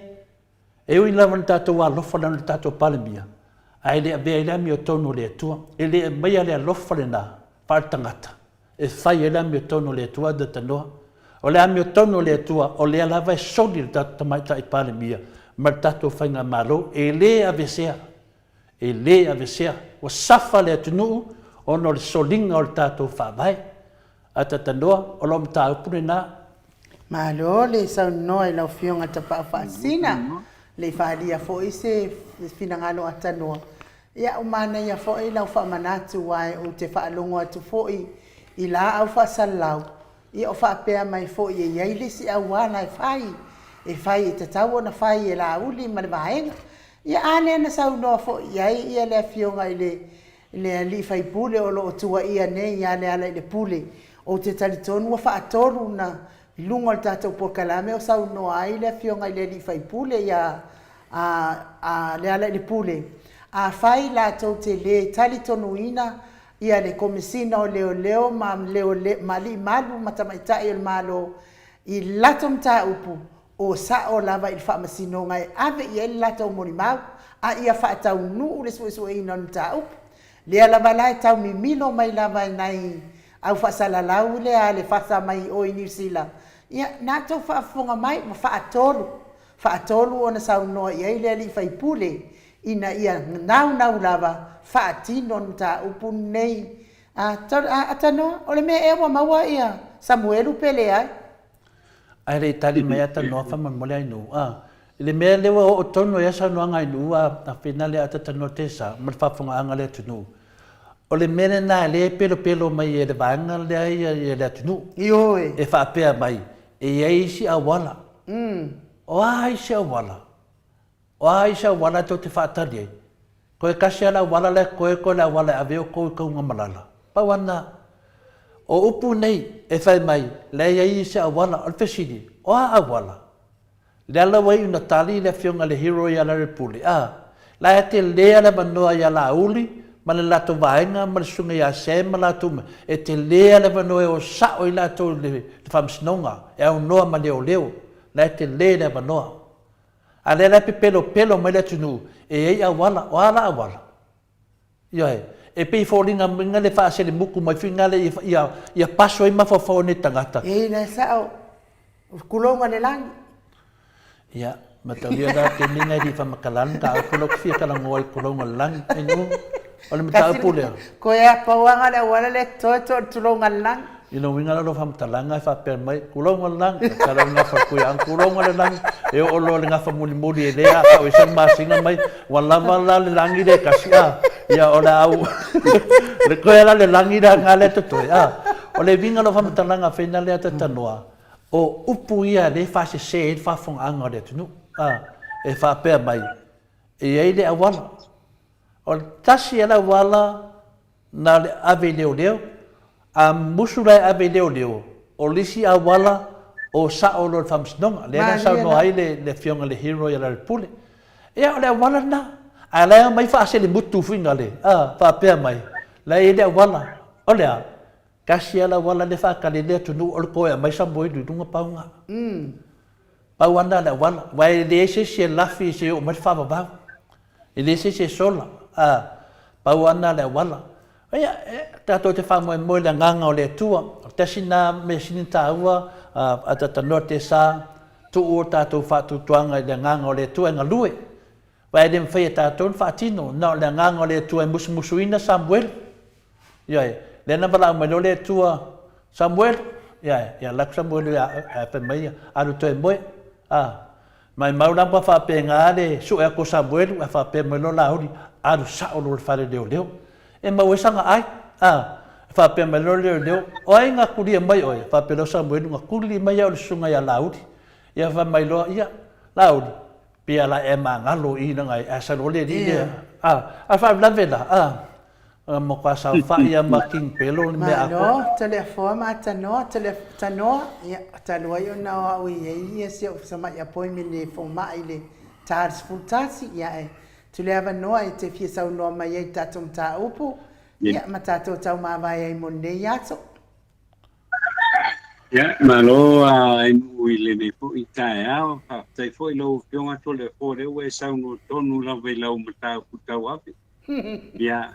e ui lava na tato wa lofa na tato palemia ai le avea le ami o tono le atua e le mai le lofa le na partangata e whai le ami o tono le atua da tanoa o le ami o tono le atua o le alava e soli le tato tamaita i palemia ma tato whainga malo e le avesea o safa le atunuu ono le solinga o le tato whaavai ata tanoa o lo mta upune na malo le sau noa i lau fionga ta pa whaasina le whaalia fo i se finangalo ata noa ia umana ia fo i lau whaamanatu wai o te whaalongo atu fo i la au whaasalau i o whaapea mai fo i e iailisi au wana e whai e tatau na whai e la uli ma le vaenga ia ane na sau noa fo i ia le fionga i le ali fai pule o lo tua ia ne ia le ala i le pule o te talitonu wa whaatoru na lunga le tātou pokalame o sau noa ai le fionga i le ali fai pule ia le ala i le pule a whai la tau te le talitonu ina ia le komisina o leo ma li malu matamaitai o le malo i lato mta upu o sa o lava i le whaamasino ngai ave i ele lato moni mau a ia whaatau nuu le suesue ina mta upu lea lava lai tau mimilo mai lava nai au whaasalalau lea le whasa mai o i New Zealand ia nā tau whaafonga mai ma whaatolu o na sau noa i eile ali whaipule ina ia nau lava whaatino mta upu nei atano o le mea ewa maua ia Samuelu pele ai ai le tali mai ata noa whamamole ai nu le mea lewa o tono e asa noa ngai nu a whina le ata tano tesa ma le whafonga anga le atunu o le mene nā le pelo mai e le vanga le ai e le atunu e whaapea mai e eisi a wala o aisi a wala to te whaatari ai koe kasi ala wala le koe le wala aveo koe kaunga malala pawana o upu nei e whai mai le eisi a wala al fesini o a wala le ala wai una tali le fionga le hero i ala repuli la e te lea le manoa i ala uli ma le lato vaenga ma le sunga i a se ma lato e te lea le manoa o sao i lato le whamsinonga e au noa ma leo la e te lea le manoa a le lepe pelo mai le tunu e ei a wala o ala a wala ia e pei fōringa minga le whaase le muku mai whinga le ia paso i mawhawhau ne tangata na sao kulonga le langi ia matauria da te ninga i whamakalan ka au kulok fia kala ngoai kulonga lang e ngu o le mata upule ko e apawanga le wala le toto tulonga lang ino winga lo whamtalanga e whapea mai kulonga lang kala nga whakuia ang kulonga le lang e o lo le nga whamuli e lea ka o isan masinga mai wala le langi le kasi ia o le au le koe la le langi le nga le tutoi o le winga lo whamtalanga whina le ata tanoa o upu ia le whase se e whafonga anga le tunu e whapea mai e ei le awala o tasi ala wala na le ave leo a musula ave leo o lisi awala o sa o lo whamsinonga le na sa no ai le fionga le hero ia le pule e o le awala na a le mai whase le mutu whinga le whapea mai la e le awala o le kasi ala wala le whakale le tunu o le koe a mai sa moi dunga paunga pauana le wala wai le se lafi se o mai whamabau e le se sola pauana le wala Ia, tātou te whamoe le nganga o le tua. Te sina me sinin tāua, a tatanoa te sā, tu o tātou whātutuanga i le nganga o le tua ngā lue. Wai le mwhai e tātou whātino, na le nganga o le tua e musumusuina Samuel. Iai, le na wala mai le tua Samuel. Ia lak Samuel a whamai, aru toi moe. Mai mauramba whape ngā le su e ko Samuel, a whape mai lo lauri, aru saolo le whare leo leo. E mau e sanga ai, whape mai lo leo leo, oai ngā kuria mai oi, whape lo Samuel, ngā kuri mai au le sunga ia lauri. Ia whamai loa, ia, lauri. Pia la e ma ngalo i na ngai, asa lo le ri ia. A whape mo kwa sa ia ma king pelo me ako. Malo, telefona tanoa, ia, taloa yo na ui ia se sama ia appointment le foma ile tars futasi ia e. Tule ava noa i te fia sau noa mai ei tatum ta upu. Ia, ma tatou tau mawai ai monde iato. Ia, malo ai mui le ne po i tae ao, tai fo i lau pionga tole fo reu e sau no tonu lau vei lau matau kutau api. Ia,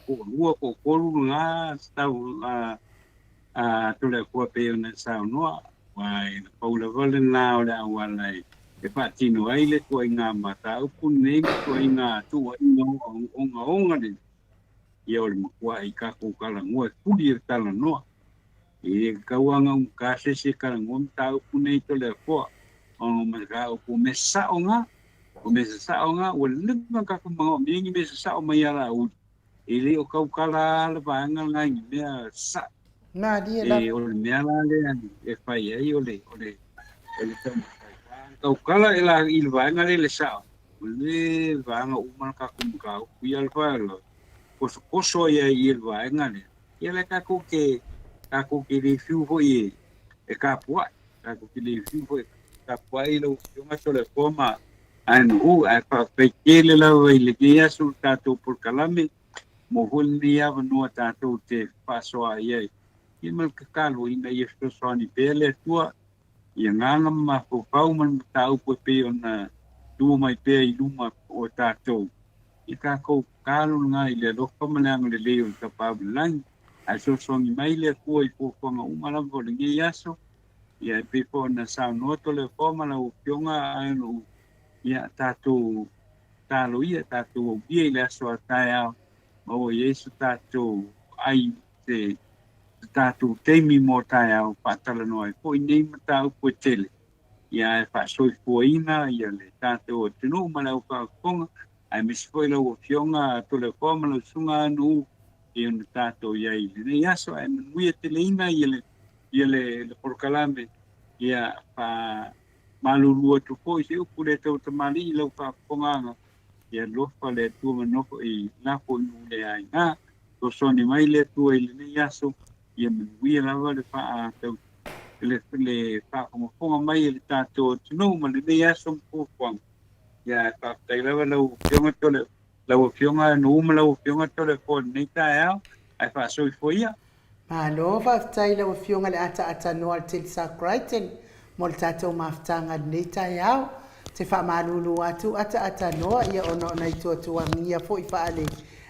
ko lua ko koru ngā tau tole kua peo na sau noa. Wai, paula vale nā o le awalai. E whaatino ai le tua i ngā matau punei, tua i ngā tua i ngā onga le. Ia o le makua i kako kalangua, kuri e tala noa. E kauanga kase se kalangua matau punei tole kua. O makao ko me saonga. O me sa nga o lima ka ko mga mingi me sa o mai ala u ile o kau kala le banga nga ni me sa Na dia la. o le me ala le e fai ai o le kau kala ela il banga le sa o le banga u man ka ko mga u ya fa lo ko so ya il banga le ele ka ko ke le fiu ho e ka pua ka ko ke le fiu ho ka pua ile o nga so le forma anu a whawhekele lau i le kia su tātou pulkalame mo hulni awa noa tātou te whasoa iai. I mal kakalo ina i eftosoani pēle tua i nganga ma whawhau man tāu po peo na tua mai pēa i luma o tātou. I kākou kālo ngā i le roka manang le leo i ka pāwilangi a sosongi mai le kua i pōwhanga umalampo le ngi aso i a pepo na sao noto le whomala o pionga anu ia tātou tālo ia tātou o bia i le aso a tae au o Yesu tātou ai te tātou teimi mō tae au pātala noa e po i nei matau po tele ia e whaasoi fuaina ia le tātou o tino malau whaakonga ai misi foi lau o fionga tole whamala sunga anu i ona tātou ia i le nei aso ai manuia te leina ia le porkalame ia malulua tu ko i se upu le tau tamali i lau whakaponganga. Ia lofa le tua manoko i nako i ule ai ngā. To soni mai le tua i le nei aso. Ia manuia lawa le wha tau. Le whakamaponga mai le tātou tino ma le nei aso mpōwhang. Ia whakatai lawa lau fionga tole. Lau fionga no uma lau fionga tole ko nei tae au. Ai whaasoi foia. Malo whakatai lau fionga le ata noa le til sa Crichton. Mo le tātou mawhitanga nei tai au, te whamalulu atu ata noa, ia ono nei tuatuangia fo i whaale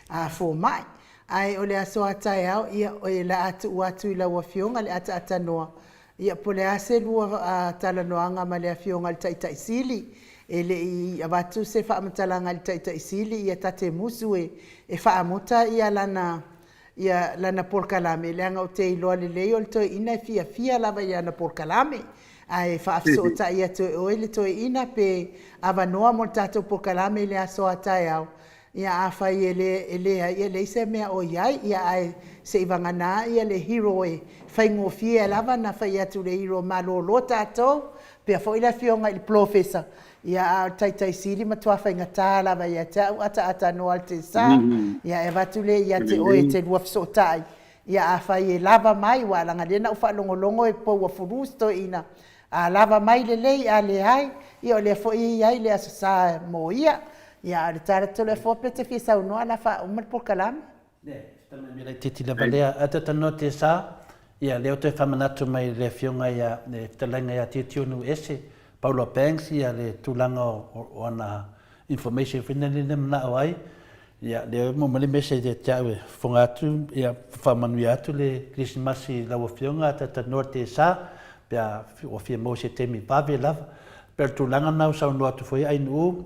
fō mai. Ai o le aso atai au, ia o e la atu i laua fionga le ata noa. Ia po le ase lua tala noanga ma le fionga le taitaisili, e le i avatu se whaamatala le taitaisili, ia tate musu e whaamota ia lana porkalame, le anga o te iloa le leo le toi ina fia lava ia na porkalame. Ai whaafsota ia toi oile toi ina pe avanoa mo tātou pokalame le aso atai au. Ia awhai ia le se mea o iai, ia ai se ivangana ia le hero e whaingofia lava na whai atu le hero malolo tātou, pe a whaila fionga i professor. Ia taitai siri matua whaingatā lava ia te au ata noa te sa, ia e vatule ia te oe te luafsotai. Ia awhai lava mai wa langa lena u whalongolongo e pou a furus to ina. A lava mai le lei a le ai, ia o le fo i ai le asasa mo ia. Ia le tara to le fo pete fi sa unoa la fa umar por kalam. Ne, tama me le titi la valea ata tano te sa, ia leo te whamanatu mai le fionga ia le talanga ia tiunu ese, Paulo Banks ia le tūlanga o ana information whina ni mna o ai, Ya, le mo mali message de tawe fonga tu ya famanu ya tu le Christmas la wofionga ta norte sa pia o fie mo se temi pave lava per tu langa na sa no tu foi ai nu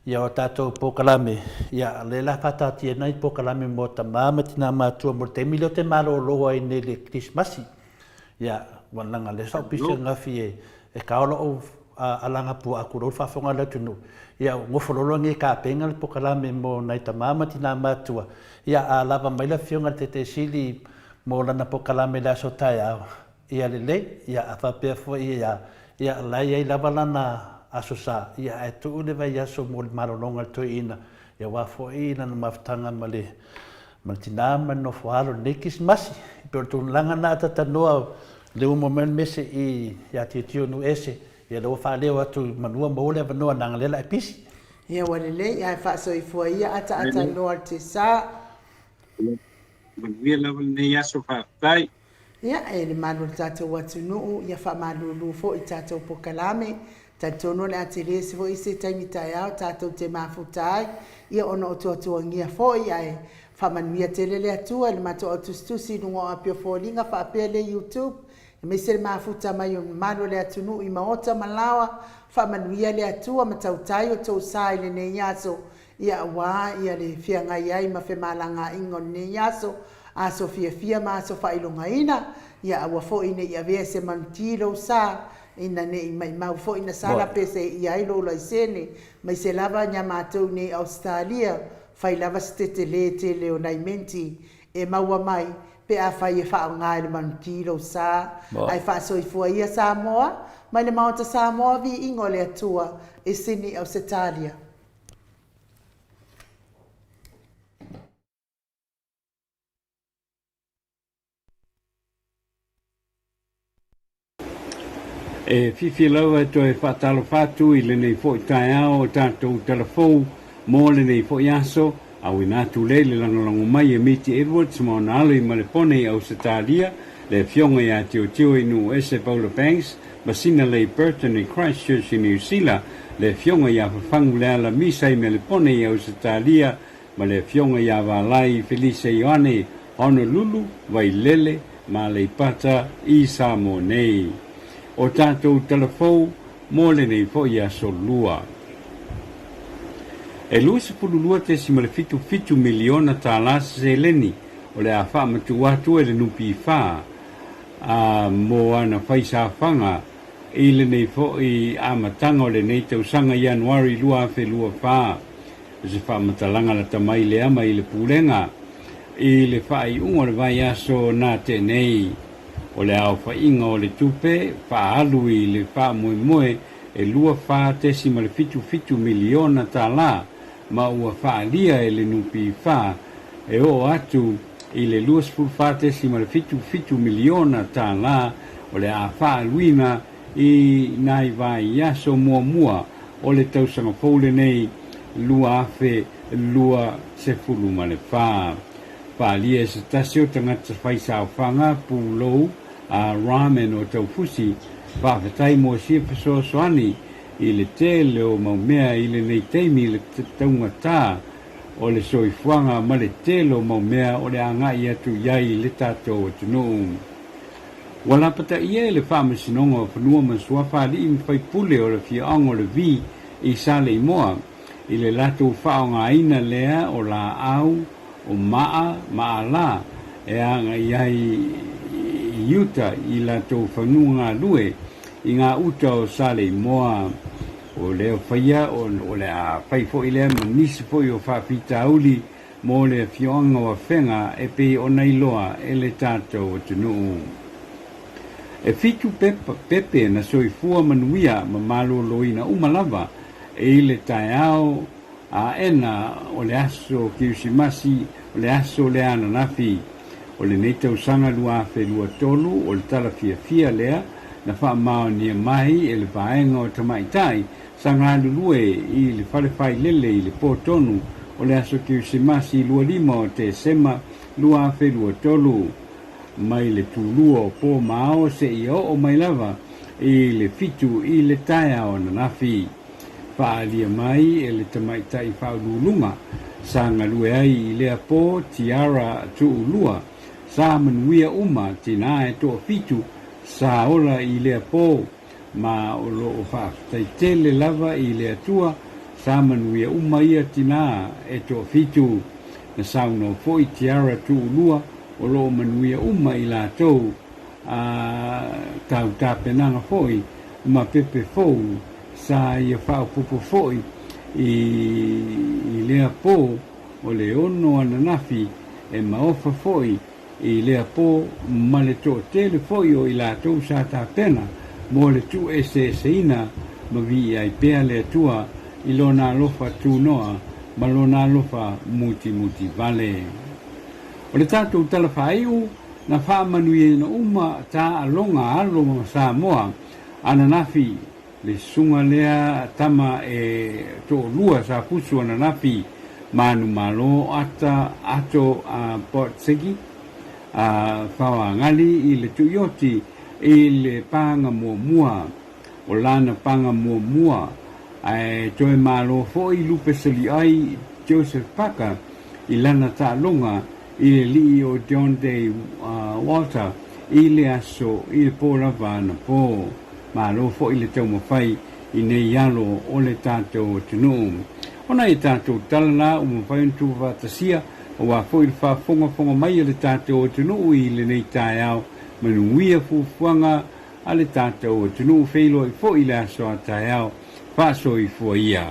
ya o tato pokalame ya le la fata ti nai pokalame mo ta mama tina ma tu mo temi lo te malo lo ai ne le Christmas ya wan langa le sa pisa nga fie e kaolo o alanga pu akuro fa fonga le tunu ia ngofolo nge ka penga le pokalame mo nai ta mama tina matua ia a lava mai la fionga te sili mo lana pokalame la sotaya ia le ia a fa pe fo ia la ia lava lana asosa ia e tu le vai aso mo malonga to ina ia wa fo ina na maftanga male maltina man no falo nekis masi per tu langa na ta noa le un moment mese i ia tio no ese ia lo fa leo atu manua mo le vanoa nanga lela e pisi ia walele ia fa so i fo ia ata no te sa Via level ne yaso fa tai. Ia e le malu tata watu nuu ia fa malu lu fo i tata pokalame tatono le ateresi fo i se taimi tai au tata te mafutai ia ono o tuatua ngia fo ia e fa manuia telele atua le mato o tustusi nungo apio fo linga fa apele YouTube me se mafuta mai o malu le atunu i maota malawa fa manuia le atua matautai o tau sai le ne yaso ia wa ia le fianga ia ma fe malanga ingon ne yaso a Sofia ma so fa ilonga ina ia wa fo ina ia ve se mantilo sa ina ne mai mau fo ina sala pese ia ilo la sene mai se lava nya matou ne Australia fa lava stetele tele o nai menti e maua mai pe a fa ia fa nga le mantilo sa ai fa so i fo ia Samoa mai le mauta Samoa vi ingole atua e sini Australia. E fifi laua to e whatalo whatu I le nei fo I tai ao o tātou telefou mō le nei fo I aso au I nātu le langalango mai e Miti Edwards mō na alo I malepone I Ausitalia le fionga I a tio inu ese Paula Banks masina le Burton I Christchurch I New Zealand le fionga I a whafangu le ala misa I malepone I Ausitalia ma le fionga I a walai Felice Ioane Honolulu Wailele ma le pata I Samoa nei. O tātou telefou mō le nei fo I aso lua. E lua se pululua te si male fitu miliona tā lasa se leni o le a wha matu watu e le nupi wha mō ana whaisa whanga I le nei fo I amatanga o le nei tausanga Januari lua fe lua wha se wha matalanga la tamai le ama I le pulenga I le wha I ungo le vai aso nā te nei o le au whainga o le tupe, wha alu I le wha moe e lua wha tesi ma le fitu miliona tā la, ma ua wha lia e le nupi wha, e o atu I le lua spul wha tesi ma le fitu miliona tā la, o le a wha aluina I nai vai yaso mua o le tausanga foule nei lua afe lua se fulu ma le wha. Wha lia se tasio tangata whaisa whanga pūlou, a ramen o tau fusi whawhetai mo sia whasoasoani I le tele o maumea I le nei teimi le taunga tā o le soifuanga ma le tele o maumea o le angai atu iai le tātou o tunu. Walapata ia le whamasinonga o whanua masua whali I mwhaipule o le whiaongo le vi I sale I moa I le lato whaonga ina lea o la au o maa la e anga iai Iuta I la tau whanunga lue I ngā uta o sale moa o leo whaia o le a whaifo I lea manisi fo I o whawhita auli mō le whioanga wa whenga e pe o nei loa e le tātou o tunu. E fitu pepe na soifua manuia ma malo loina umalava e le tai au a ena o le aso kiusimasi o le aso le ananafi o le nei tausanga lua fe lua tolu o le tala fia lea na wha mao ni mai e le vaenga o tamaitai sa ngā lulue I le whalewhai lele I le pōtonu o le aso ki usimasi lua lima o te sema lua fe lua tolu mai le tūlua o pō mao se I o mai lava I le fitu I le taia o nanafi whaalia mai e le tamaitai whaululunga sa ngalue ai I lea po tiara tu ulua sa manuia uma tina e to fitu sa ola I lea po ma o lo fa taitele lava I lea tua sa manuia uma ia tina e to fitu na sauno foi tiara tu ulua o lo manuia uma I la tou tau tapenanga foi ma pepe fou sa ia whao pupo foi I lea po o le ono ananafi e maofa foi I lea po ma le to tele foi o I la tou sa tapena mo le tu seina ma vi ai pea le tua I lona alofa tu noa ma lona alofa muti vale o le tātou talawhaiu na whaamanuia na uma tā alonga alo ma Samoa ananafi le sunga lea tama e to lua sa pusu ananafi manu malo ata ato Port Segi whawa ngali I le tuyoti I le panga mua o lana panga mua ai toe malo fo I lupe sali ai Joseph Parker I lana ta longa I le li o John Day Walter I le aso I le po lavana po malo fo I le tau mawhai I nei yalo o le tātou tunu ona I tātou talana o mawhai untu vatasia o wa fo I le whafonga mai le tātou tunu I le nei tai au manuia fufuanga a le tātou tunu whailo I fo I le aso a tai au whaso I fua ia